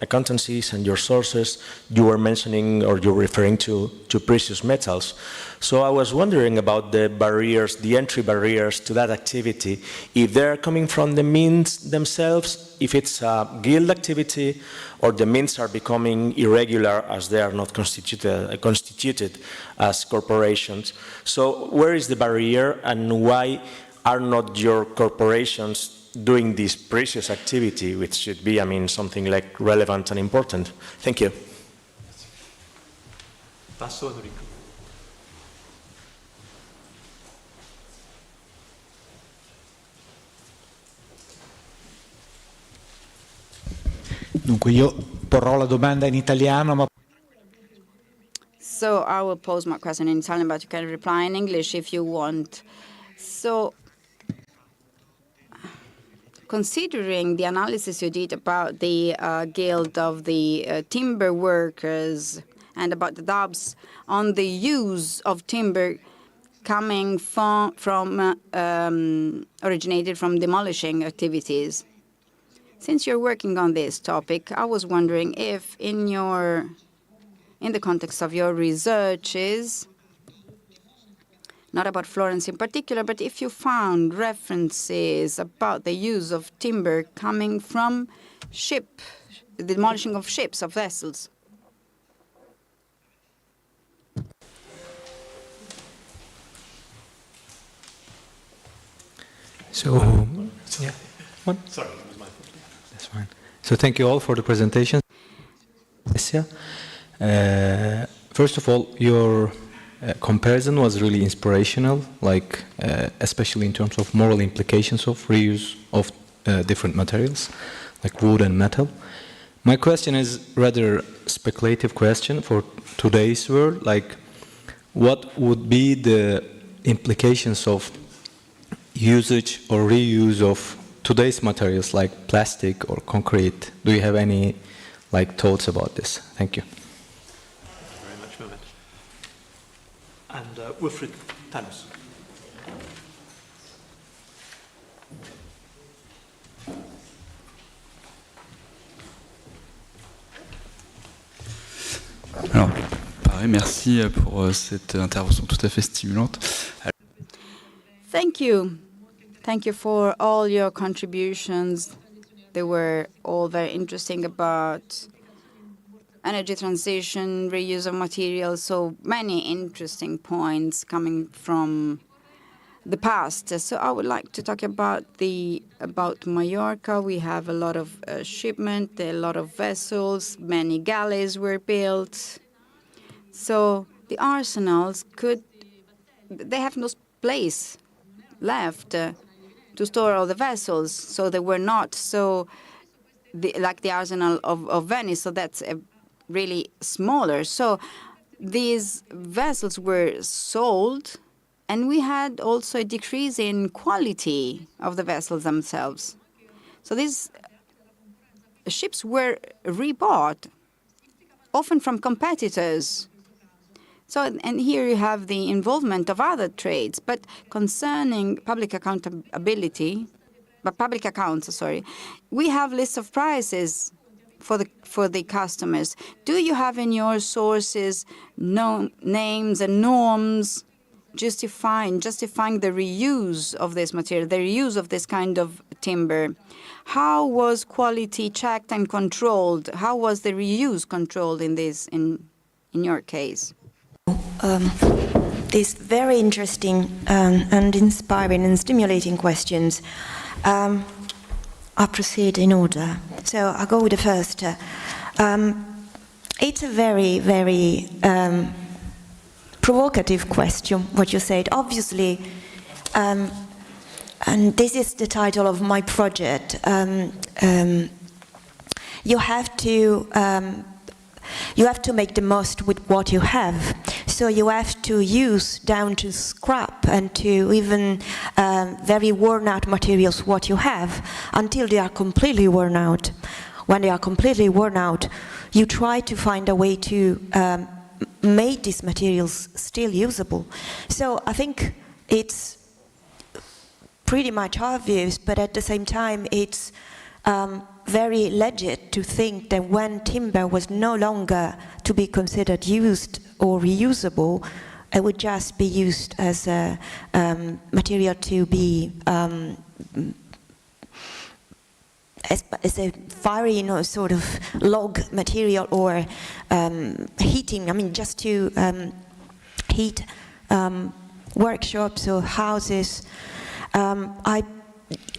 accountancies and your sources, you were mentioning or you're referring to precious metals. So I was wondering about the barriers, the entry barriers to that activity, if they're coming from the mints themselves, if it's a guild activity, or the mints are becoming irregular as they are not constituted as corporations. So where is the barrier, and why are not your corporations doing this precious activity, which should be, I mean, something like relevant and important? Thank you. Passo Enrico. Dunque io porrò la domanda in italiano, ma... So I will pose my question in Italian, but you can reply in English if you want. So, considering the analysis you did about the guild of the timber workers and about the doubts on the use of timber coming originated from demolishing activities. Since you're working on this topic, I was wondering if in the context of your researches, not about Florence in particular, but if you found references about the use of timber coming from the demolishing of ships, of vessels. So yeah. What? Sorry, it was my fault. That's fine. So thank you all for the presentation. First of all, your comparison was really inspirational, like especially in terms of moral implications of reuse of different materials. like wood and metal. My question is rather speculative question for today's world, like what would be the implications of usage or reuse of today's materials like plastic or concrete? Do you have any like thoughts about this? Thank you. Thank you very much, Mehmet. And Wilfried Tannus. Alors, pareil, merci pour cette intervention tout à fait stimulante. Thank you. Thank you for all your contributions. They were all very interesting about energy transition, reuse of materials, so many interesting points coming from the past. So I would like to talk about Mallorca. We have a lot of shipment, a lot of vessels, many galleys were built. So the arsenals they have no place left to store all the vessels, so they were not like the arsenal of Venice, so that's really smaller. So these vessels were sold, and we had also a decrease in quality of the vessels themselves. So these ships were rebought, often from competitors. So, and here you have the involvement of other trades. But concerning public accountability, public accounts, we have lists of prices for the customers. Do you have in your sources names and norms justifying the reuse of this material, the reuse of this kind of timber? How was quality checked and controlled? How was the reuse controlled in your case? These very interesting and inspiring and stimulating questions. I'll proceed in order. So I'll go with the first. It's a very, very provocative question, what you said. Obviously, and this is the title of my project, you have to make the most with what you have. So you have to use down to scrap and to even very worn out materials what you have until they are completely worn out. When they are completely worn out, you try to find a way to make these materials still usable. So I think it's pretty much obvious, but at the same time it's very legit to think that when timber was no longer to be considered used or reusable, it would just be used as a material to be as a fiery, sort of log material or heating. I mean, just to heat workshops or houses.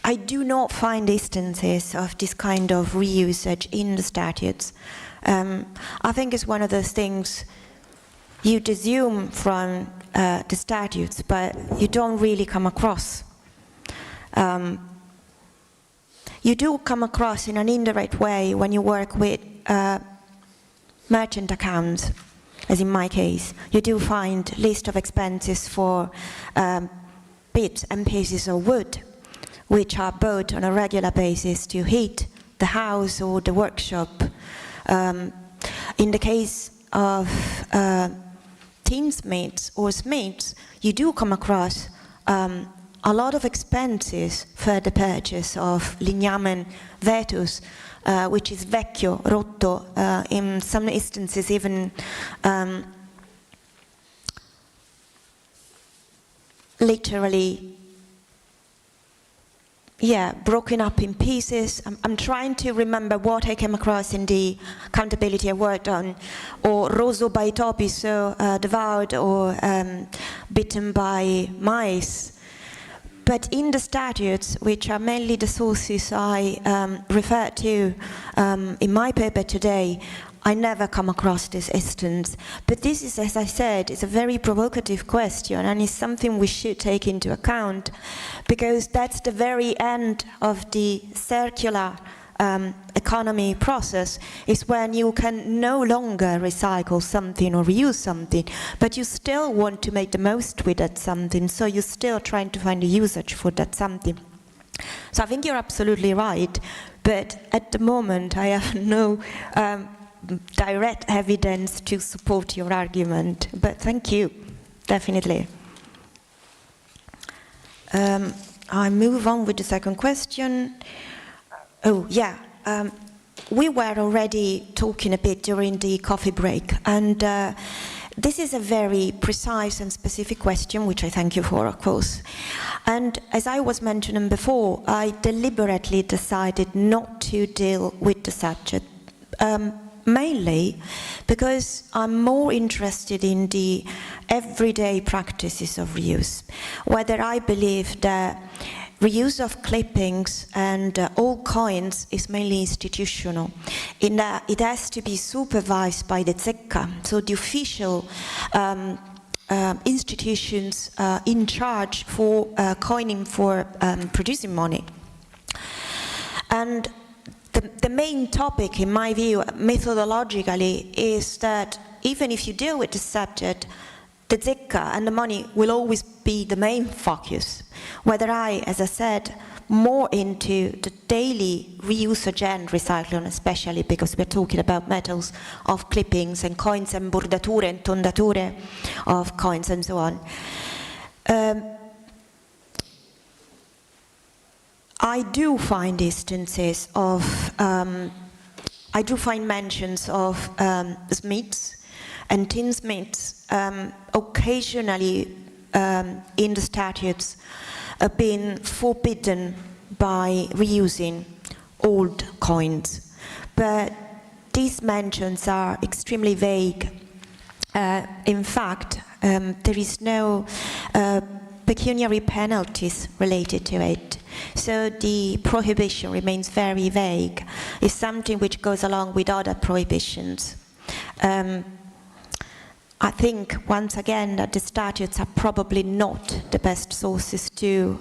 I do not find instances of this kind of reusage in the statutes. I think it's one of those things you assume from the statutes, but you don't really come across. You do come across in an indirect way when you work with merchant accounts, as in my case. You do find list of expenses for bits and pieces of wood, which are bought on a regular basis to heat the house or the workshop. In the case of tinsmiths or smiths, you do come across a lot of expenses for the purchase of lignamen vetus, which is vecchio, rotto, in some instances even literally broken up in pieces. I'm trying to remember what I came across in the accountability I worked on, or roso by topi, so devoured or bitten by mice. But in the statutes, which are mainly the sources I refer to in my paper today, I never come across this instance. But this is, as I said, it's a very provocative question, and it's something we should take into account, because that's the very end of the circular economy process is when you can no longer recycle something or reuse something, but you still want to make the most with that something, so you're still trying to find a usage for that something. So I think you're absolutely right, but at the moment I have no direct evidence to support your argument, but thank you, definitely. I move on with the second question. Oh, yeah. We were already talking a bit during the coffee break, and this is a very precise and specific question, which I thank you for, of course. And as I was mentioning before, I deliberately decided not to deal with the subject, mainly because I'm more interested in the everyday practices of reuse, whether I believe that reuse of clippings and old coins is mainly institutional, in that it has to be supervised by the Zecca, so the official institutions in charge for coining for producing money. And the main topic, in my view, methodologically, is that even if you deal with the subject, the Zecca and the money will always be the main focus. Whether I, as I said, more into the daily reusage and recycling, especially because we're talking about metals of clippings and coins and bordature and tondature of coins and so on. I do find instances of, I do find mentions of smiths and tinsmiths occasionally in the statutes being forbidden by reusing old coins. But these mentions are extremely vague. In fact, there is no pecuniary penalties related to it. So the prohibition remains very vague. It's something which goes along with other prohibitions. I think, once again, that the statutes are probably not the best sources to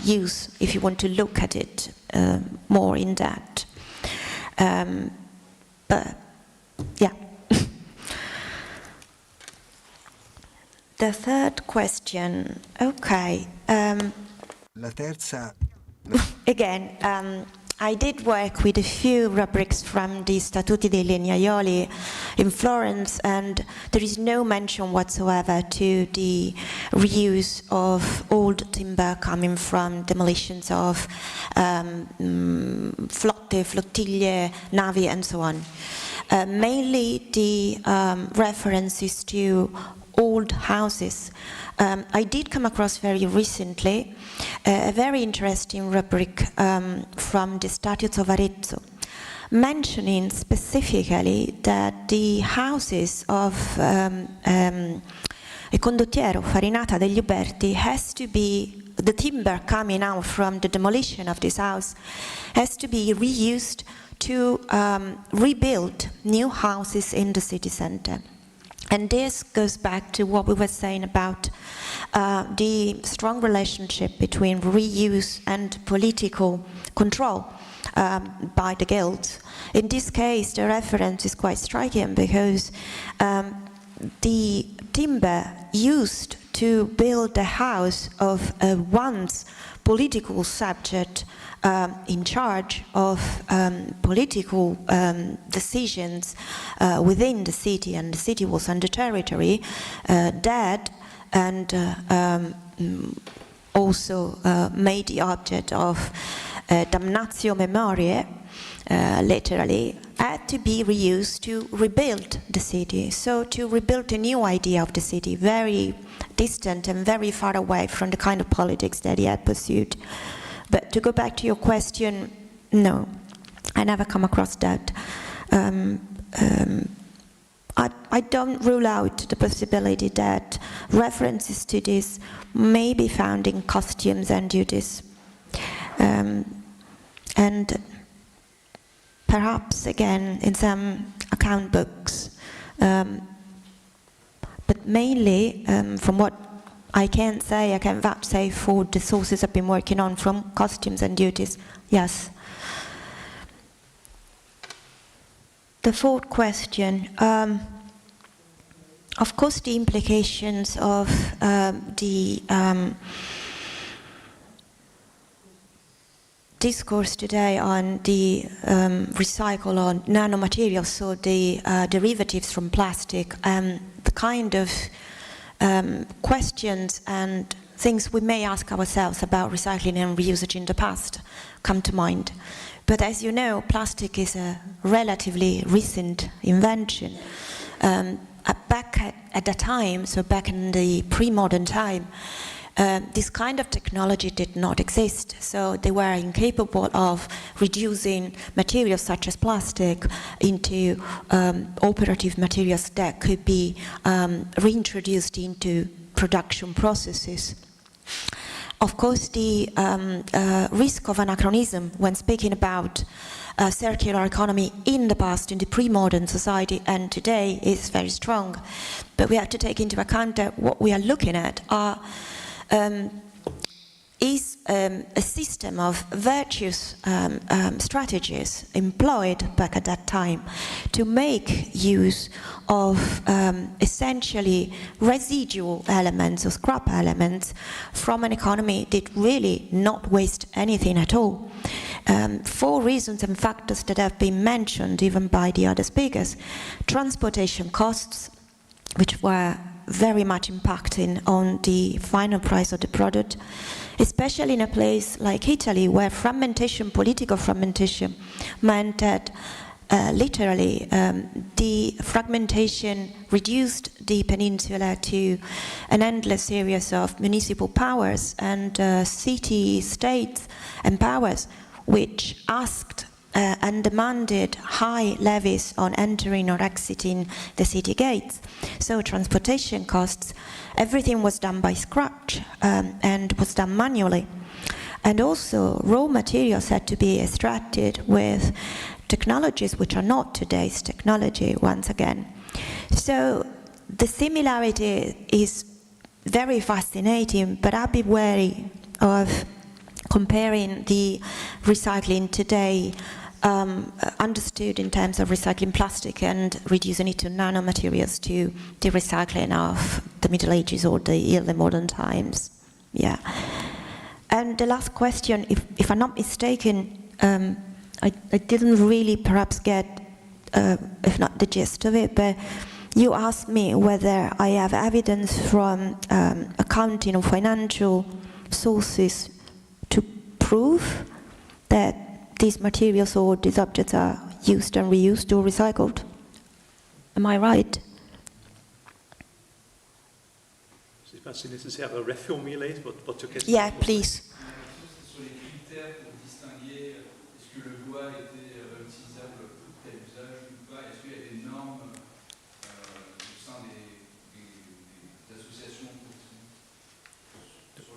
use if you want to look at it more in depth. But, yeah. The third question, okay. La terza. Again, I did work with a few rubrics from the Statuti dei Legnaioli in Florence, and there is no mention whatsoever to the reuse of old timber coming from demolitions of flotte, flottiglie, navi, and so on. Mainly the references to old houses. I did come across very recently a very interesting rubric from the Statutes of Arezzo, mentioning specifically that the houses of a condottiero Farinata degli Uberti has to be, the timber coming out from the demolition of this house has to be reused to rebuild new houses in the city center. And this goes back to what we were saying about the strong relationship between reuse and political control by the guilds. In this case, the reference is quite striking because the timber used to build the house of a once political subject in charge of political decisions within the city, and the city was under territory, dead, and also made the object of damnatio memoriae, literally, had to be reused to rebuild the city. So to rebuild a new idea of the city, very distant and very far away from the kind of politics that he had pursued. But to go back to your question, no, I never come across that. I don't rule out the possibility that references to this may be found in costumes and duties. And perhaps, again, in some account books. But mainly, from what I can say, I can vouchsafe for the sources I've been working on from costumes and duties, yes. The fourth question. Of course, the implications of the discourse today on the recycle on nanomaterials, so the derivatives from plastic, the kind of questions and things we may ask ourselves about recycling and reusage in the past come to mind. But as you know, plastic is a relatively recent invention. Back at the time, so back in the pre-modern time, this kind of technology did not exist, so they were incapable of reducing materials such as plastic into operative materials that could be reintroduced into production processes. Of course, the risk of anachronism when speaking about circular economy in the past, in the pre-modern society and today is very strong. But we have to take into account that what we are looking at is a system of virtuous strategies employed back at that time to make use of essentially residual elements or scrap elements from an economy that really not waste anything at all. For reasons and factors that have been mentioned even by the other speakers: transportation costs, which were very much impacting on the final price of the product, especially in a place like Italy, where fragmentation, political fragmentation, meant that literally the fragmentation reduced the peninsula to an endless series of municipal powers and city states and powers which asked and demanded high levies on entering or exiting the city gates. So transportation costs, everything was done by scratch and was done manually. And also raw materials had to be extracted with technologies which are not today's technology once again. So the similarity is very fascinating, but I'd be wary of comparing the recycling today understood in terms of recycling plastic and reducing it to nanomaterials to the recycling of the Middle Ages or the early modern times. Yeah. And the last question, if I'm not mistaken, I didn't really perhaps get, if not the gist of it, but you asked me whether I have evidence from accounting or financial sources to prove that these materials or these objects are used and reused or recycled. Am I right? Yeah, please.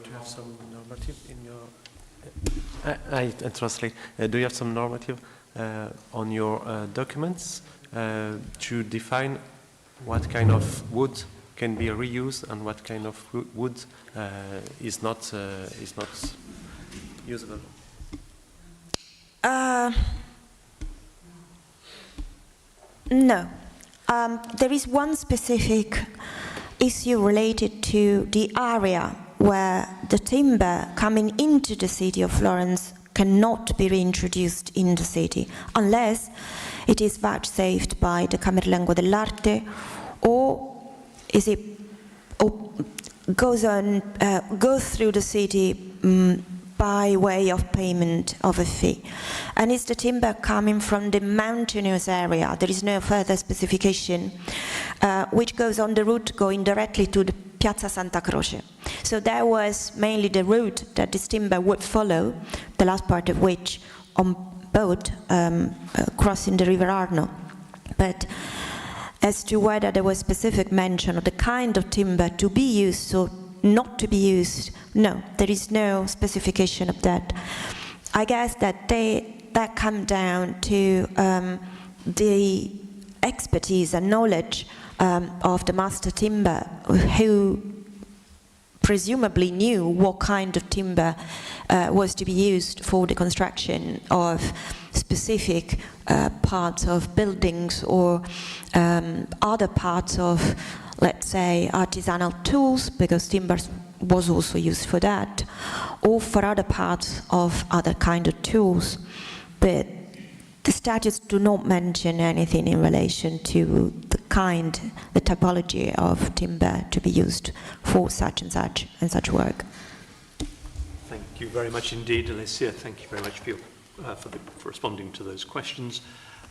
Do you have some normative in your... I translate. Do you have some normative on your documents to define what kind of wood can be reused and what kind of wood is not usable? No. There is one specific issue related to the area where the timber coming into the city of Florence cannot be reintroduced in the city unless it is vouchsafed by the Camerlengo dell'Arte or goes through the city by way of payment of a fee. And it's the timber coming from the mountainous area. There is no further specification, which goes on the route going directly to the Piazza Santa Croce. So that was mainly the route that this timber would follow, the last part of which on boat crossing the River Arno. But as to whether there was specific mention of the kind of timber to be used or not to be used, no, there is no specification of that. I guess that that comes down to the expertise and knowledge of the master timber who presumably knew what kind of timber was to be used for the construction of specific parts of buildings or other parts of, let's say, artisanal tools, because timber was also used for that, or for other parts of other kind of tools. But the statutes do not mention anything in relation to the typology of timber to be used for such and such work. Thank you very much indeed, Alessia. Thank you very much for responding to those questions.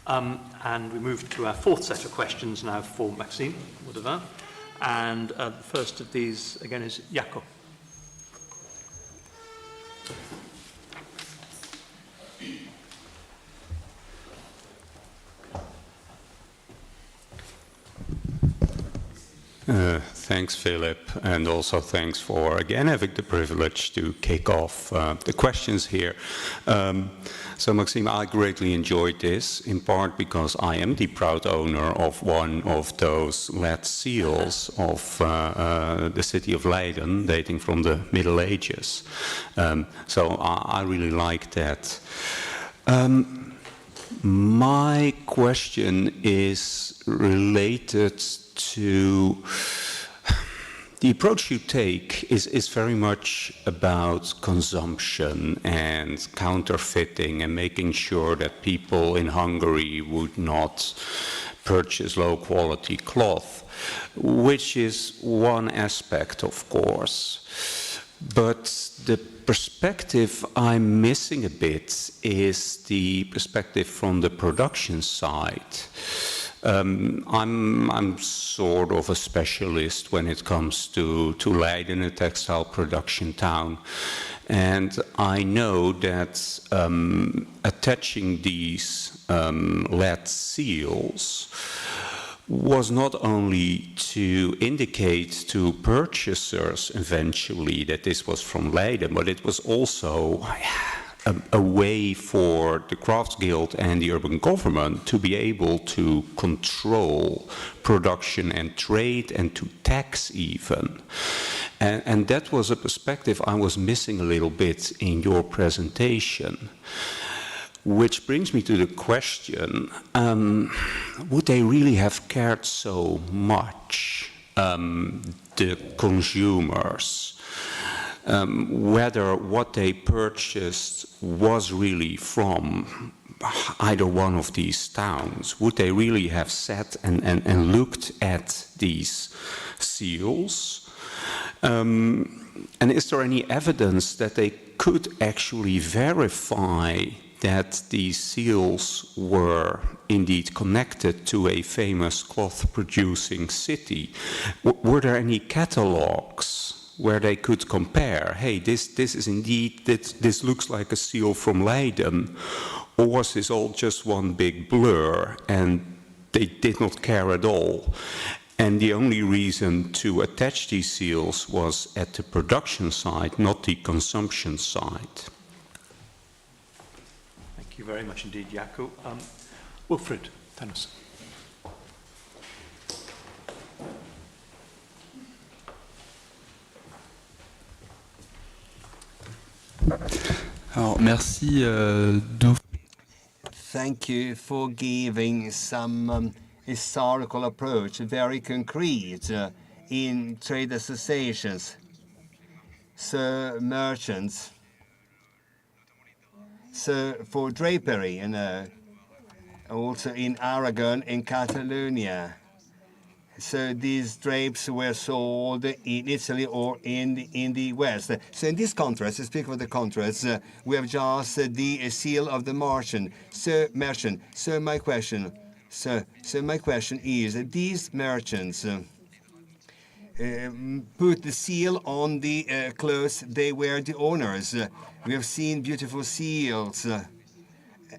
And we move to our fourth set of questions now for Maxim Mordovin. And the first of these, again, is Jaco. Thanks, Philip, and also thanks for, again, having the privilege to kick off the questions here. So, Maxim, I greatly enjoyed this, in part because I am the proud owner of one of those lead seals of the city of Leiden, dating from the Middle Ages. So I really like that. My question is related to the approach you take is very much about consumption and counterfeiting and making sure that people in Hungary would not purchase low quality cloth, which is one aspect, of course. But the perspective I'm missing a bit is the perspective from the production side. I'm sort of a specialist when it comes to Leiden, a textile production town, and I know that attaching these lead seals was not only to indicate to purchasers eventually that this was from Leiden, but it was also a way for the Crafts Guild and the urban government to be able to control production and trade and to tax even. And that was a perspective I was missing a little bit in your presentation. Which brings me to the question, would they really have cared so much, the consumers, whether what they purchased was really from either one of these towns? Would they really have sat and looked at these seals? And is there any evidence that they could actually verify that these seals were indeed connected to a famous cloth-producing city? Were there any catalogs where they could compare, hey, this is indeed, this looks like a seal from Leiden, or was this all just one big blur and they did not care at all? And the only reason to attach these seals was at the production side, not the consumption side. Thank you very much indeed, Jaco. Wilfried Tennyson. Alors, merci Thank you for giving some historical approach, very concrete, in trade associations, so merchants, so for drapery, also in Aragon, in Catalonia. So these drapes were sold in Italy or in the West. So in this contrast, to speak of the contrast, we have just the seal of the merchant. So my question is, these merchants put the seal on the clothes they were the owners. We have seen beautiful seals.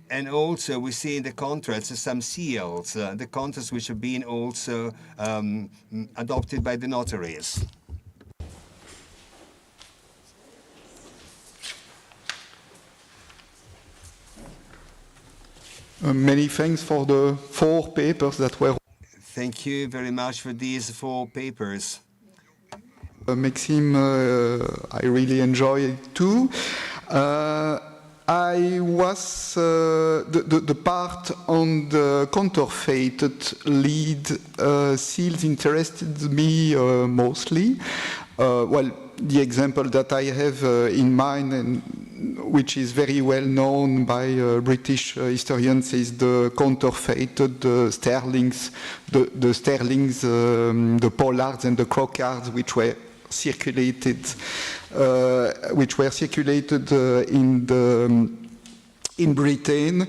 And also we see in the contracts some seals, the contracts which have been also adopted by the notaries. Many thanks for the 4 papers that were... Thank you very much for these 4 papers. Maxim, I really enjoy it too. I was the part on the counterfeited lead seals interested me mostly. Well, the example that I have in mind, and which is very well known by British historians, is the counterfeited sterlings, the sterlings, the pollards and the crocards, which were circulated in Britain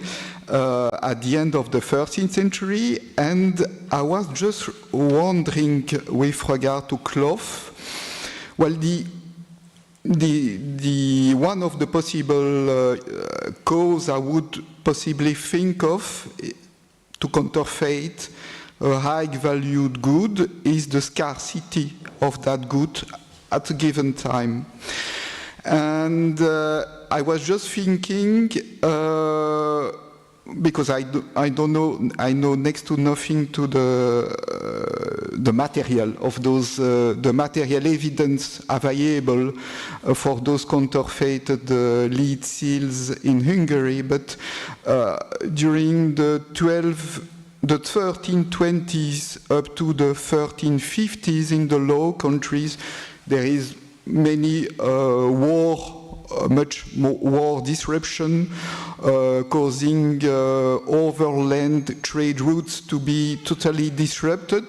at the end of the 13th century. And I was just wondering with regard to cloth. Well, the one of the possible cause I would possibly think of to counterfeit a high-valued good is the scarcity of that good at a given time. And I was just thinking, because I don't know, I know next to nothing to the material of those, the material evidence available for those counterfeited lead seals in Hungary, but during the 1320s up to the 1350s in the Low Countries, there is many much more war disruption, causing overland trade routes to be totally disrupted.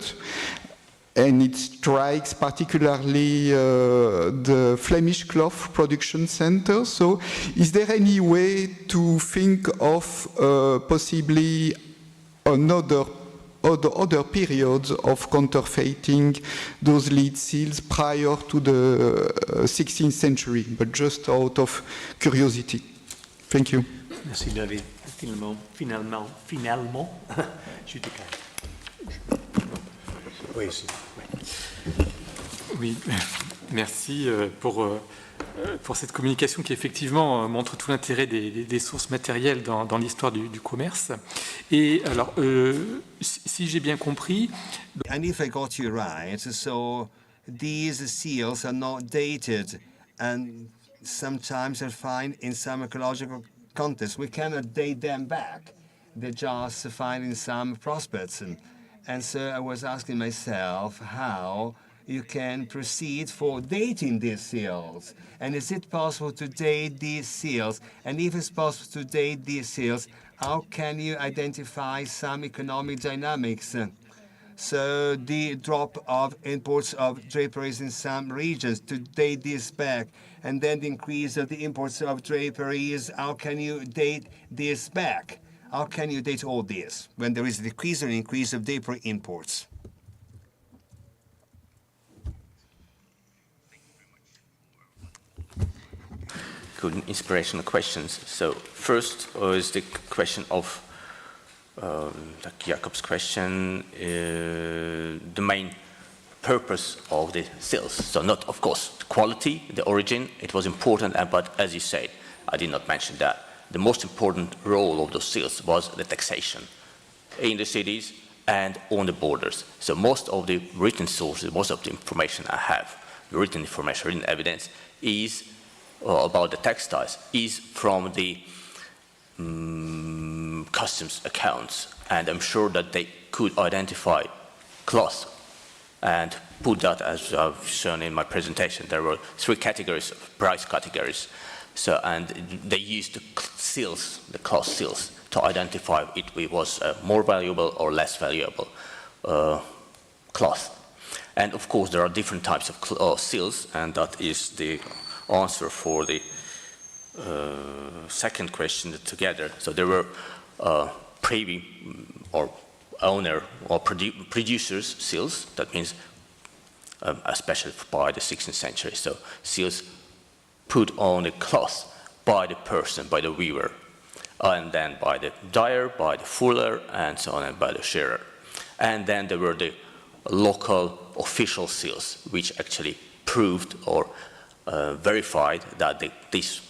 And it strikes particularly the Flemish cloth production center. So is there any way to think of possibly other periods of counterfeiting those lead seals prior to the 16th century, but just out of curiosity? Thank you. Merci David. Finalement, Judicaël. Oui, oui, merci pour cette communication qui effectivement montre tout l'intérêt des sources matérielles dans l'histoire du commerce. Et alors, si j'ai bien compris... And if I got you right, so these seals are not dated, and sometimes I find in some ecological contexts we cannot date them back. They're just found in some prospects. And so I was asking myself how you can proceed for dating these seals. And is it possible to date these seals? And if it's possible to date these seals, how can you identify some economic dynamics? So the drop of imports of draperies in some regions, to date this back, and then the increase of the imports of draperies, how can you date this back? How can you date all this when there is a decrease or increase of drapery imports? Good inspirational questions. So first is the question of like Jacob's question, the main purpose of the seals. So not, of course, the quality, the origin, it was important, but as you said, I did not mention that. The most important role of those seals was the taxation in the cities and on the borders. So most of the written sources, most of the information I have, the written information, written evidence, is about the textiles, is from the customs accounts. And I'm sure that they could identify cloth and put that, as I've shown in my presentation. There were 3 categories of price categories. So, and they used the seals, the cloth seals, to identify if it was more valuable or less valuable cloth. And of course, there are different types of seals, and that is the answer for the second question together. So there were privy or owner or producers seals. That means especially by the 16th century. So seals put on the cloth by the person, by the weaver, and then by the dyer, by the fuller, and so on, and by the shearer. And then there were the local official seals, which actually proved or verified that this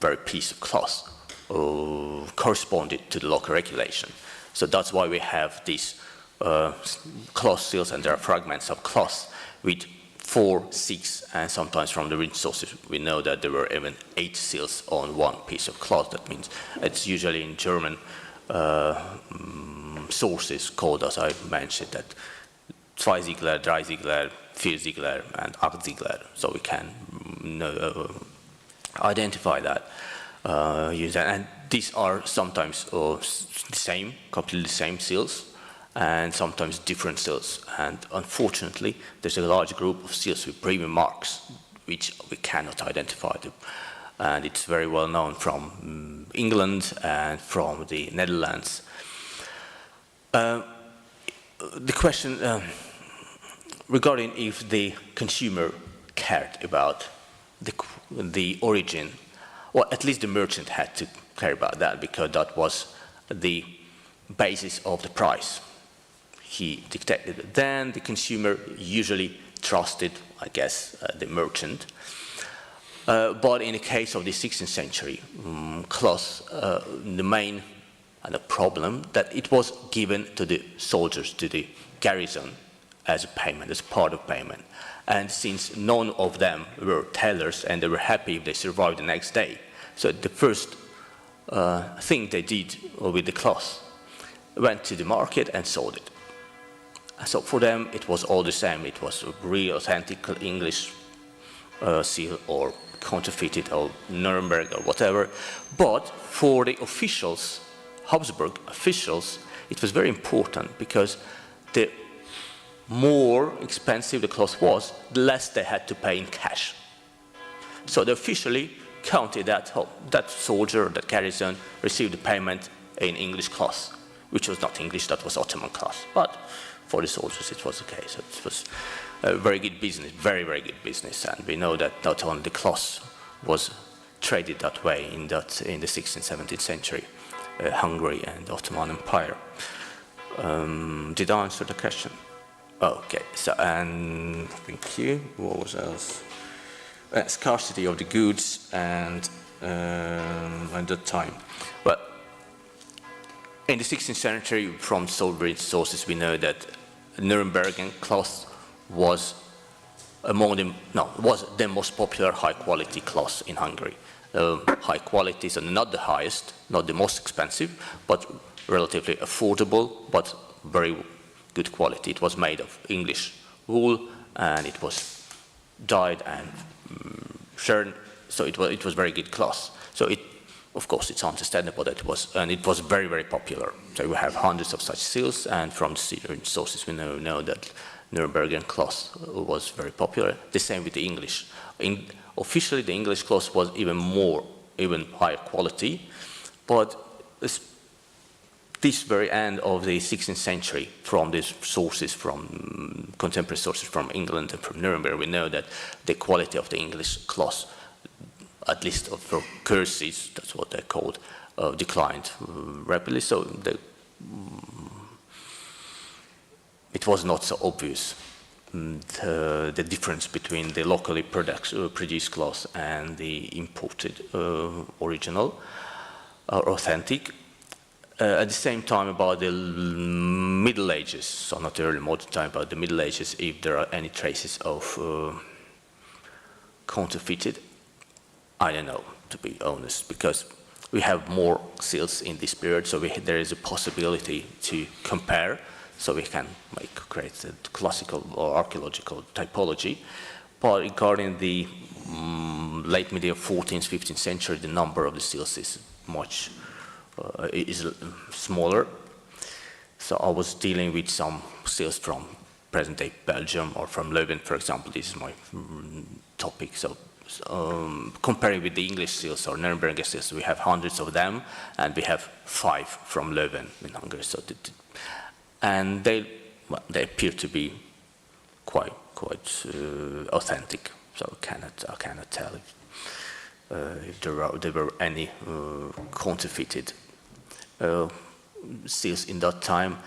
very piece of cloth corresponded to the local regulation. So that's why we have these cloth seals, and there are fragments of cloth with 4, 6, and sometimes from the written sources we know that there were even 8 seals on one piece of cloth. That means it's usually in German sources called, as I mentioned, that Zweisiegler, Dreisiegler, Viersiegler, and Achtsiegler. So we can identify that. And these are sometimes the same, completely the same seals, and sometimes different seals. And unfortunately, there's a large group of seals with premium marks, which we cannot identify them. And it's very well known from England and from the Netherlands. The question regarding if the consumer cared about the origin, or at least the merchant had to care about that, because that was the basis of the price. He dictated it. Then the consumer usually trusted, I guess, the merchant. But in the case of the 16th century cloth, the main the problem that it was given to the soldiers, to the garrison, as a payment, as part of payment. And since none of them were tailors and they were happy if they survived the next day, so the first thing they did with the cloth, went to the market and sold it. So for them it was all the same. It was a real authentic English seal or counterfeited or Nuremberg or whatever. But for the officials, Habsburg officials, it was very important, because the more expensive the cloth was, the less they had to pay in cash. So they officially counted that that soldier, that garrison, received the payment in English cloth, which was not English, that was Ottoman cloth. But for the soldiers it was okay. So it was a very good business, very, very good business. And we know that not only the cloth was traded that way in the 16th, 17th century, Hungary and the Ottoman Empire. Did I answer the question? Okay, so, and thank you. What was else? Scarcity of the goods and at that time. Well, in the 16th century, from sources, we know that Nuremberg cloth was was the most popular high-quality cloth in Hungary. High quality, so not the highest, not the most expensive, but relatively affordable, but very good quality. It was made of English wool, and it was dyed and shirred, so it was very good cloth. So of course, it's understandable that it was very, very popular. So we have hundreds of such seals, and from the sources we know that Nuremberg cloth was very popular. The same with the English. Officially, the English cloth was even higher quality, but this very end of the 16th century, from these sources, from contemporary sources from England and from Nuremberg, we know that the quality of the English cloth, at least for kerseys, that's what they're called, declined rapidly. So it was not so obvious. The difference between the locally produced cloth and the imported original or authentic. At the same time, about the Middle Ages, so not the early modern time, but the Middle Ages, if there are any traces of counterfeited, I don't know, to be honest, because we have more seals in this period, so there is a possibility to compare. So we can create a classical or archaeological typology. But regarding the late medieval 14th, 15th century, the number of the seals is much smaller. So I was dealing with some seals from present-day Belgium or from Leuven, for example. This is my topic. So comparing with the English seals or Nuremberg seals, we have hundreds of them, and we have 5 from Leuven in Hungary. So and they appear to be quite authentic. So I cannot tell if there were any counterfeited seals in that time.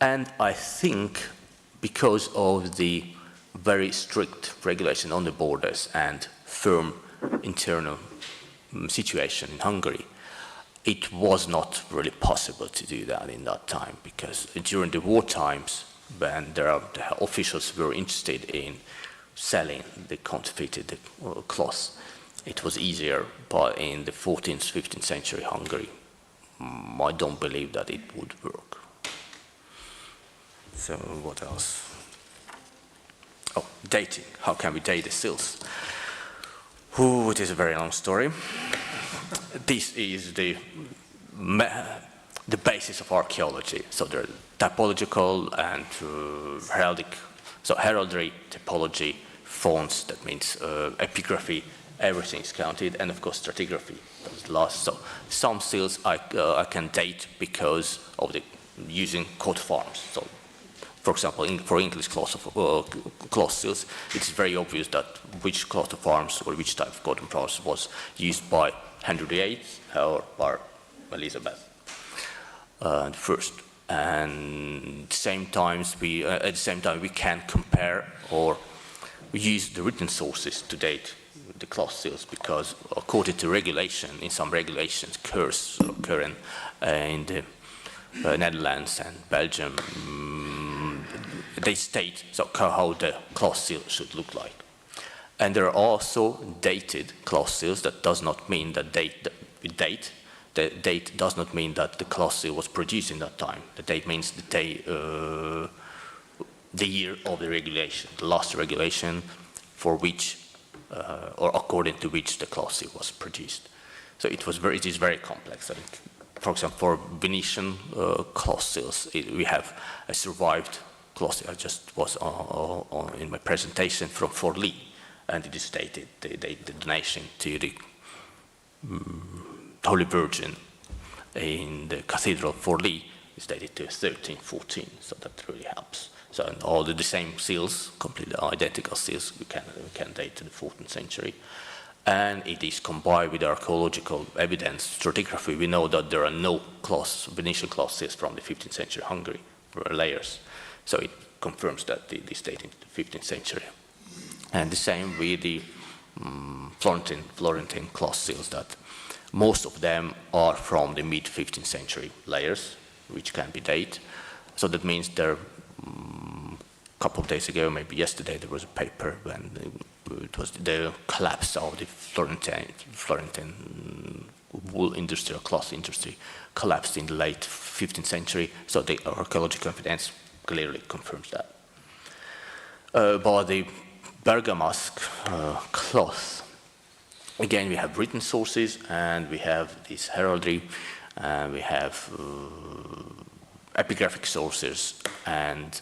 And I think because of the very strict regulation on the borders and firm internal situation in Hungary, it was not really possible to do that in that time, because during the war times, when the officials were interested in selling the counterfeited cloth. It was easier, but in the 14th, 15th century Hungary, I don't believe that it would work. So what else? Oh, dating. How can we date the seals? Oh, it is a very long story. This is the basis of archaeology. So there are typological and heraldic. So heraldry, typology, fonts, that means epigraphy, everything is counted, and of course stratigraphy. That's last. So some seals I can date because of the using coat of arms. So, for example, for English cloth seals, it's very obvious that which coat of arms or which type of coat of arms was used by Henry VIII or by Elizabeth first. And at the same time, we can compare or use the written sources to date the cloth seals, because according to regulation, in some regulations occurring in the Netherlands and Belgium, they state how the cloth seal should look like. And there are also dated cloth seals. That does not mean that the date does not mean that the cloth seal was produced in that time. The date means the year of the regulation, the last regulation for which, or according to which the cloth seal was produced. So it is very complex. I think, for example, for Venetian cloth seals, we have a survived cloth seal. I just was in my presentation from Forlì, and it is dated the donation to the Holy Virgin in the Cathedral of Forlì is dated to 1314, so that really helps. So and all the same seals, completely identical seals, we can date to the 14th century. And it is combined with archaeological evidence, stratigraphy. We know that there are no Venetian cloth seals from the 15th century Hungary, layers. So it confirms that this dating to the 15th century. And the same with the Florentine cloth seals, that most of them are from the mid-15th century layers, which can be dated. So that means there, a couple of days ago, maybe yesterday, there was a paper when it was the collapse of the Florentine wool industry or cloth industry collapsed in the late 15th century. So the archaeological evidence clearly confirms that. But the Bergamasque cloth, again, we have written sources, and we have this heraldry, and we have epigraphic sources and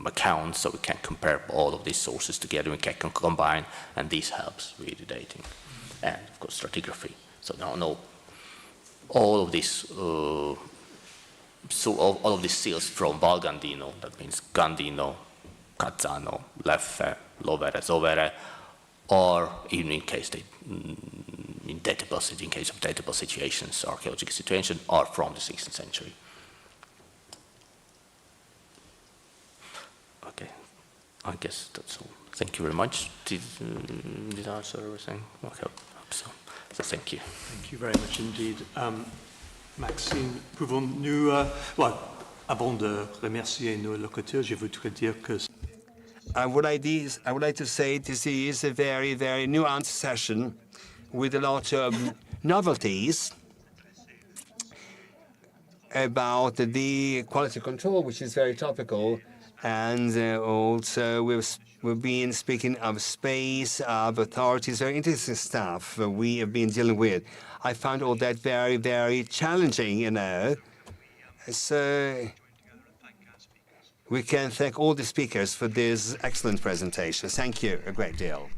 accounts, so we can compare all of these sources together, we can combine, and this helps with the dating. And of course stratigraphy. So now all of this all of these seals from Val Gandino, that means Gandino, Cazzano, Leffe, Lovere, Zovere, or even in case in case of datable situations, archaeological situations, are from the 16th century. Okay, I guess that's all. Thank you very much. Did I answer everything? Okay, I hope so. So thank you. Thank you very much indeed. Maxime, pouvons-nous, avant de remercier nos locuteurs, je voudrais dire que I would like to say this is a very, very nuanced session with a lot of novelties about the quality control, which is very topical, and also we've been speaking of space, of authorities, very interesting stuff we have been dealing with. I found all that very, very challenging, you know. So we can thank all the speakers for this excellent presentation. Thank you a great deal.